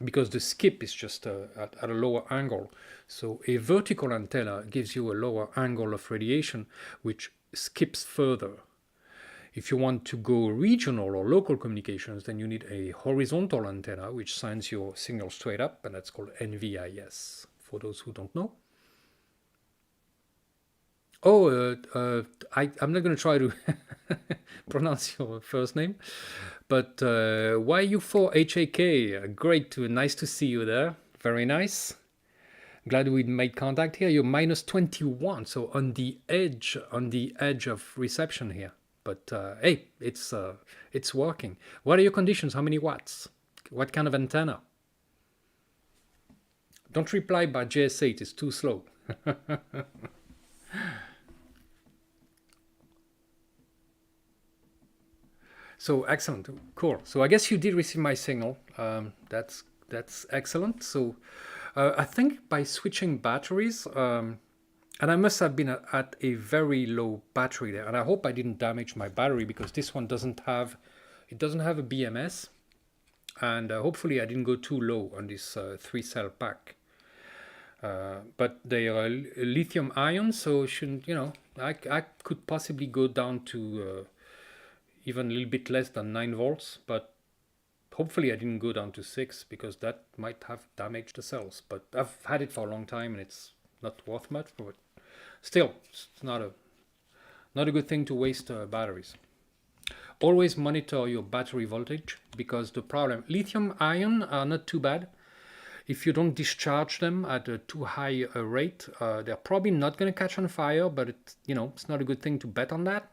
because the skip is just at a lower angle. So a vertical antenna gives you a lower angle of radiation, which skips further. If you want to go regional or local communications, then you need a horizontal antenna, which sends your signal straight up, and that's called NVIS, for those who don't know. Oh, I'm not going to try to pronounce your first name, but YU4HAK, great, nice to see you there. Very nice. Glad we made contact here. You're -21, so on the edge of reception here. But hey, it's working. What are your conditions? How many watts? What kind of antenna? Don't reply by JS8, it's too slow. So excellent, cool. So I guess you did receive my signal. That's excellent. So I think by switching batteries, and I must have been at a very low battery there, and I hope I didn't damage my battery because this one doesn't have a BMS, and hopefully I didn't go too low on this 3-cell pack. But they are lithium ion, so shouldn't I could possibly go down to even a little bit less than 9 volts, but hopefully I didn't go down to 6 because that might have damaged the cells. But I've had it for a long time and it's not worth much, but still, it's not a good thing to waste batteries. Always monitor your battery voltage because the problem, lithium ion are not too bad. If you don't discharge them at a too high rate, they're probably not going to catch on fire, but it's not a good thing to bet on that.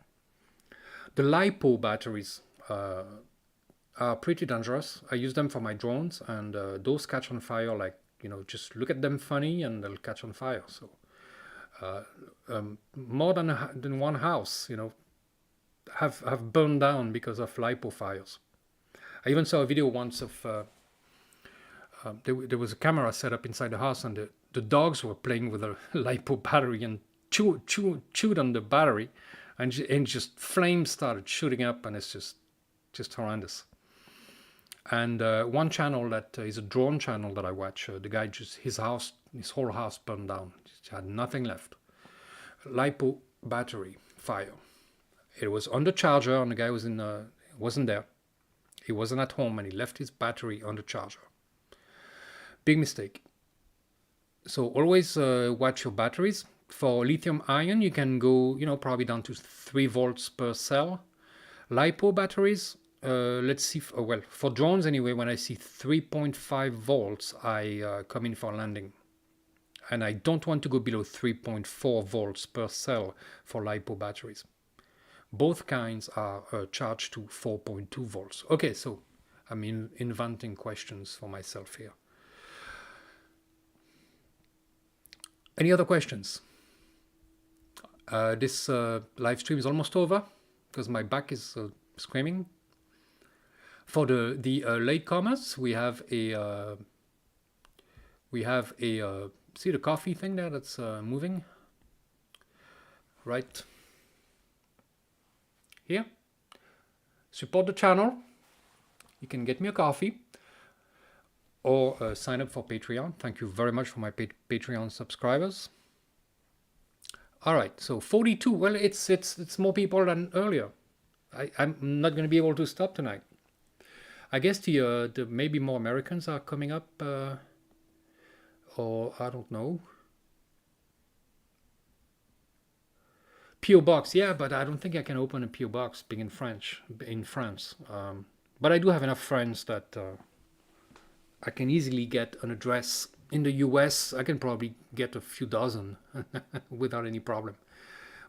The LiPo batteries are pretty dangerous. I use them for my drones, and those catch on fire like, just look at them funny and they'll catch on fire. So more than one house, have burned down because of LiPo fires. I even saw a video once of there was a camera set up inside the house, and the dogs were playing with a LiPo battery and chewed on the battery. and just flames started shooting up, and it's just horrendous. And one channel that is a drone channel that I watch, the guy just his whole house burned down. He had nothing left. LiPo battery fire. It was on the charger, and the guy wasn't there. He wasn't at home, and he left his battery on the charger. Big mistake. So always watch your batteries. For lithium ion, you can go, probably down to 3 volts per cell. LiPo batteries, let's see. Well, for drones anyway, when I see 3.5 volts, I come in for landing. And I don't want to go below 3.4 volts per cell for LiPo batteries. Both kinds are charged to 4.2 volts. Okay, so I'm inventing questions for myself here. Any other questions? This live stream is almost over because my back is screaming. For the latecomers, we have a see the coffee thing there that's moving right here. Support the channel. You can get me a coffee or sign up for Patreon. Thank you very much for my Patreon subscribers. All right, so 42. Well, it's more people than earlier. I'm not going to be able to stop tonight. I guess the maybe more Americans are coming up, or I don't know. PO box, yeah, but I don't think I can open a PO box being in France. But I do have enough friends that I can easily get an address. In the US, I can probably get a few dozen without any problem.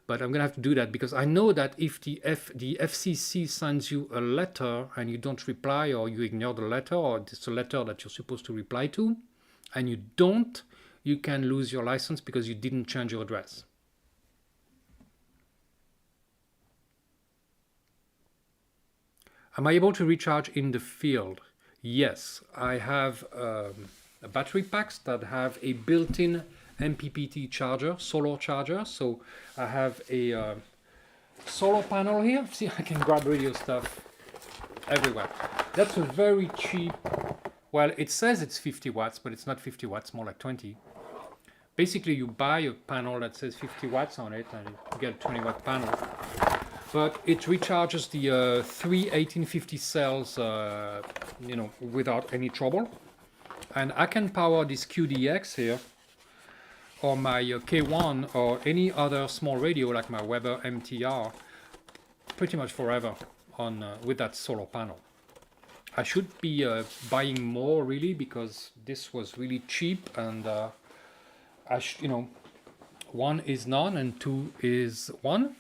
But I'm going to have to do that because I know that if the FCC sends you a letter and you don't reply, or you ignore the letter, or it's a letter that you're supposed to reply to, and you don't, you can lose your license because you didn't change your address. Am I able to recharge in the field? Yes, I have battery packs that have a built-in MPPT charger, solar charger. So I have a solar panel here. See, I can grab radio stuff everywhere. That's a very cheap, well, it says it's 50 watts, but it's not 50 watts, more like 20. Basically, you buy a panel that says 50 watts on it, and you get a 20 watt panel. But it recharges the 3 1850 cells, without any trouble. And I can power this QDX here, or my K1, or any other small radio like my Weber MTR, pretty much forever on with that solar panel. I should be buying more really, because this was really cheap, and one is none and two is one.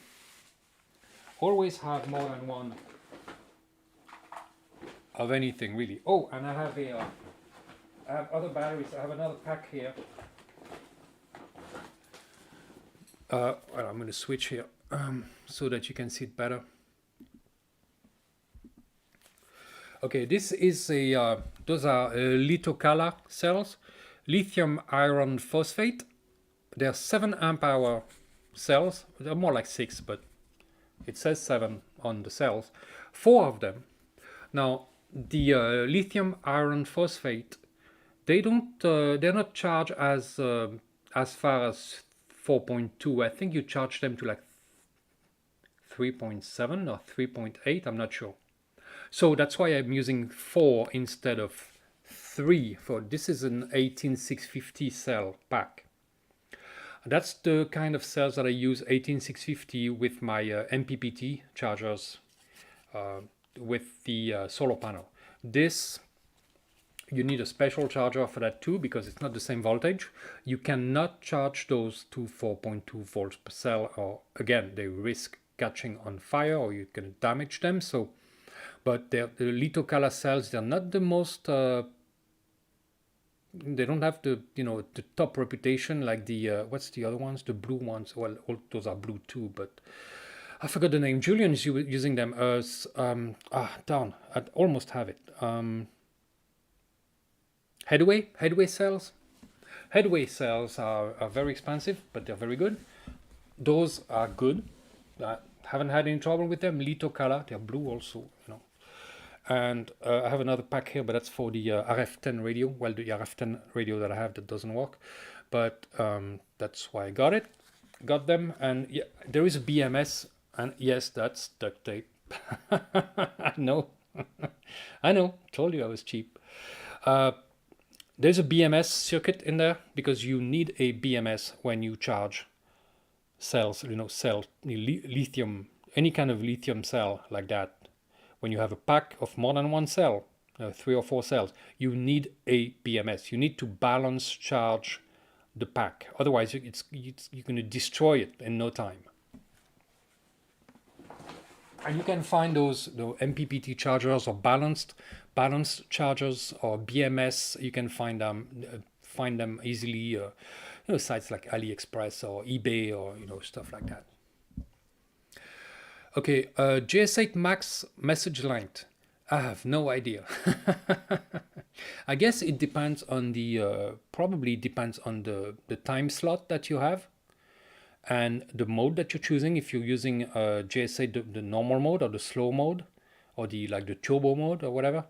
Always have more than one of anything really. Oh, and I have other batteries. I have another pack here. Well, I'm going to switch here so that you can see it better. Okay, this is those are lithocala cells, lithium iron phosphate. They're 7 amp hour cells. They're more like 6, but it says 7 on the cells. 4 of them. Now, the lithium iron phosphate, they're not charged as far as 4.2. I think you charge them to like 3.7 or 3.8. I'm not sure. So that's why I'm using 4 instead of 3. For this is an 18650 cell pack. That's the kind of cells that I use, 18650, with my MPPT chargers with the solar panel. This, you need a special charger for that too, because it's not the same voltage. You cannot charge those to 4.2 volts per cell, or again, they risk catching on fire or you can damage them. So, but the lithocala cells, they're not the most they don't have the the top reputation like the what's the other ones, the blue ones. Well, all those are blue too, but I forgot the name. Julian is using them as darn, I almost have it. Headway cells. Headway cells are very expensive, but they're very good. Those are good. haven't had any trouble with them. Litho color, they're blue also, you know. And I have another pack here, but that's for the RF10 radio. Well, the RF10 radio that I have that doesn't work, but that's why I got them. And yeah, there is a BMS, and yes, that's duct tape. I know, I know. Told you I was cheap. There's a BMS circuit in there because you need a BMS when you charge cells. You know, lithium, any kind of lithium cell like that. When you have a pack of more than one cell, 3 or 4 cells, you need a BMS. You need to balance charge the pack. Otherwise, you're going to destroy it in no time. And you can find those the MPPT chargers or balanced chargers or BMS. You can find them easily. You know, sites like AliExpress or eBay or stuff like that. Okay, JS8 max message length. I have no idea. I guess it depends on the, probably depends on the time slot that you have and the mode that you're choosing. If you're using JS8, the normal mode or the slow mode or the turbo mode or whatever.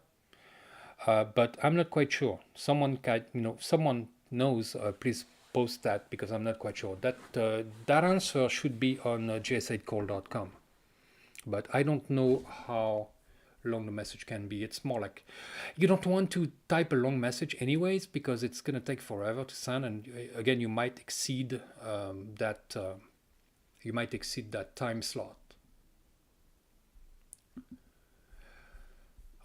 But I'm not quite sure. Someone knows, please post that because I'm not quite sure. That answer should be on js8call.com. But I don't know how long the message can be. It's more like you don't want to type a long message anyways because it's going to take forever to send, and again you might exceed that time slot.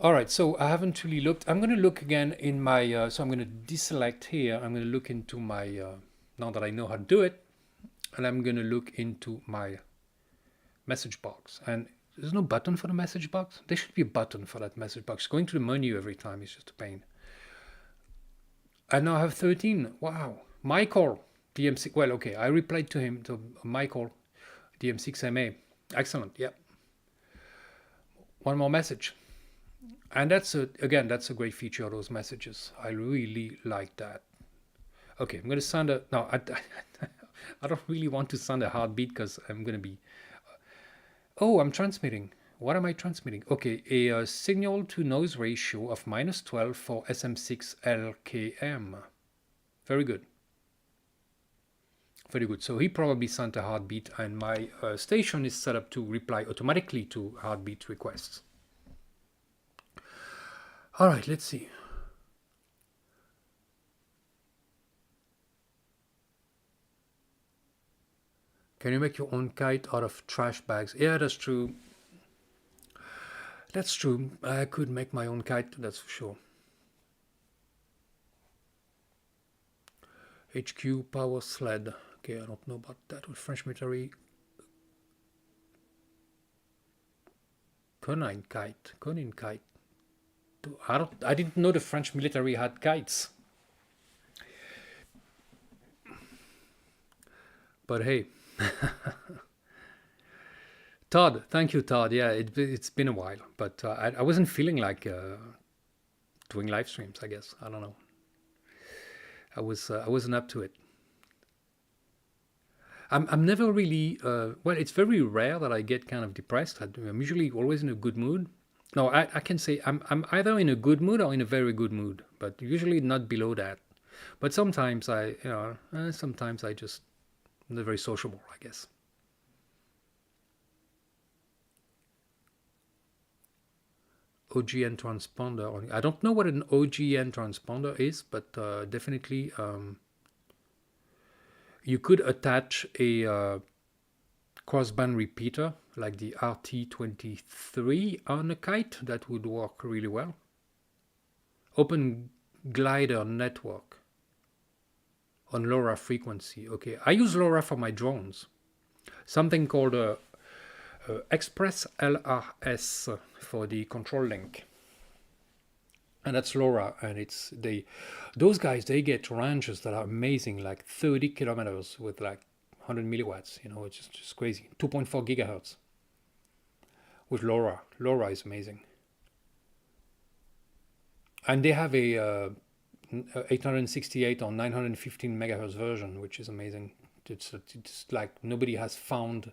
All right, so I haven't really looked. I'm going to look again in my so I'm going to deselect here. I'm going to look into my now that I know how to do it, and I'm going to look into my message box. And there's no button for the message box. There should be a button for that message box. Going to the menu every time is just a pain. I now have 13. Wow. Michael DM6. Well, okay, I replied to him, to Michael DM6MA. Excellent. Yep. One more message. And that's that's a great feature of those messages. I really like that. Okay, I'm going to send a no. I don't really want to send a heartbeat because I'm going to be. Oh, I'm transmitting. What am I transmitting? Okay, a signal to noise ratio of -12 for SM6 LKM. Very good. Very good. So he probably sent a heartbeat, and my station is set up to reply automatically to heartbeat requests. All right, let's see. Can you make your own kite out of trash bags? Yeah, that's true. That's true. I could make my own kite, that's for sure. HQ power sled. Okay, I don't know about that. With French military. Conine kite. I didn't know the French military had kites. But hey. Todd, thank you, Todd. Yeah, it's been a while, but I wasn't feeling like doing live streams. I guess I don't know. I wasn't up to it. I'm never really well. It's very rare that I get kind of depressed. I'm usually always in a good mood. No, I can say I'm either in a good mood or in a very good mood, but usually not below that. But sometimes sometimes I just. I'm not very sociable, I guess. OGN transponder. I don't know what an OGN transponder is, but definitely you could attach a crossband repeater like the RT23 on a kite. That would work really well. Open glider network. On LoRa frequency. Okay, I use LoRa for my drones. Something called Express LRS for the control link. And that's LoRa, and those guys, they get ranges that are amazing, like 30 kilometers with like 100 milliwatts. It's just crazy. 2.4 gigahertz with LoRa. LoRa is amazing. And they have a 868 or 915 megahertz version, which is amazing. It's like nobody has found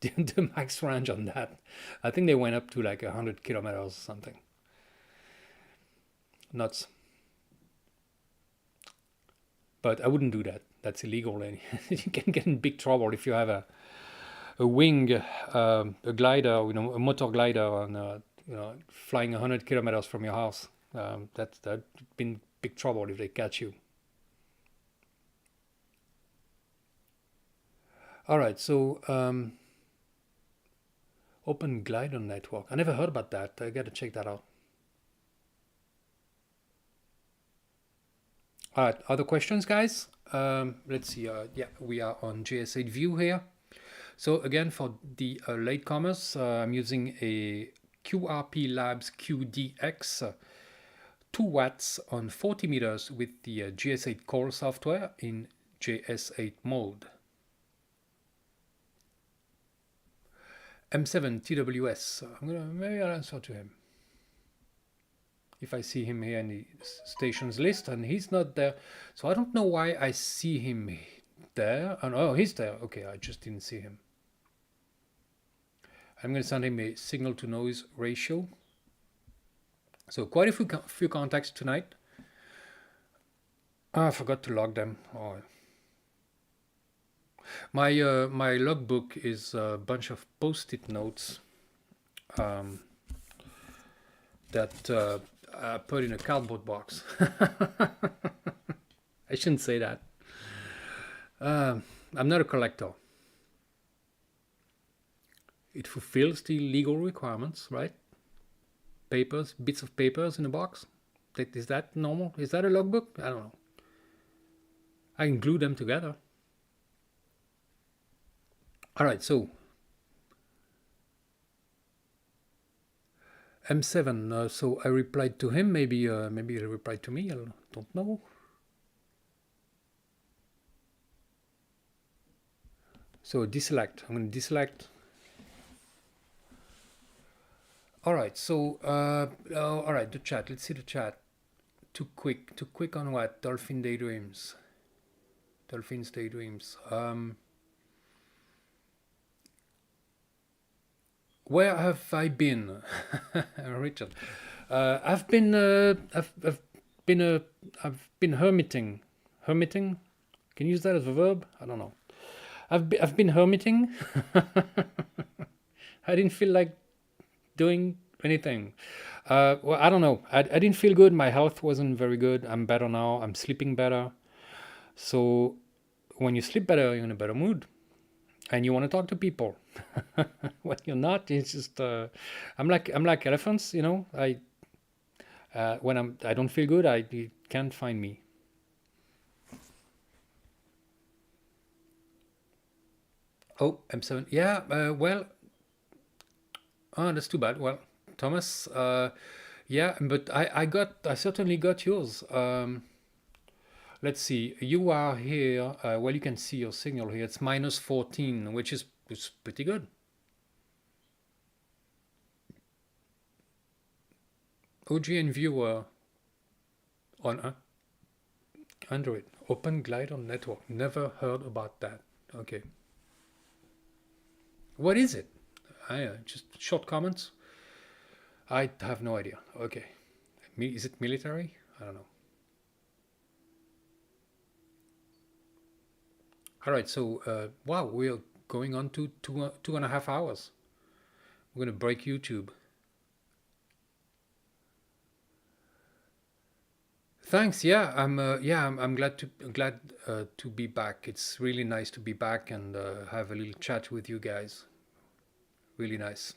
the max range on that. I think they went up to like 100 kilometers or something. Nuts. But I wouldn't do that. That's illegal, and you can get in big trouble if you have a wing, a glider, a motor glider, on flying 100 kilometers from your house. That's been big trouble if they catch you. All right, so Open Glider Network. I never heard about that. I gotta check that out. All right, other questions, guys? Let's see. Yeah, we are on JS8 view here. So again, for the latecomers, I'm using a QRP Labs QDX, 2 watts on 40 meters with the JS8 core software in JS8 mode. M7 TWS. Maybe I'll answer to him if I see him here in the stations list, and he's not there. So I don't know why I see him there. Oh, he's there. Okay, I just didn't see him. I'm going to send him a signal to noise ratio. So quite a few contacts tonight. I forgot to log them. Oh. My logbook is a bunch of post-it notes that I put in a cardboard box. I shouldn't say that. I'm not a collector. It fulfills the legal requirements, right? Papers, bits of papers in a box. Is that normal? Is that a logbook? I don't know. I can glue them together. All right, so M7. So I replied to him. Maybe he replied to me. I don't know. So deselect. I'm going to deselect. All right. So all right. The chat. Let's see the chat. Too quick on what? Dolphin daydreams. Dolphins daydreams. Where have I been, Richard? I've been hermiting. Hermiting? Can you use that as a verb? I don't know. I've been hermiting. I didn't feel like doing anything. Well, I don't know. I didn't feel good. My health wasn't very good. I'm better now. I'm sleeping better. So when you sleep better, you're in a better mood. And you want to talk to people. When you're not, it's just I'm like elephants, when I don't feel good, you can't find me. Oh, M7. Yeah, well, oh, that's too bad. Well, Thomas, yeah, but I certainly got yours. Let's see, you are here. Well, you can see your signal here. It's -14, which is pretty good. OGN viewer on Android. Open Glider Network. Never heard about that. Okay. What is it? Just short comments. I have no idea. Okay. Is it military? I don't know. All right, so wow, we're going on to 2.5 hours. We're going to break YouTube. Thanks. Yeah, I'm glad to be back. It's really nice to be back and have a little chat with you guys. Really nice.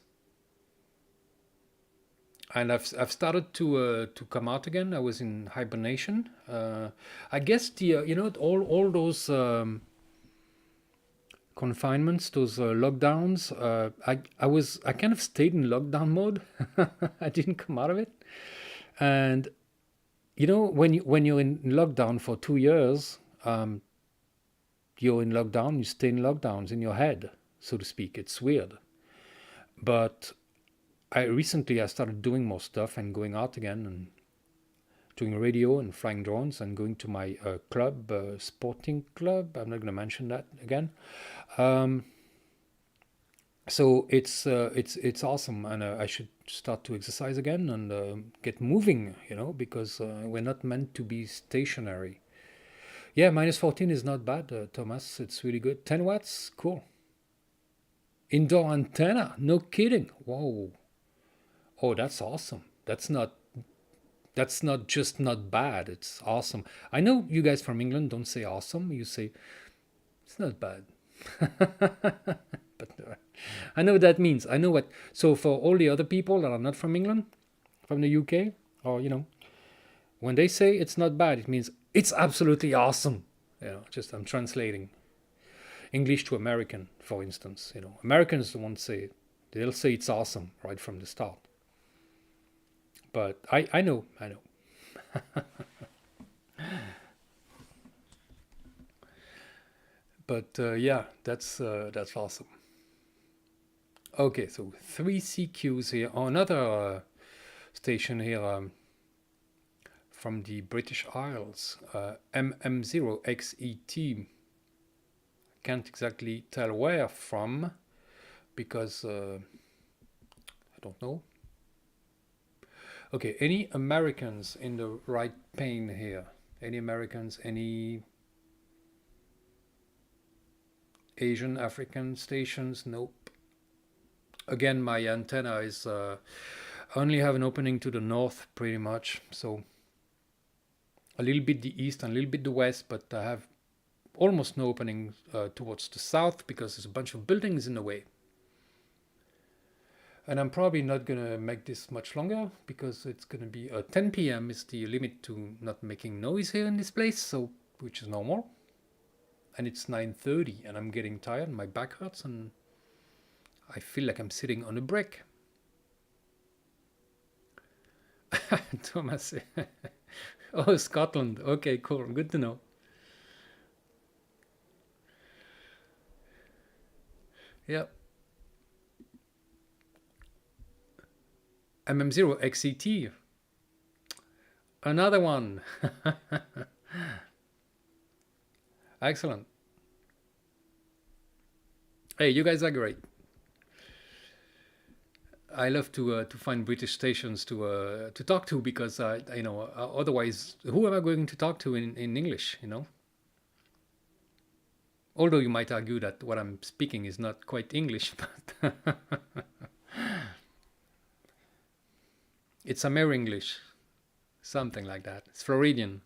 And I've started to come out again. I was in hibernation. I guess the all those confinements, those lockdowns. I kind of stayed in lockdown mode. I didn't come out of it, and when you're in lockdown for 2 years, you're in lockdown. You stay in lockdowns in your head, so to speak. It's weird, but I started doing more stuff and going out again and doing radio and flying drones and going to my club, sporting club. I'm not going to mention that again. So it's awesome, and I should start to exercise again and get moving, you know, because we're not meant to be stationary. Yeah, minus 14 is not bad, Thomas. It's really good. 10 watts, cool. Indoor antenna, no kidding. Whoa. Oh, that's awesome. That's not just not bad. It's awesome. I know you guys from England don't say awesome. You say it's not bad. But I know what that means. I know what. So for all the other people that are not from England, from the UK, or you know, when they say it's not bad, it means it's absolutely awesome. You know, just I'm translating English to American, for instance. You know, Americans won't say it. They'll say it's awesome right from the start. But I know. But yeah, that's awesome. Okay, so 3CQs here. Oh, another station here from the British Isles, MM0XET. Can't exactly tell where from because I don't know. Okay, any Americans in the right pane here? Any Americans? Any Asian, African stations? Nope. Again, my antenna is only have an opening to the north pretty much, so a little bit the east and a little bit the west, but I have almost no opening towards the south because there's a bunch of buildings in the way. And I'm probably not gonna make this much longer because it's gonna be 10 p.m. is the limit to not making noise here in this place, so which is normal. And it's 9:30 and I'm getting tired, my back hurts, and I feel like I'm sitting on a brick. Thomas. Oh, Scotland. Okay, cool. Good to know. Yep. MM0XET. Another one. Excellent. Hey, you guys are great. I love to find British stations to talk to because you know otherwise who am I going to talk to in English, you know? Although you might argue that what I'm speaking is not quite English, but it's Amer-English, something like that. It's Floridian.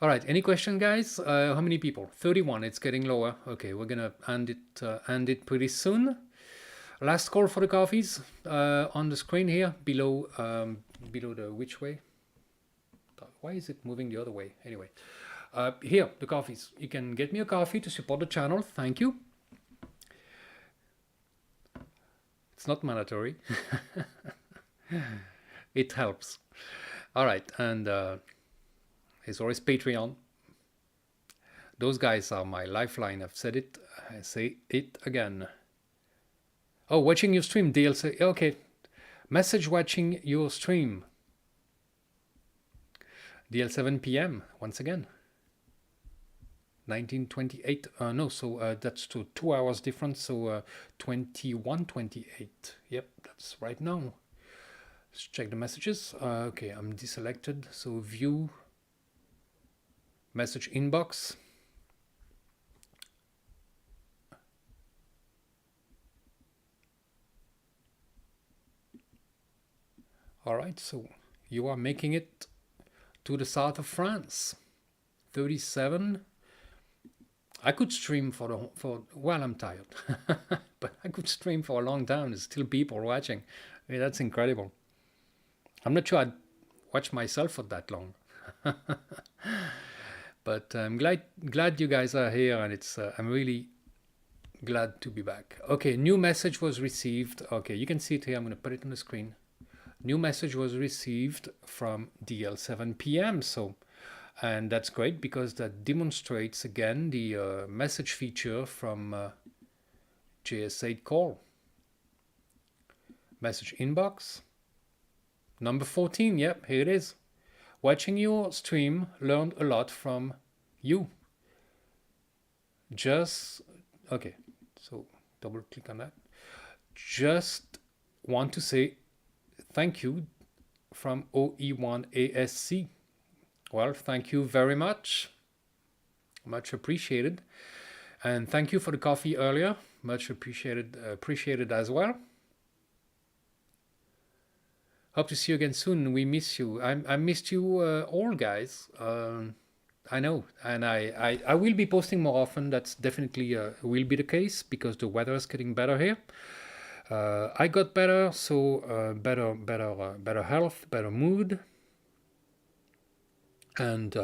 All right, any question, guys? How many people? 31. It's getting lower. Okay, we're gonna end it pretty soon. Last call for the coffees on the screen here below below the which way? Why is it moving the other way? Anyway, here the coffees. You can get me a coffee to support the channel. Thank you. It's not mandatory. It helps. All right, and there's always Patreon. Those guys are my lifeline. I've said it. I say it again. Oh, watching your stream, DLC. Okay. Message watching your stream. DL 7 p.m. once again. 1928. No, so that's 2 hours difference. So 21:28. Yep, that's right now. Let's check the messages. Okay, I'm deselected. So view message inbox. All right, so you are making it to the south of France. 37. I could stream for well, I'm tired, but I could stream for a long time. There's still people watching. I mean, that's incredible. I'm not sure I'd watch myself for that long, but I'm glad you guys are here, and it's I'm really glad to be back. Okay, new message was received. Okay, you can see it here. I'm going to put it on the screen. New message was received from DL 7 p.m. So, and that's great because that demonstrates again the message feature from JS8 call. Message inbox. Number 14, yep, here it is. Watching your stream, learned a lot from you. Just, okay. So double click on that. Just want to say thank you from OE1ASC. Well, thank you very much. Much appreciated. And thank you for the coffee earlier. Much appreciated as well. Hope to see you again soon. We miss you. I missed you all, guys. I know, and I will be posting more often. That's definitely will be the case because the weather is getting better here. I got better, so better health, better mood, and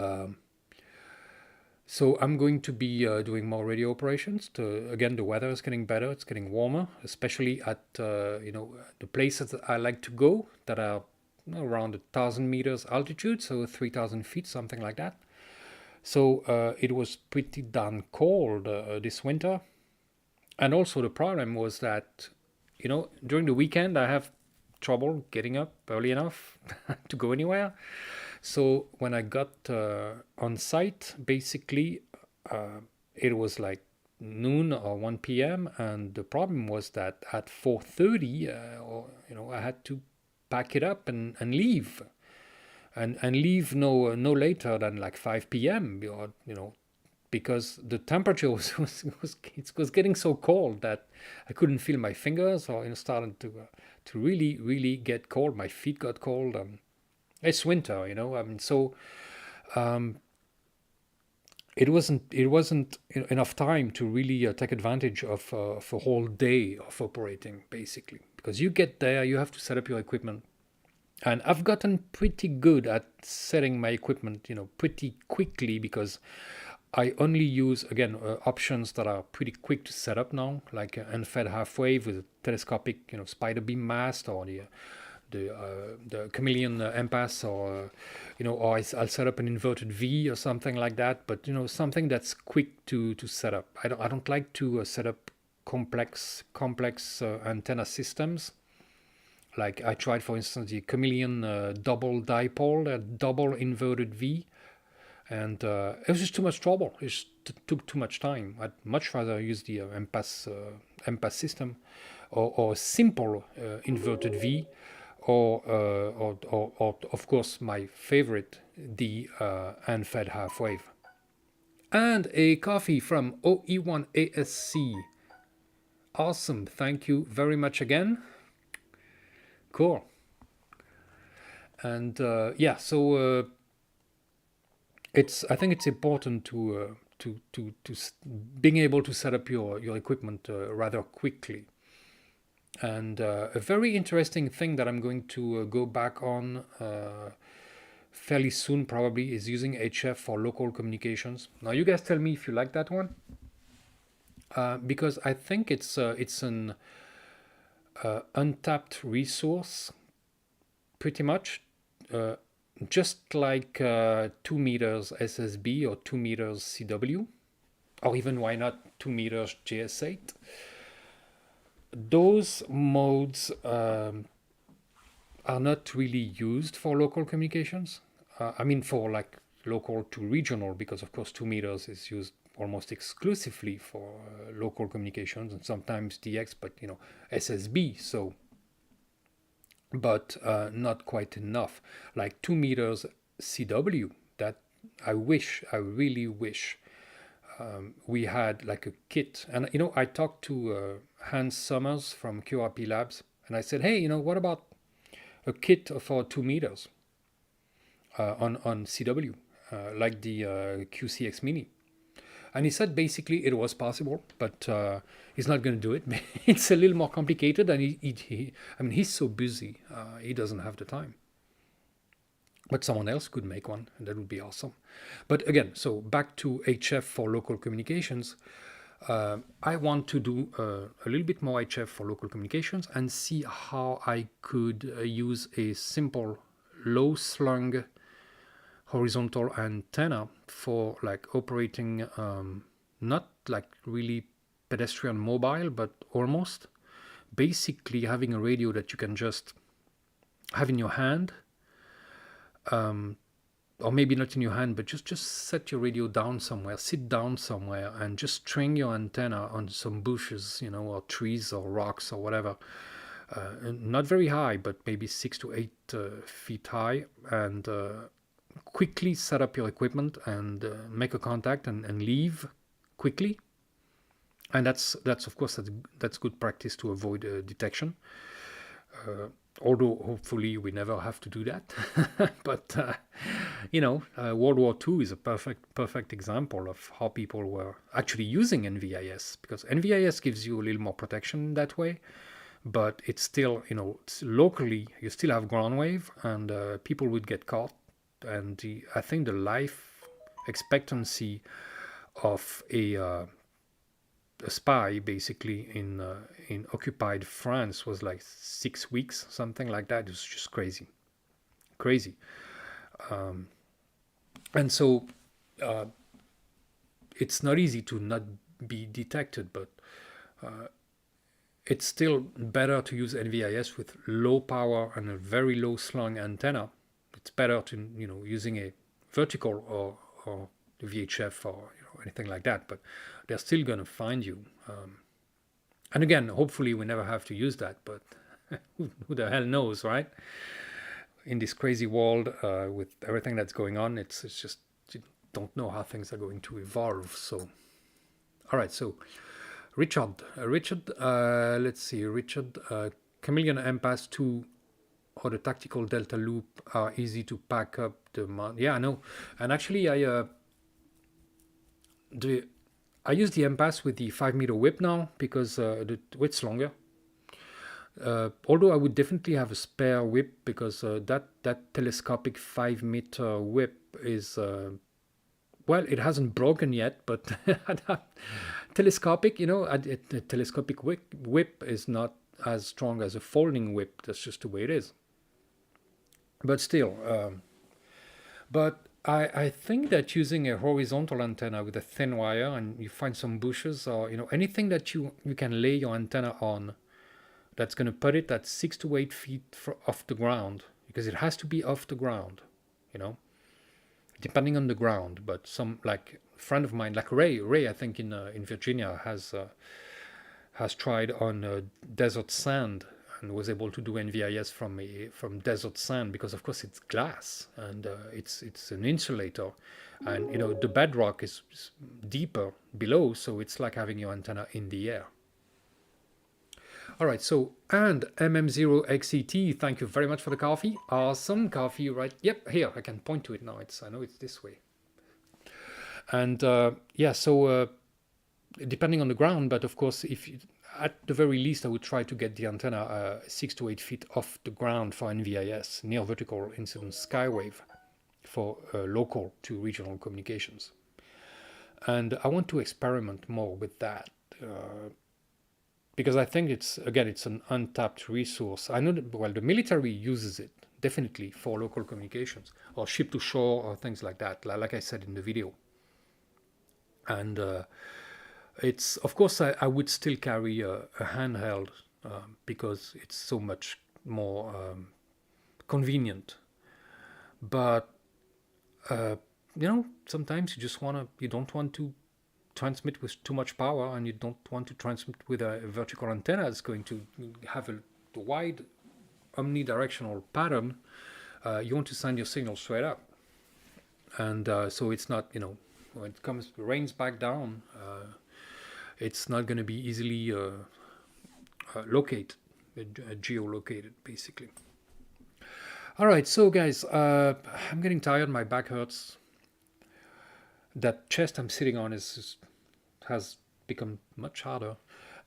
so I'm going to be doing more radio operations. Again, the weather is getting better. It's getting warmer, especially at the places that I like to go that are around 1,000 meters altitude, so 3,000 feet, something like that. So it was pretty darn cold this winter. And also the problem was that, during the weekend I have trouble getting up early enough to go anywhere. So when I got on site, basically it was like noon or 1 p.m. and the problem was that at 4:30, I had to pack it up and leave. And leave no later than like 5 p.m. Because the temperature was getting so cold that I couldn't feel my fingers, or started to really get cold. My feet got cold. It's winter, so it wasn't enough time to really take advantage of a whole day of operating, basically, because you get there, you have to set up your equipment. And I've gotten pretty good at setting my equipment, pretty quickly, because I only use, again, options that are pretty quick to set up now, like unfed half wave with a telescopic, spider beam mast, or the chameleon impasse, or or I'll set up an inverted V or something like that. But something that's quick to set up. I don't like to set up complex antenna systems. Like I tried, for instance, the chameleon double dipole, double inverted V, and it was just too much trouble. It just took too much time. I'd much rather use the impasse system, or simple inverted V, or of course my favorite, the unfed half wave. And a coffee from OE1ASC. Awesome. Thank you very much again. Cool. And so I think it's important to being able to set up your equipment rather quickly. And a very interesting thing that I'm going to go back on fairly soon probably is using HF for local communications. Now you guys tell me if you like that one, because I think it's an untapped resource, pretty much, just like 2 meters SSB or 2 meters CW, or even, why not, 2 meters JS8. Those modes are not really used for local communications. For like local to regional, because of course 2 meters is used almost exclusively for local communications, and sometimes DX, but SSB. So, but not quite enough. Like 2 meters CW. That I really wish we had like a kit. And I talked to Hans Summers from QRP Labs, and I said, hey, what about a kit for 2 meters on CW, like the QCX Mini? And he said basically it was possible, but he's not going to do it. It's a little more complicated, and he's so busy, he doesn't have the time. But someone else could make one, and that would be awesome. But again, so back to HF for local communications. I want to do a little bit more HF for local communications and see how I could use a simple low slung horizontal antenna for like operating not like really pedestrian mobile, but almost basically having a radio that you can just have in your hand, or maybe not in your hand, but just set your radio down somewhere, sit down somewhere, and just string your antenna on some bushes, or trees or rocks or whatever. Not very high, but maybe 6 to 8 feet high, and quickly set up your equipment and make a contact and leave quickly. And that's of course that's good practice to avoid detection. Although hopefully we never have to do that. But World War II is a perfect example of how people were actually using NVIS, because NVIS gives you a little more protection that way, but it's still, locally you still have ground wave, and people would get caught. And I think the life expectancy of a spy basically in occupied France was like 6 weeks, something like that. It was just crazy. And so it's not easy to not be detected, but it's still better to use NVIS with low power and a very low slung antenna. It's better to using a vertical or VHF or anything like that, but they're still going to find you. And again, hopefully we never have to use that, but who the hell knows, right? In this crazy world with everything that's going on, it's just, you don't know how things are going to evolve. So, all right, so Richard, let's see, Chameleon Impasse 2 or the tactical Delta Loop are easy to pack up the mount. Yeah, I know. And actually, I use the Impasse with the 5-meter whip now because the width's longer. Although I would definitely have a spare whip because that telescopic 5-meter whip is well, it hasn't broken yet, but telescopic, a telescopic whip is not as strong as a folding whip. That's just the way it is. But still, but I think that using a horizontal antenna with a thin wire, and you find some bushes or anything that you can lay your antenna on, that's going to put it at 6 to 8 feet off the ground, because it has to be off the ground, depending on the ground. But some, like a friend of mine, like Ray, I think in Virginia has tried on desert sand and was able to do NVIS from desert sand, because of course it's glass and it's an insulator, and the bedrock is deeper below, so it's like having your antenna in the air. All right, so, and MM0XET, thank you very much for the coffee. Awesome coffee, right? Yep, here I can point to it now. I know it's this way. And yeah, so depending on the ground, but of course, if you, at the very least, I would try to get the antenna 6 to 8 feet off the ground for NVIS, near vertical incidence skywave, for local to regional communications. And I want to experiment more with that because I think it's an untapped resource. I know that, well, the military uses it definitely for local communications or ship to shore or things like that, like I said in the video. And it's, of course, I would still carry a handheld because it's so much more convenient. But sometimes you don't want to transmit with too much power, and you don't want to transmit with a vertical antenna that's going to have a wide omnidirectional pattern. You want to send your signal straight up, and so it's not, when it rains back down, it's not going to be easily geolocated, basically. All right, so guys, I'm getting tired. My back hurts. That chest I'm sitting on has become much harder,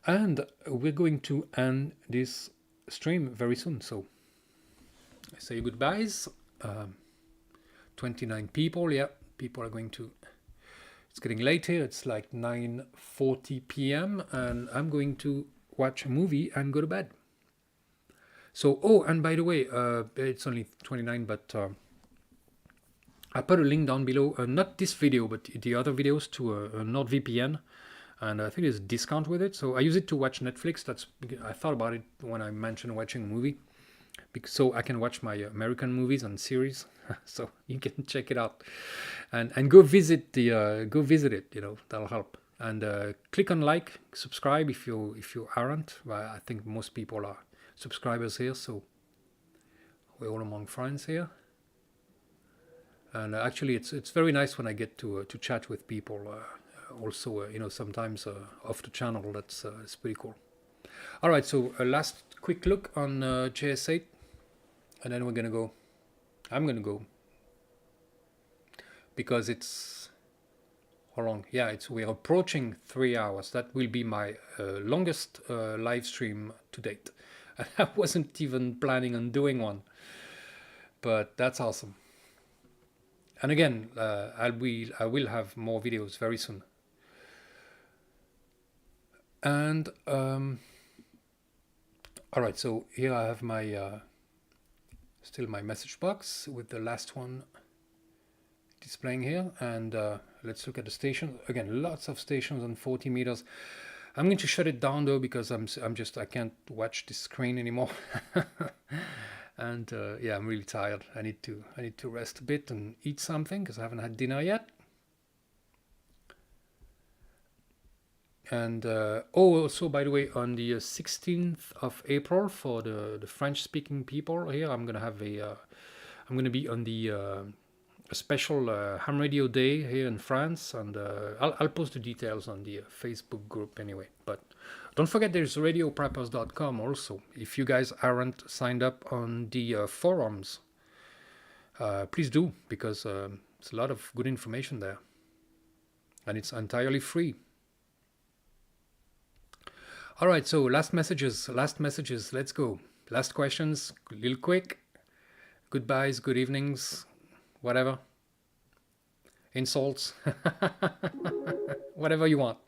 and we're going to end this stream very soon. So I say goodbyes. 29 people. Yeah, people are going to. It's getting late here. It's like 9:40 p.m. and I'm going to watch a movie and go to bed. So, oh, and by the way, it's only 29, but I put a link down below, not this video, but the other videos, to a NordVPN, and I think there's a discount with it. So I use it to watch Netflix. I thought about it when I mentioned watching a movie, so I can watch my American movies and series. So you can check it out, and go visit it. That'll help. And click on like, subscribe if you aren't. Well, I think most people are subscribers here, so we're all among friends here. And actually, it's very nice when I get to chat with people. Also, sometimes off the channel. That's it's pretty cool. All right, so a last quick look on JS8, and then we're gonna go. I'm gonna go because it's how long? Yeah, we're approaching 3 hours. That will be my longest live stream to date. I wasn't even planning on doing one, but that's awesome. And again, I will have more videos very soon. And all right, so here I have my still my message box with the last one displaying here. And let's look at the station again. Lots of stations on 40 meters. I'm going to shut it down though because I can't watch this screen anymore. And yeah, I'm really tired. I need to rest a bit and eat something because I haven't had dinner yet. And also, by the way, on the 16th of April, for the French-speaking people here, I'm gonna be on the a special ham radio day here in France, and I'll post the details on the Facebook group anyway. But don't forget, there's radiopreppers.com also. If you guys aren't signed up on the forums, please do, because it's a lot of good information there, and it's entirely free. All right, so last messages, let's go. Last questions, a little quick. Goodbyes, good evenings, whatever. Insults, whatever you want.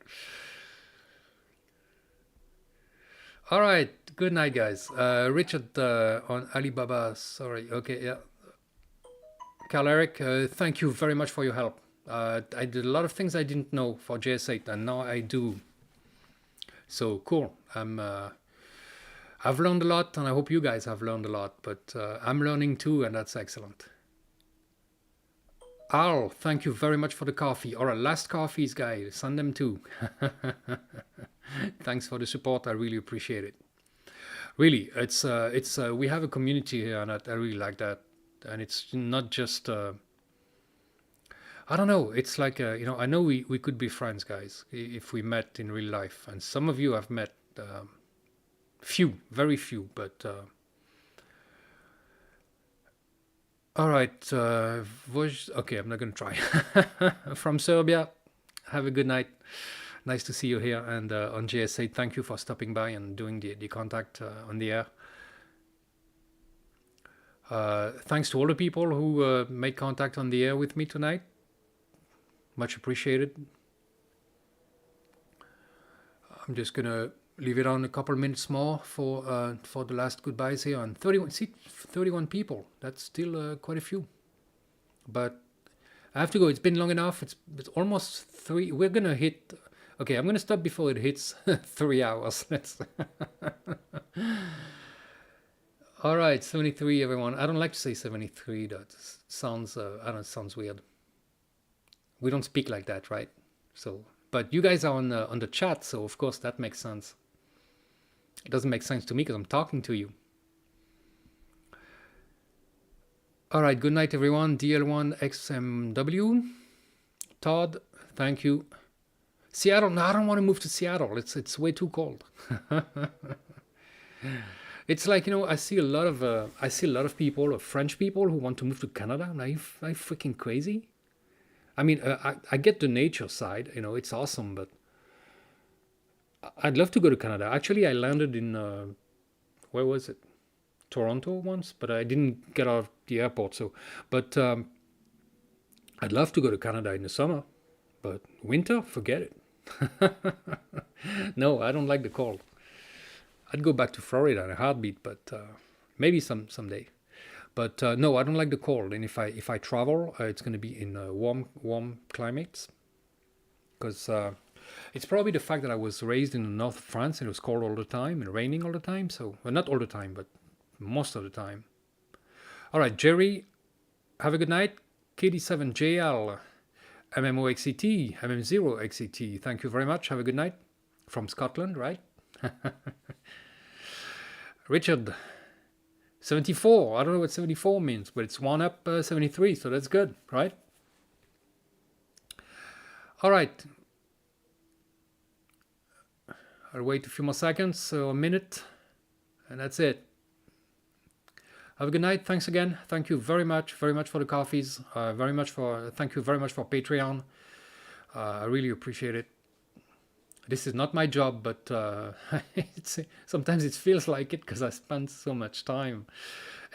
All right, good night, guys. Richard on Alibaba, sorry, okay, yeah. Carl Eric, thank you very much for your help. I did a lot of things I didn't know for JS8, and now I do. So cool. I've learned a lot, and I hope you guys have learned a lot, but I'm learning too, and that's excellent. Al, thank you very much for the coffee. All right, last coffees, guys, send them too. Thanks for the support. I really appreciate it. Really, it's we have a community here, and I really like that. And it's not just I don't know. It's like I know we could be friends, guys, if we met in real life. And some of you have met, very few, but. All right, okay, I'm not gonna try. From Serbia, have a good night. Nice to see you here, and on JS8, thank you for stopping by and doing the contact on the air. Thanks to all the people who made contact on the air with me tonight. Much appreciated. I'm just gonna leave it on a couple minutes more for the last goodbyes here. And 31 people. That's still quite a few. But I have to go. It's been long enough. It's almost 3. We're gonna hit. Okay, I'm gonna stop before it hits 3 hours. Let's. All right, 73, everyone. I don't like to say 73. That sounds. I don't know. It sounds weird. We don't speak like that, right? So, but you guys are on the chat, so of course that makes sense. It doesn't make sense to me because I'm talking to you. All right, good night, everyone. DL1XMW. Todd, thank you. Seattle. No, I don't want to move to Seattle. It's way too cold. It's like, I see a lot of people, French people, who want to move to Canada. Are you freaking crazy? I mean, I get the nature side, it's awesome, but I'd love to go to Canada. Actually, I landed in, where was it? Toronto once, but I didn't get out of the airport. So, but I'd love to go to Canada in the summer, but winter, forget it. No, I don't like the cold. I'd go back to Florida in a heartbeat, but maybe someday. But no, I don't like the cold. And if I travel, it's going to be in warm climates, because it's probably the fact that I was raised in the north of France and it was cold all the time and raining all the time. So, well, not all the time, but most of the time. All right, Jerry, have a good night. KD7JL, MMOXCT, MM0XCT, thank you very much. Have a good night. From Scotland, right? Richard, 74. I don't know what 74 means, but it's 1 up 73, so that's good, right? All right. I'll wait a few more seconds, so a minute, and that's it. Have a good night. Thanks again. Thank you very much for the coffees. Thank you very much for Patreon. I really appreciate it. This is not my job, but sometimes it feels like it because I spend so much time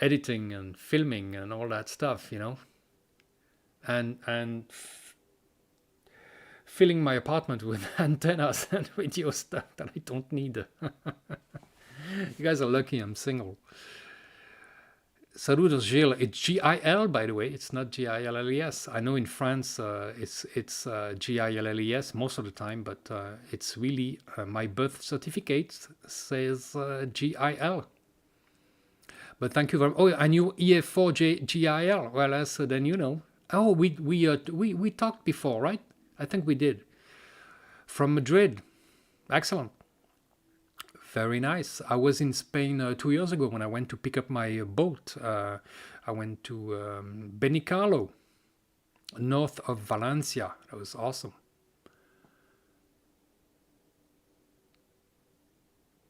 editing and filming and all that stuff, you know, and filling my apartment with antennas and radio stuff that I don't need. You guys are lucky I'm single. Saludos Gilles. It's G-I-L, by the way. It's not G-I-L-L-E-S. I know in France it's G-I-L-L-E-S most of the time, but it's really my birth certificate says G-I-L. But thank you very much. Oh, I knew EF4 G-I-L. Well, then you know. Oh, we talked before, right? I think we did. From Madrid. Excellent. Very nice. I was in Spain 2 years ago when I went to pick up my boat. I went to Benicarlo, north of Valencia. That was awesome.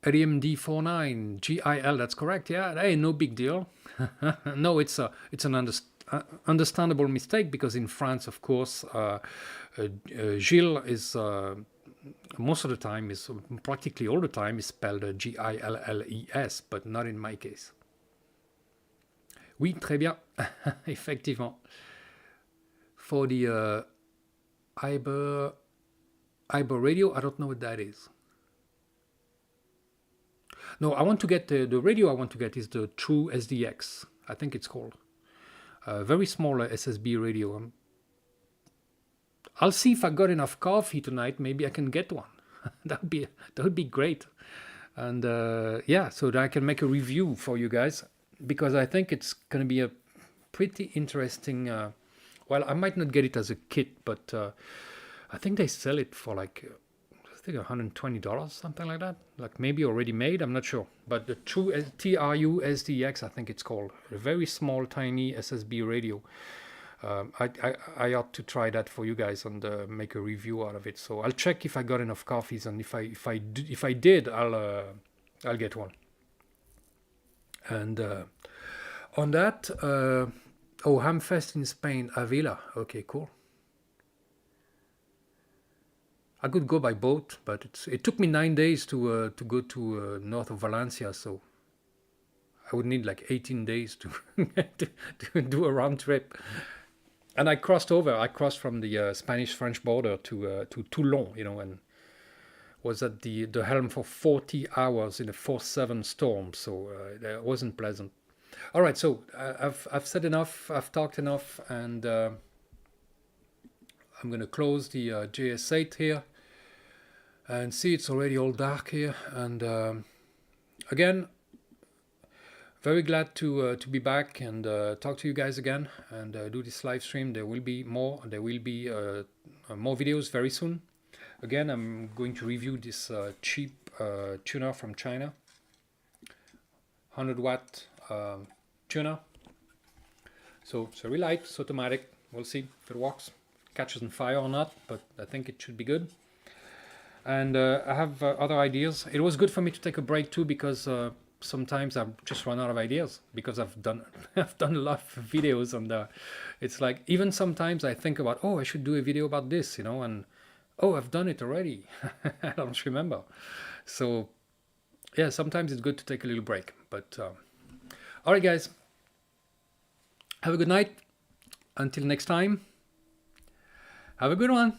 RMD49 GIL. That's correct. Yeah. Hey, no big deal. No, it's an understandable mistake because in France, of course, Gilles is. Most of the time is practically all the time is spelled G-I-L-L-E-S, but not in my case. Oui, très bien, effectivement. For the Iber radio, I don't know what that is. No, I want to get the radio. I want to get is the True SDX. I think it's called. Very small SSB radio. I'll see if I got enough coffee tonight. Maybe I can get one. that would be great. And yeah, so that I can make a review for you guys because I think it's going to be a pretty interesting. Well, I might not get it as a kit, but I think they sell it for like $120, something like that. Like maybe already made. I'm not sure. But the True TRU SDX, I think it's called, a very small, tiny SSB radio. I ought to try that for you guys and make a review out of it. So I'll check if I got enough coffees, and if I did, I'll get one. And on that, Hamfest in Spain, Avila. Okay, cool. I could go by boat, but it took me 9 days to go to north of Valencia, so I would need like 18 days to do a round trip. And I crossed from the Spanish-French border to Toulon, you know, and was at the helm for 40 hours in a 4-7 storm, so it wasn't pleasant. All right, so I've said enough, I've talked enough, and I'm going to close the JS8 here, and see it's already all dark here, and again, very glad to be back and talk to you guys again and do this live stream. There will be more. There will be more videos very soon. Again, I'm going to review this cheap tuner from China, 100-watt tuner. So it's very light, it's automatic. We'll see if it works, catches on fire or not, but I think it should be good. And I have other ideas. It was good for me to take a break too because. Sometimes I just run out of ideas because I've done a lot of videos, and it's like even sometimes I think about, oh, I should do a video about this, you know, and oh, I've done it already. I don't remember. So yeah, sometimes it's good to take a little break. But all right, guys, have a good night. Until next time, have a good one.